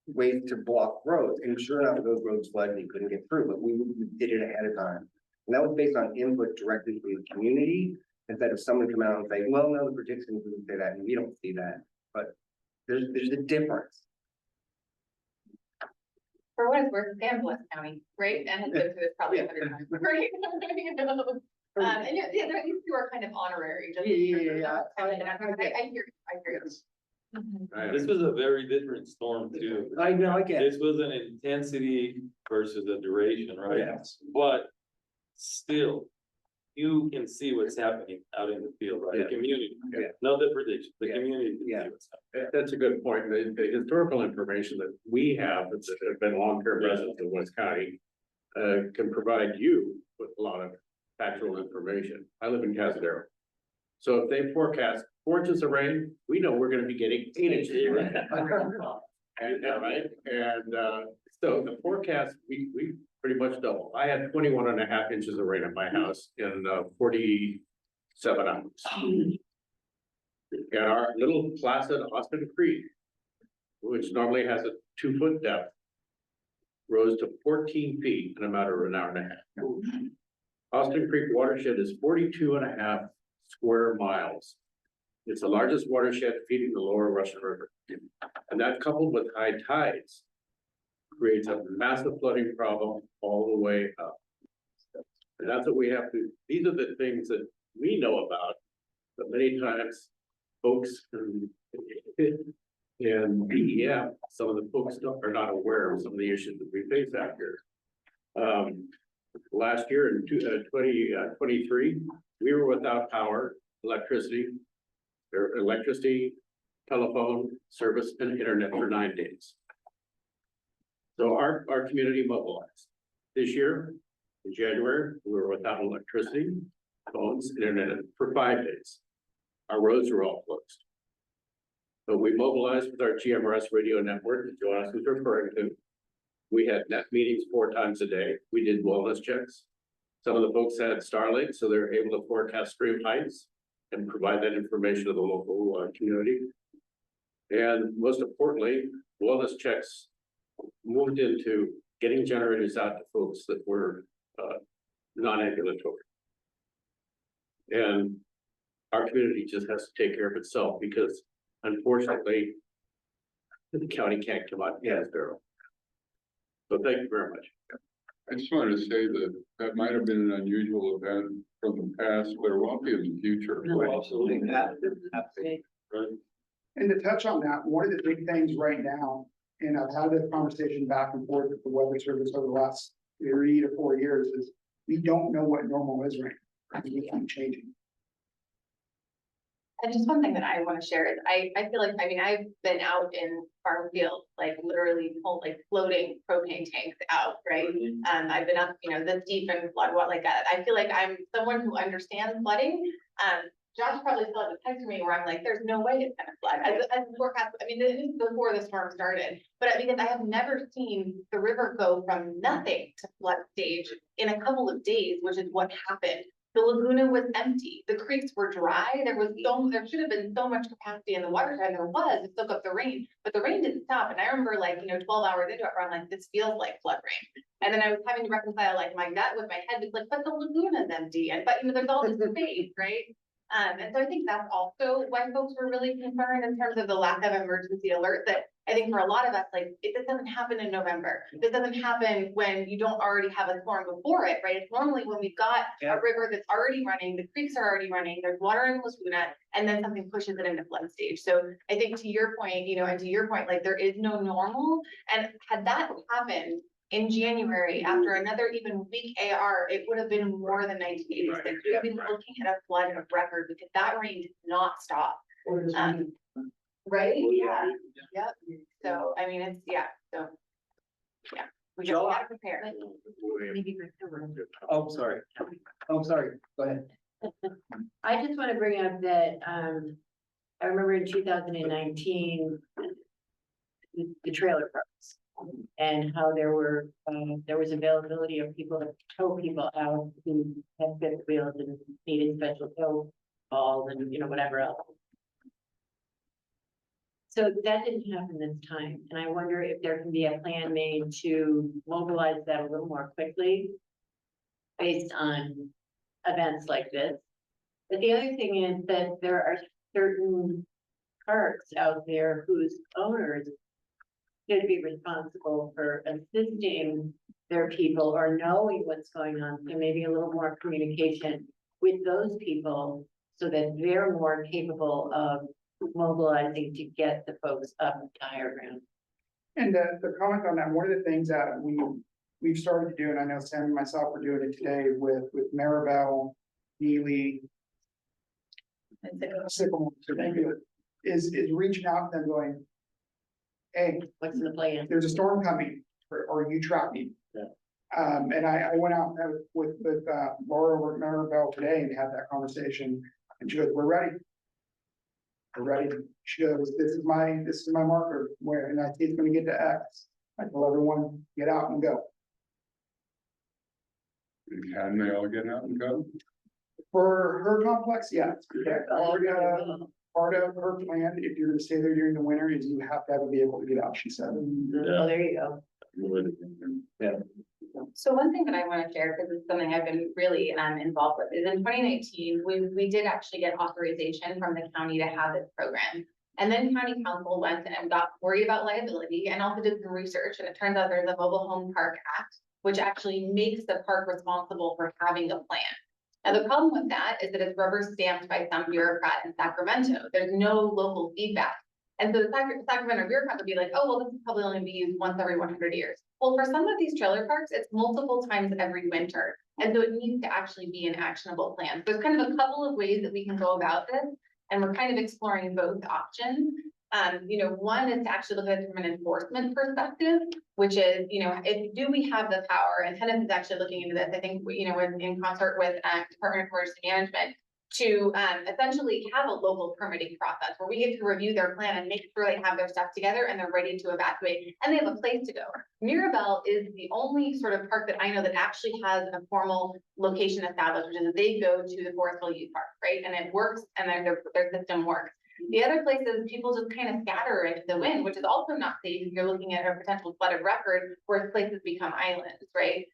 ways to block roads. And sure enough, those roads flooded and couldn't get through, but we did it ahead of time. And that was based on input directly from the community, instead of someone come out and say, well, no, the predictions didn't say that, and we don't see that. But there's a difference. For what it's worth, Angeles County, right? And has been through this probably 100 times, right? You know? And yeah, these two are kind of honorary. Just Yeah. I hear you. This was a very different storm too. I know, I get it. This was an intensity versus a duration, right? Yes. But still, you can see what's happening out in the field, right? The community, not the prediction, the community. Can see what's happening. That's a good point. The historical information that we have that have been long-term residents of West County can provide you with a lot of factual information. I live in Casadero. So if they forecast 4 inches of rain, we know we're gonna be getting 8 inches of rain. And, right? And so the forecast, we pretty much double. I had 21.5 inches of rain at my house in 47 hours. And our little placid Austin Creek, which normally has a 2-foot depth, rose to 14 feet in a matter of an hour and a half. Austin Creek watershed is 42.5 square miles. It's the largest watershed feeding the lower Russian River. And that coupled with high tides creates a massive flooding problem all the way up. And that's what we have to, these are the things that we know about, but many times folks and DEF, some of the folks are not aware of some of the issues that we face out here. Last year in 2023, we were without power, electricity, telephone service, and internet for 9 days. So our community mobilized. This year, in January, we were without electricity, phones, internet for 5 days. Our roads were all closed. But we mobilized with our GMRS radio network that Joanna was referring to. We had net meetings 4 times a day. We did wellness checks. Some of the folks had Starlink, so they're able to forecast stream heights and provide that information to the local community. And most importantly, wellness checks moved into getting generators out to folks that were non-ambulatory. And our community just has to take care of itself because unfortunately, the county can't come out gas barrel. So thank you very much. I just wanted to say that might have been an unusual event from the past, but it won't be in the future. Absolutely. And to touch on that, one of the big things right now, and I've had this conversation back and forth with the Weather Service over the last 3 to 4 years, is we don't know what normal is right now. We keep changing. And just one thing that I want to share is I feel like, I mean, I've been out in farm fields, like literally floating propane tanks out, right? I've been up, this deep in flood, I feel like I'm someone who understands flooding. Josh probably still has a text to me where I'm like, there's no way it's gonna flood. As the forecast, I mean, this is before the storm started, but because I have never seen the river go from nothing to flood stage in a couple of days, which is what happened. The Laguna was empty. The creeks were dry. There should have been so much capacity in the water side. There was to soak up the rain, but the rain didn't stop. And I remember 12 hours into it, where I'm like, this feels like flood rain. And then I was having to reconcile my gut with my head. It's like, but the Laguna's empty. And, but there's all this space, right? And so I think that's also why folks were really concerned in terms of the lack of emergency alert, that I think for a lot of us, this doesn't happen in November. This doesn't happen when you don't already have a storm before it, right? It's normally when we've got a river that's already running, the creeks are already running, there's water in Laguna, and then something pushes it into flood stage. So I think to your point, and to your point, there is no normal. And had that happened in January, after another even weak AR, it would have been more than 1986. We would have been looking at a flood of record because that rain did not stop. Right? Yeah. Yep. So, I mean, we just gotta prepare. Oh, sorry. Oh, sorry. Go ahead. I just want to bring up that, I remember in 2019, the trailer parks. And how there was availability of people to tow people out who had fifth wheels and needed special tow balls and whatever else. So that didn't happen this time, and I wonder if there can be a plan made to mobilize that a little more quickly based on events like this. But the other thing is that there are certain parks out there whose owners should be responsible for assisting their people or knowing what's going on. So maybe a little more communication with those people so that they're more capable of mobilizing to get the folks up to higher ground. And the comment on that, one of the things that we've started to do, and I know Sam and myself are doing it today with Maribel, Neely, and Sycamore, so thank you, is reaching out and going, hey, what's the plan? There's a storm coming, or you trap me. Yeah. And I went out with Laura over at Maribel today and had that conversation, and she goes, we're ready. We're ready. She goes, this is my marker where, and I see it's gonna get to X. I tell everyone, get out and go. Can they all get out and go? For her complex, yes. Part of her plan, if you're gonna stay there during the winter, is you have to have a vehicle to get out, she said. Oh, there you go. Yeah. So one thing that I want to share, because it's something I've been really involved with, is in 2019, we did actually get authorization from the county to have this program. And then county council went and got worried about liability and also did some research, and it turns out there's a Mobile Home Park Act, which actually makes the park responsible for having a plan. Now, the problem with that is that it's rubber stamped by some bureaucrat in Sacramento. There's no local feedback. And so the Sacramento bureaucrat would be like, oh, well, this is probably only be used once every 100 years. Well, for some of these trailer parks, it's multiple times every winter. And so it needs to actually be an actionable plan. So there's kind of a couple of ways that we can go about this. And we're kind of exploring both options. One is to actually look at it from an enforcement perspective, which is, do we have the power? And Tennis is actually looking into this, I think, in concert with Department of Emergency Management, to essentially have a local permitting process where we get to review their plan and make sure they have their stuff together and they're ready to evacuate and they have a place to go. Mirabel is the only sort of park that I know that actually has a formal location established, which is they go to the Forestville Youth Park, right? And it works and their system works. The other places, people just kind of scatter into the wind, which is also not safe if you're looking at a potential flooded record where places become islands, right?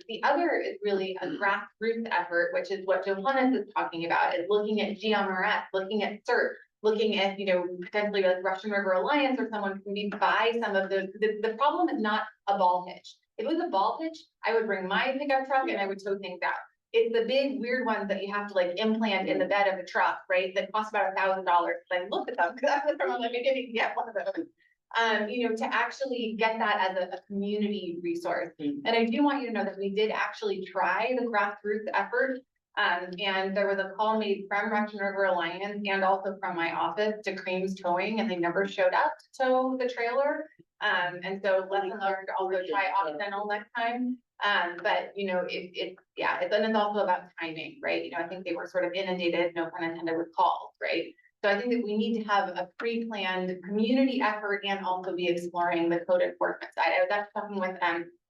The other is really a grassroots effort, which is what Johannes is talking about, is looking at GMRS, looking at CERT, looking at, potentially like Russian River Alliance or someone can buy some of those. The problem is not a ball pitch. If it was a ball pitch, I would bring my pickup truck and I would tow things out. It's the big weird ones that you have to like implant in the bed of the truck, right? That cost about $1,000. I looked at them because I was from like, I didn't get one of those. To actually get that as a community resource. And I do want you to know that we did actually try the grassroots effort. And there was a call made from Russian River Alliance and also from my office to Creams Towing, and they never showed up to tow the trailer. And so lesson learned, also try Occidental next time. But it's also about timing, right? I think they were sort of inundated, no pun intended, with calls, right? So I think that we need to have a pre-planned community effort and also be exploring the code enforcement side. I was actually talking with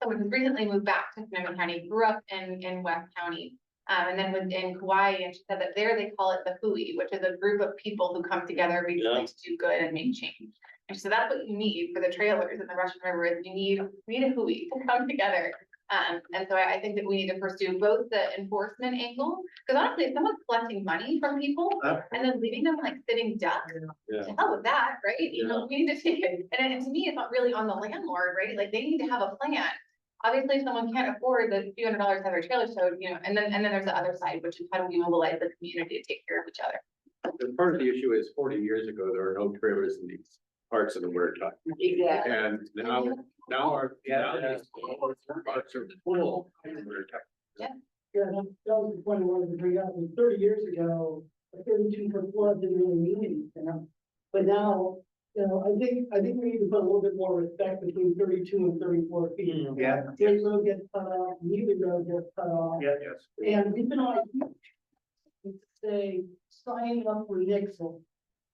someone who's recently moved back to Sonoma County, grew up in West County, and then was in Kauai, and she said that there they call it the hui, which is a group of people who come together basically to do good and make change. And so that's what you need for the trailers in the Russian River is you need a hui to come together. And so I think that we need to pursue both the enforcement angle, because honestly, if someone's collecting money from people and then leaving them like sitting ducks, to hell with that, right? We need to take it. And to me, it's not really on the landlord, right? Like they need to have a plan. Obviously, if someone can't afford the few $100 to have their trailer towed, and then there's the other side, which is how do we mobilize the community to take care of each other? And part of the issue is 40 years ago, there were no trailers in these parts of the winter time. Exactly. And now our parks are full in the winter time. Yeah, that was the point I wanted to bring up. 30 years ago, a 32-foot flood didn't really mean anything. But now, I think we need to put a little bit more respect between 32 and 34 feet. Yeah. This road gets cut off, neither road gets cut off. Yes. And we've been on a say, sign up for Nixon.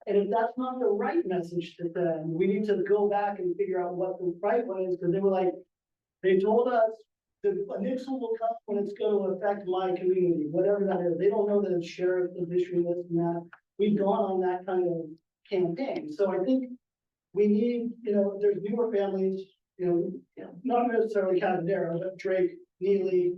And if that's not the right message to send, we need to go back and figure out what the right one is, because they were like, they told us that a Nixon will come when it's going to affect my community, whatever that is. They don't know that it's sheriff is issuing this and that. We've gone on that kind of campaign. So I think we need, there's newer families, not necessarily Cavadero, but Drake, Neely,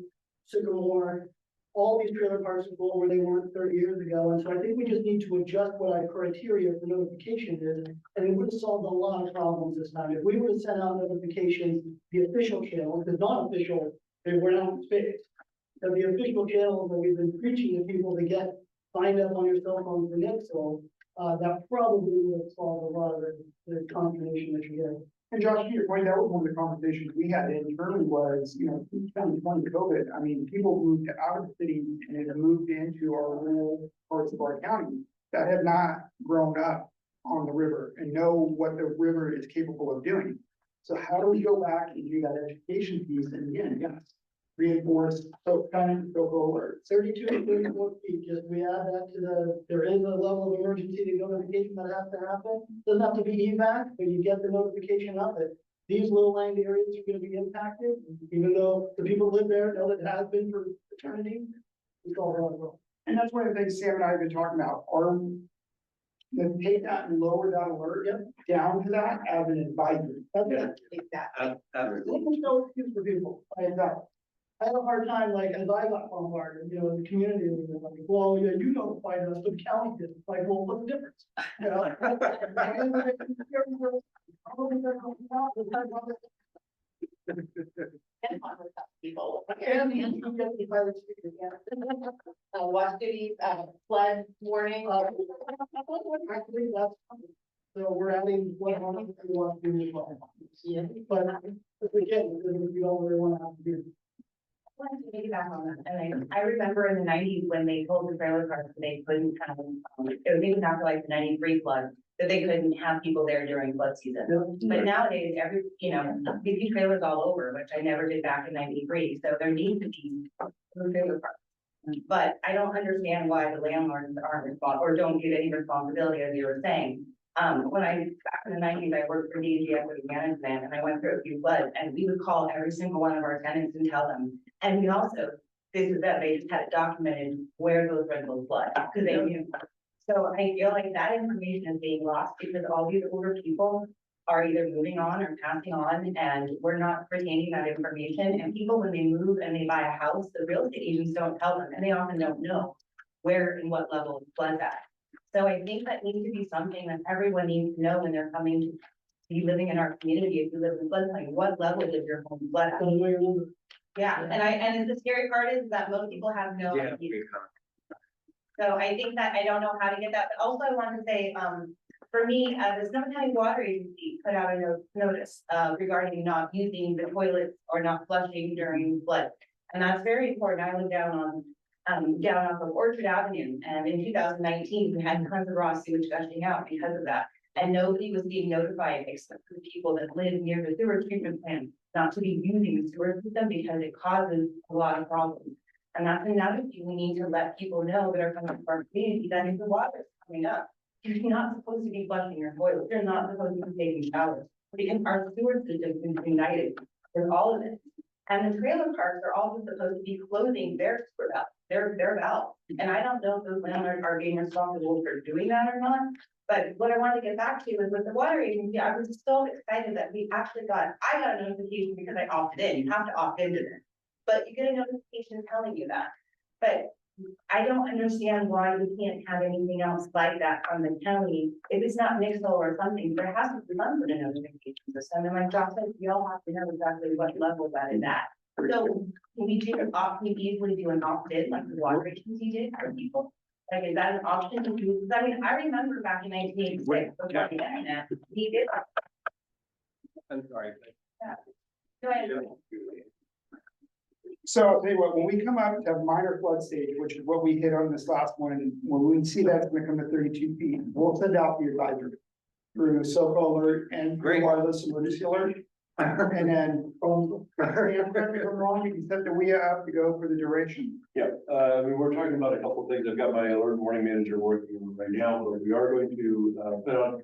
Sycamore, all these trailer parks are full where they weren't 30 years ago. And so I think we just need to adjust what our criteria for notification is, and it would have solved a lot of problems this time. If we would have sent out notifications, the official channel, because non-official, they were not fixed. So the official channels that we've been preaching to people to get signed up on your cell phone for Nixle, that probably would have solved a lot of the consternation that you get. And Josh, to your point, that was one of the conversations we had internally was, 2020 COVID, I mean, people moved out of the city and have moved into our rural parts of our county that have not grown up on the river and know what the river is capable of doing. So how do we go back and do that education piece? And again, yes, reinforce, so kind of go forward. 32 to 34 feet, just we add that to there is a level of emergency notification that has to happen. Doesn't have to be evac, but you get the notification of it. These low lying areas are going to be impacted, even though the people who live there know that it has been for eternity. It's all wrong. And that's one of the things Sam and I have been talking about. then take that and lower that alert down to that as an advisory. That's it. Exactly. There's no excuse for people. I had a hard time, like, as I got bombarded, you know, in the community, and they're like, well, yeah, you notified us, but the county did. It's like, well, what's the difference? You know? People. Watch duty, flood warning. So we're adding one on to what we need. Yeah. But again, we don't really want to have to do. I wanted to piggyback on that, and I remember in the nineties when they told the trailer parks that they couldn't have, it was even after like the 93 flood, that they couldn't have people there during flood season. But nowadays, you see trailers all over, which I never did back in 93, so there needs to be trailer parks. But I don't understand why the landlords aren't responsible, or don't get any responsibility, as you were saying. When back in the 90s, I worked for DG Equity Management, and I went through a few floods, and we would call every single one of our tenants and tell them. And we also, they just had it documented where those rentals flood, because they knew. So I feel like that information is being lost because all these older people are either moving on or passing on, and we're not retaining that information. And people, when they move and they buy a house, the real estate agents don't tell them, and they often don't know where and what level of flood at. So I think that needs to be something that everyone needs to know when they're coming to be living in our community. If you live in floodplain, what level is your home flood at? Yeah, and the scary part is that most people have no idea. So I think that I don't know how to get that, but also I want to say, for me, the Sonoma County Water Agency put out a notice regarding not using the toilets or not flushing during flood. And that's very important. I live down off of Orchard Avenue, and in 2019, we had tons of raw sewage gushing out because of that. And nobody was being notified except for the people that live near the sewer treatment plant, not to be using the sewer system because it causes a lot of problems. And that's another thing we need to let people know that are coming to our community, that if the water is coming up, you're not supposed to be flushing your toilet. You're not supposed to be taking showers because our sewer system is united with all of it. And the trailer parks are also supposed to be closing their sewer valve, their valve. And I don't know if those landlords are being responsible for doing that or not. But what I wanted to get back to is with the water agency, I was so excited that I got a notification because I opted in. You have to opt into this. But you get a notification telling you that. But I don't understand why we can't have anything else like that from the county. If it's not Nixle or something, there has to be some sort of notification system. And like Josh said, we all have to know exactly what level that is at. So can we easily do an opt-in like the water agency did for people? Like, is that an option to do? Because I mean, I remember back in 1986, before the internet, he did. I'm sorry. Yeah. Go ahead. So I'll tell you what, when we come out to minor flood stage, which is what we hit on this last one, and when we see that's gonna come to 32 feet, we'll send out the advisory through SoCo alert and wireless emergency alert. And then from wrong, you can set the WIA up to go for the duration. Yeah, we're talking about a couple of things. I've got my alert warning manager working right now, but we are going to put on,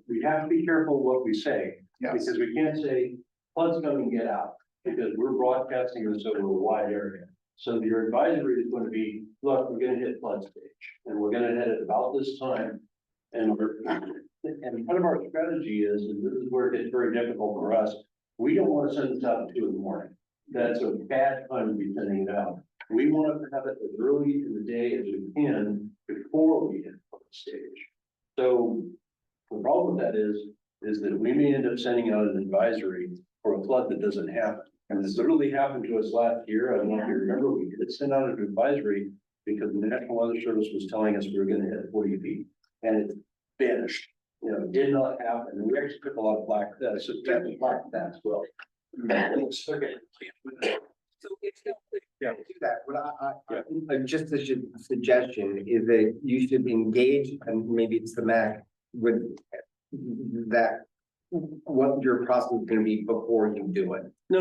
we have to be careful what we say. Yes. Because we can't say flood's coming, get out, because we're broadcasting this over a wide area. So your advisory is going to be, look, we're gonna hit flood stage and we're gonna hit it about this time. And part of our strategy is, and this is where it gets very difficult for us, we don't want to send this out at 2 a.m. That's a bad time to be sending it out. We want to have it as early in the day as we can before we hit flood stage. So the problem with that is that we may end up sending out an advisory for a flood that doesn't happen. And this literally happened to us last year. I don't know if you remember, we did send out an advisory because the National Weather Service was telling us we were going to hit 40 feet. And it vanished, did not happen. And we actually took a lot of flack for that. So flack for that as well. Okay. Yeah, do that. What just a suggestion is that you should engage, and maybe it's the MAC, with that, what your process is going to be before you do it. No,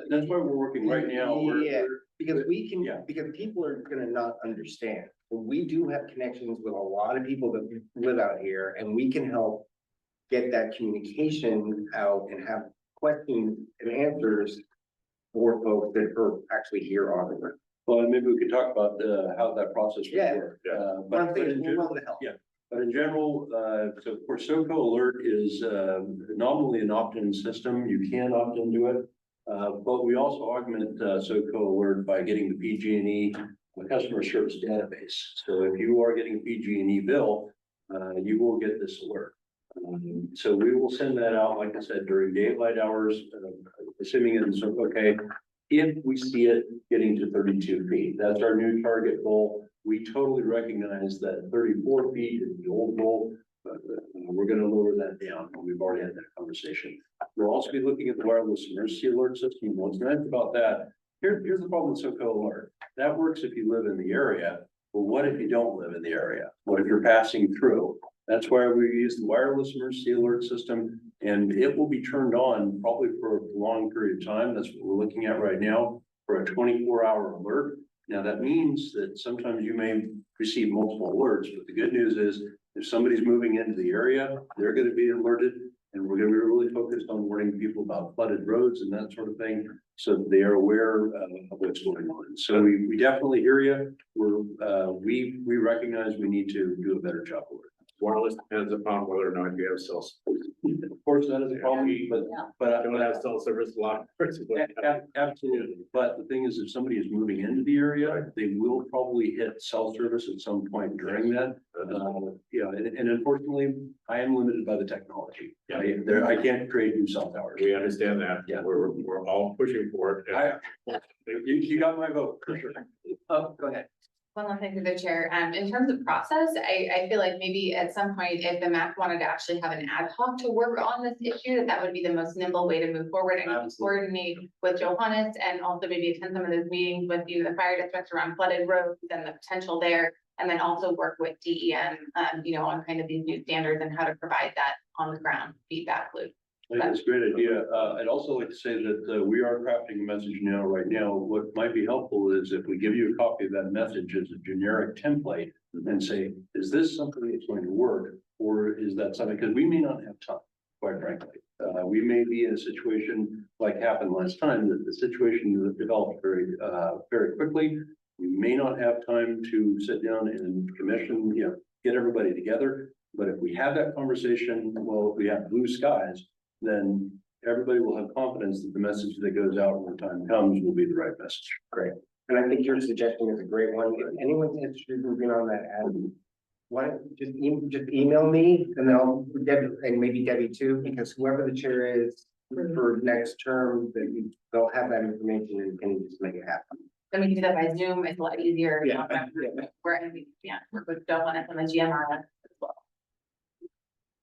that's why we're working right now. Because because people are going to not understand. We do have connections with a lot of people that live out here, and we can help get that communication out and have questions and answers for folks that are actually here on it. Well, maybe we could talk about how that process would work. But I'm thinking we're willing to help. Yeah, but in general, so of course, SoCo Alert is nominally an opt-in system. You can opt into it. But we also augment SoCo Alert by getting the PG&E customer service database. So if you are getting a PG&E bill, you will get this alert. So we will send that out, like I said, during daylight hours, assuming it's okay. If we see it getting to 32 feet, that's our new target goal. We totally recognize that 34 feet is the old goal, but we're going to lower that down. We've already had that conversation. We'll also be looking at the wireless emergency alert system. What's nice about that? Here's the problem with SoCo Alert. That works if you live in the area. But what if you don't live in the area? What if you're passing through? That's why we use the wireless emergency alert system, and it will be turned on probably for a long period of time. That's what we're looking at right now for a 24-hour alert. Now, that means that sometimes you may receive multiple alerts, but the good news is if somebody's moving into the area, they're going to be alerted, and we're going to be really focused on warning people about flooded roads and that sort of thing, so that they are aware of what's going on. So we definitely hear you. We recognize we need to do a better job of it. Wireless depends upon whether or not you have cell service. Of course, that is a problem, but Don't have cell service a lot. absolutely. But the thing is, if somebody is moving into the area, they will probably hit cell service at some point during that. And unfortunately, I am limited by the technology. I can't create new cell towers. We understand that. Yeah. We're all pushing for it. You got my vote for sure. Oh, go ahead. One last thing through the chair, in terms of process, I feel like maybe at some point, if the MAC wanted to actually have an ad hoc to work on this issue, that would be the most nimble way to move forward and coordinate with Johannes and also maybe attend some of those meetings with you, the fire districts around flooded roads and the potential there. And then also work with DEM, on kind of these new standards and how to provide that on the ground feedback loop. I think that's a great idea. I'd also like to say that we are crafting a message right now. What might be helpful is if we give you a copy of that message as a generic template and say, is this something that's going to work? Or is that something, because we may not have time, quite frankly. We may be in a situation like happened last time, that the situation developed very quickly. We may not have time to sit down and commission, get everybody together. But if we have that conversation, well, if we have blue skies, then everybody will have confidence that the message that goes out when the time comes will be the right message. Great. And I think your suggestion is a great one. If anyone's interested in moving on that ad, why don't you just email me and then I'll and maybe Debbie too, because whoever the chair is for next term, they'll have that information and can just make it happen. Then we can do that by Zoom, it's a lot easier. Yeah. Work with Johannes and the GMR as well.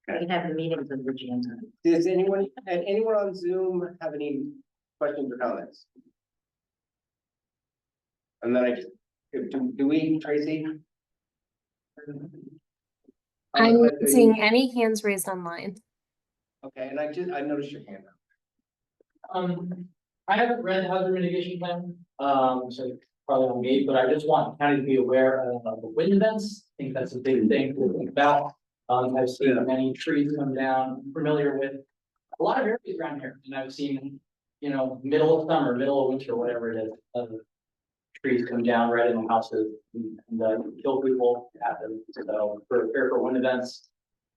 We can have the meetings with Virginia. Does anyone on Zoom have any questions or comments? And then do we, Tracy? I'm not seeing any hands raised online. Okay, and I noticed your hand up. I haven't read the hazard mitigation plan, so probably on me, but I just want county to be aware of the wind events. I think that's a big thing to think about. I've seen many trees come down, I'm familiar with a lot of areas around here, and I've seen, middle of summer, middle of winter, whatever it is, trees come down right in the houses and kill people. It happens. So prepare for wind events.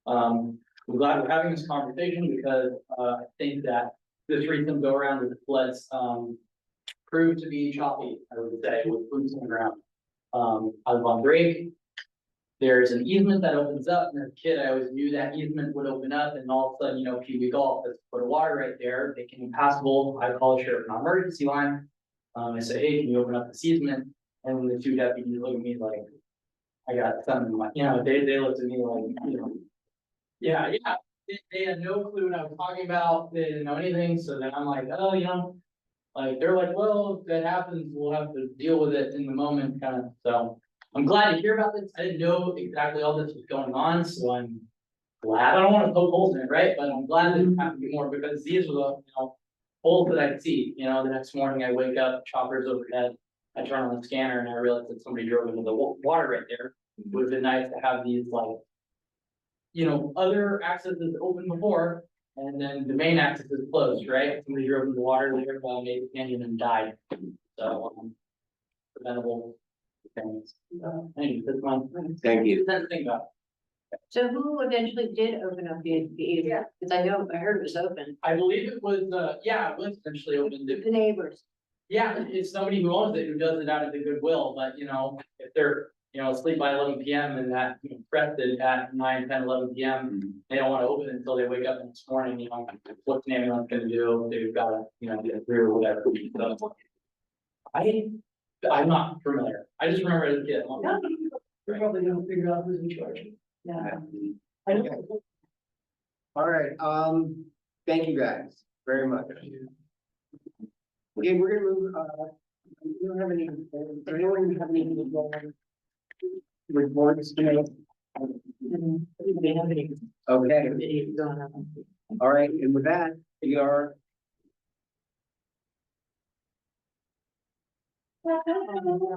I'm glad we're having this conversation because I think that this recent go around with the floods proved to be choppy, I would say, with boots on the ground. I was on break. There's an easement that opens up, and as a kid, I always knew that easement would open up, and all of a sudden, Pee Wee Golf has put a water right there, making it passable. I call the sheriff an emergency line. I said, hey, can you open up this easement? And when the two deputies look at me like, I got something in my, they looked at me like, yeah, they had no clue what I was talking about. They didn't know anything. So then I'm like, oh, like they're like, well, if that happens, we'll have to deal with it in the moment, kind of. So I'm glad to hear about this. I didn't know exactly all this was going on, so I'm glad. I don't want to poke holes in it, right? But I'm glad that it happened to be more because these were the holes that I could see. The next morning I wake up, choppers overhead. I turn on the scanner and I realize that somebody drove into the water right there. It would have been nice to have these other accesses open before, and then the main access is closed, right? Somebody drove into the water there, made the canyon and died. So preventable things. Anyway, this one. Thank you. Think about. So who eventually did open up the, because I know, I heard it was open, I believe it was, yeah, it was essentially open to. the neighbors. Yeah, it's somebody who owns it, who does it out of the goodwill, but you know, if they're, you know, asleep by 11 p.m. and that, you know, pressed it at 9, 10, 11 p.m. They don't wanna open it until they wake up the next morning, you know, what's the ambulance gonna do, they've gotta, you know, get through or whatever. So, I'm not familiar, I just remember as a kid. We're probably gonna figure out who's in charge. Yeah. I don't. All right, thank you guys very much. Okay, we're gonna move, we don't have any, does anyone have any reports to make? They have any. Okay, Any going on. all right, and with that, we are Fun.